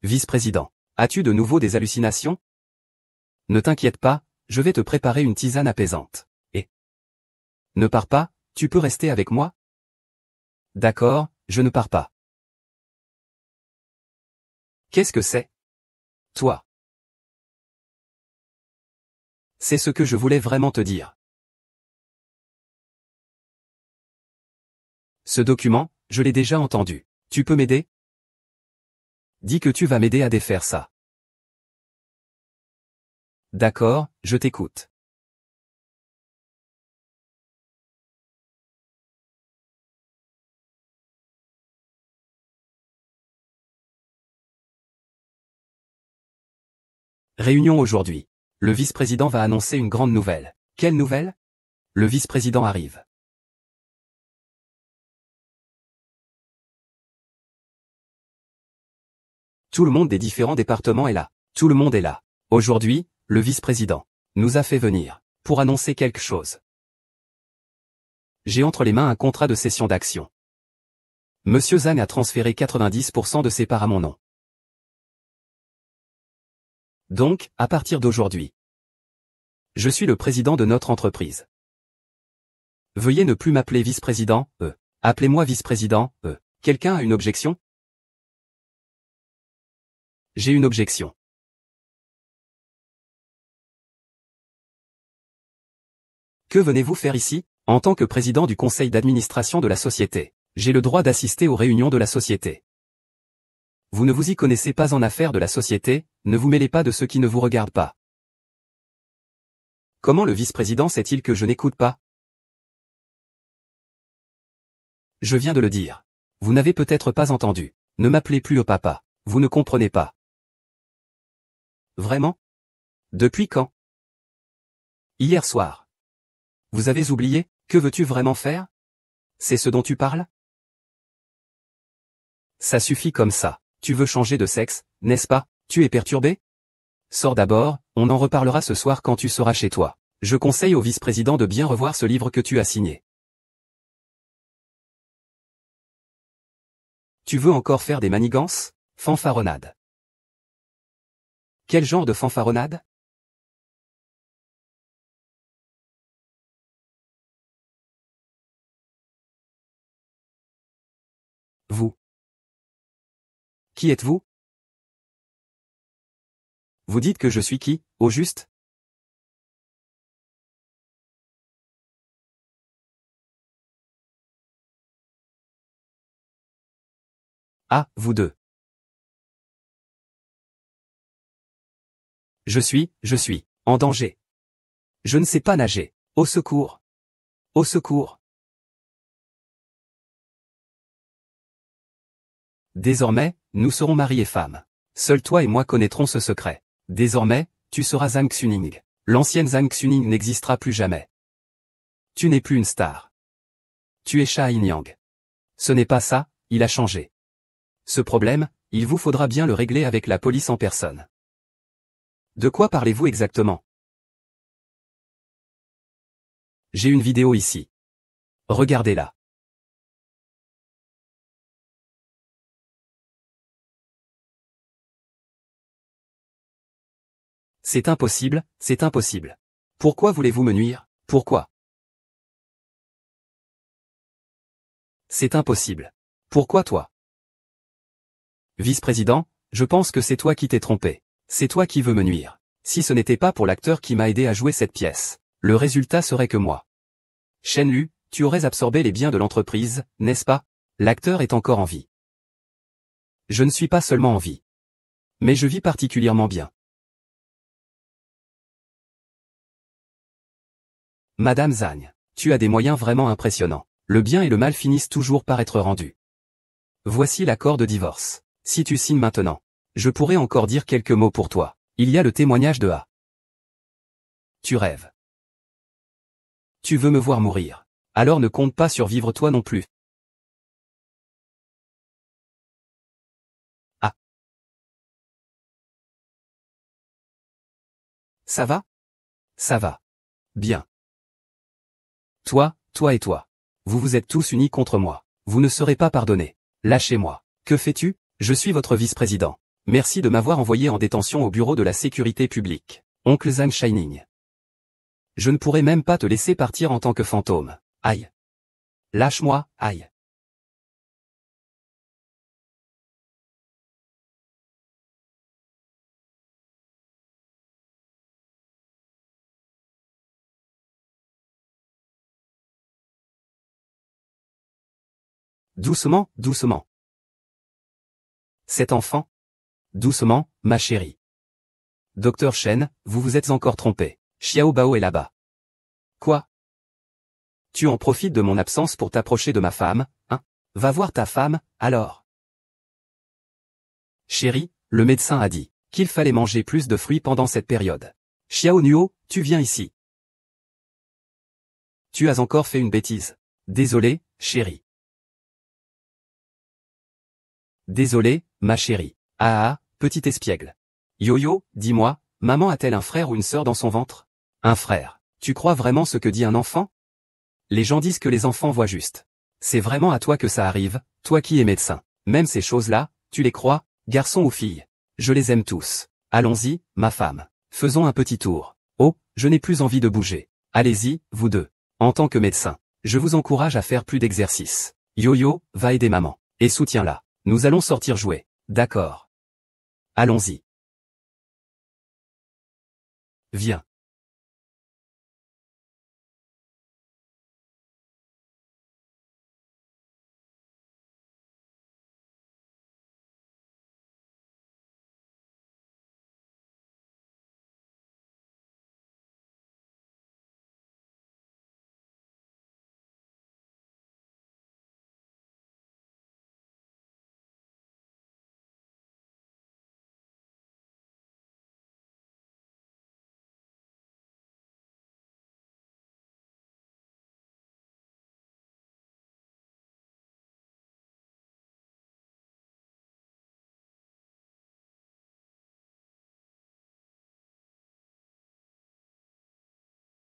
Vice-président, as-tu de nouveau des hallucinations? Ne t'inquiète pas, je vais te préparer une tisane apaisante. Et ne pars pas, tu peux rester avec moi? D'accord, je ne pars pas. Qu'est-ce que c'est? Toi. C'est ce que je voulais vraiment te dire. Ce document, je l'ai déjà entendu. Tu peux m'aider? Dis que tu vas m'aider à défaire ça. D'accord, je t'écoute. Réunion aujourd'hui. Le vice-président va annoncer une grande nouvelle. Quelle nouvelle? Le vice-président arrive. Tout le monde des différents départements est là. Tout le monde est là. Aujourd'hui, le vice-président nous a fait venir pour annoncer quelque chose. J'ai entre les mains un contrat de cession d'actions. Monsieur Zhang a transféré 90% de ses parts à mon nom. Donc, à partir d'aujourd'hui, je suis le président de notre entreprise. Veuillez ne plus m'appeler vice-président, Appelez-moi vice-président, Quelqu'un a une objection? J'ai une objection. Que venez-vous faire ici? En tant que président du conseil d'administration de la société, j'ai le droit d'assister aux réunions de la société. Vous ne vous y connaissez pas en affaires de la société, ne vous mêlez pas de ce qui ne vous regarde pas. Comment le vice-président sait-il que je n'écoute pas? Je viens de le dire. Vous n'avez peut-être pas entendu. Ne m'appelez plus au papa. Vous ne comprenez pas. Vraiment? Depuis quand? Hier soir. Vous avez oublié? Que veux-tu vraiment faire? C'est ce dont tu parles? Ça suffit comme ça. Tu veux changer de sexe, n'est-ce pas? Tu es perturbé? Sors d'abord, on en reparlera ce soir quand tu seras chez toi. Je conseille au vice-président de bien revoir ce livre que tu as signé. Tu veux encore faire des manigances? Fanfaronnade. Quel genre de fanfaronnade? Vous. Qui êtes-vous? Vous dites que je suis qui, au juste? Ah, vous deux. Je suis, en danger. Je ne sais pas nager. Au secours. Au secours. Désormais, nous serons mari et femme. Seul toi et moi connaîtrons ce secret. Désormais, tu seras Zhang Xuning. L'ancienne Zhang Xuning n'existera plus jamais. Tu n'es plus une star. Tu es Sha Inyang. Ce n'est pas ça, il a changé. Ce problème, Il vous faudra bien le régler avec la police en personne. De quoi parlez-vous exactement? J'ai une vidéo ici. Regardez-la. C'est impossible, c'est impossible. Pourquoi voulez-vous me nuire? Pourquoi? C'est impossible. Pourquoi toi? Vice-président, je pense que c'est toi qui t'es trompé. C'est toi qui veux me nuire. Si ce n'était pas pour l'acteur qui m'a aidé à jouer cette pièce, le résultat serait que moi. Shenlu, tu aurais absorbé les biens de l'entreprise, n'est-ce pas? L'acteur est encore en vie. Je ne suis pas seulement en vie. Mais je vis particulièrement bien. Madame Zhang, tu as des moyens vraiment impressionnants. Le bien et le mal finissent toujours par être rendus. Voici l'accord de divorce. Si tu signes maintenant, je pourrais encore dire quelques mots pour toi. Il y a le témoignage de A. Tu rêves. Tu veux me voir mourir. Alors ne compte pas survivre toi non plus. Ah. Ça va? Ça va. Bien. Toi et toi. Vous vous êtes tous unis contre moi. Vous ne serez pas pardonnés. Lâchez-moi. Que fais-tu? Je suis votre vice-président. Merci de m'avoir envoyé en détention au bureau de la sécurité publique. Oncle Zhang Shining. Je ne pourrai même pas te laisser partir en tant que fantôme. Aïe. Lâche-moi, aïe. Doucement, doucement. Cet enfant? Doucement, ma chérie. Docteur Shen, vous vous êtes encore trompé. Xiao Bao est là-bas. Quoi? Tu en profites de mon absence pour t'approcher de ma femme, hein? Va voir ta femme, alors. Chérie, le médecin a dit qu'il fallait manger plus de fruits pendant cette période. Xiao Nuo, tu viens ici. Tu as encore fait une bêtise. Désolé, chérie. Désolé, ma chérie. Ah, petit espiègle. Yo-yo, dis-moi, maman a-t-elle un frère ou une sœur dans son ventre? Un frère. Tu crois vraiment ce que dit un enfant? Les gens disent que les enfants voient juste. C'est vraiment à toi que ça arrive, toi qui es médecin. Même ces choses-là, tu les crois, garçon ou fille? Je les aime tous. Allons-y, ma femme. Faisons un petit tour. Oh, je n'ai plus envie de bouger. Allez-y, vous deux. En tant que médecin, je vous encourage à faire plus d'exercice. Yo-yo, va aider maman. Et soutiens-la. Nous allons sortir jouer. D'accord. Allons-y. Viens.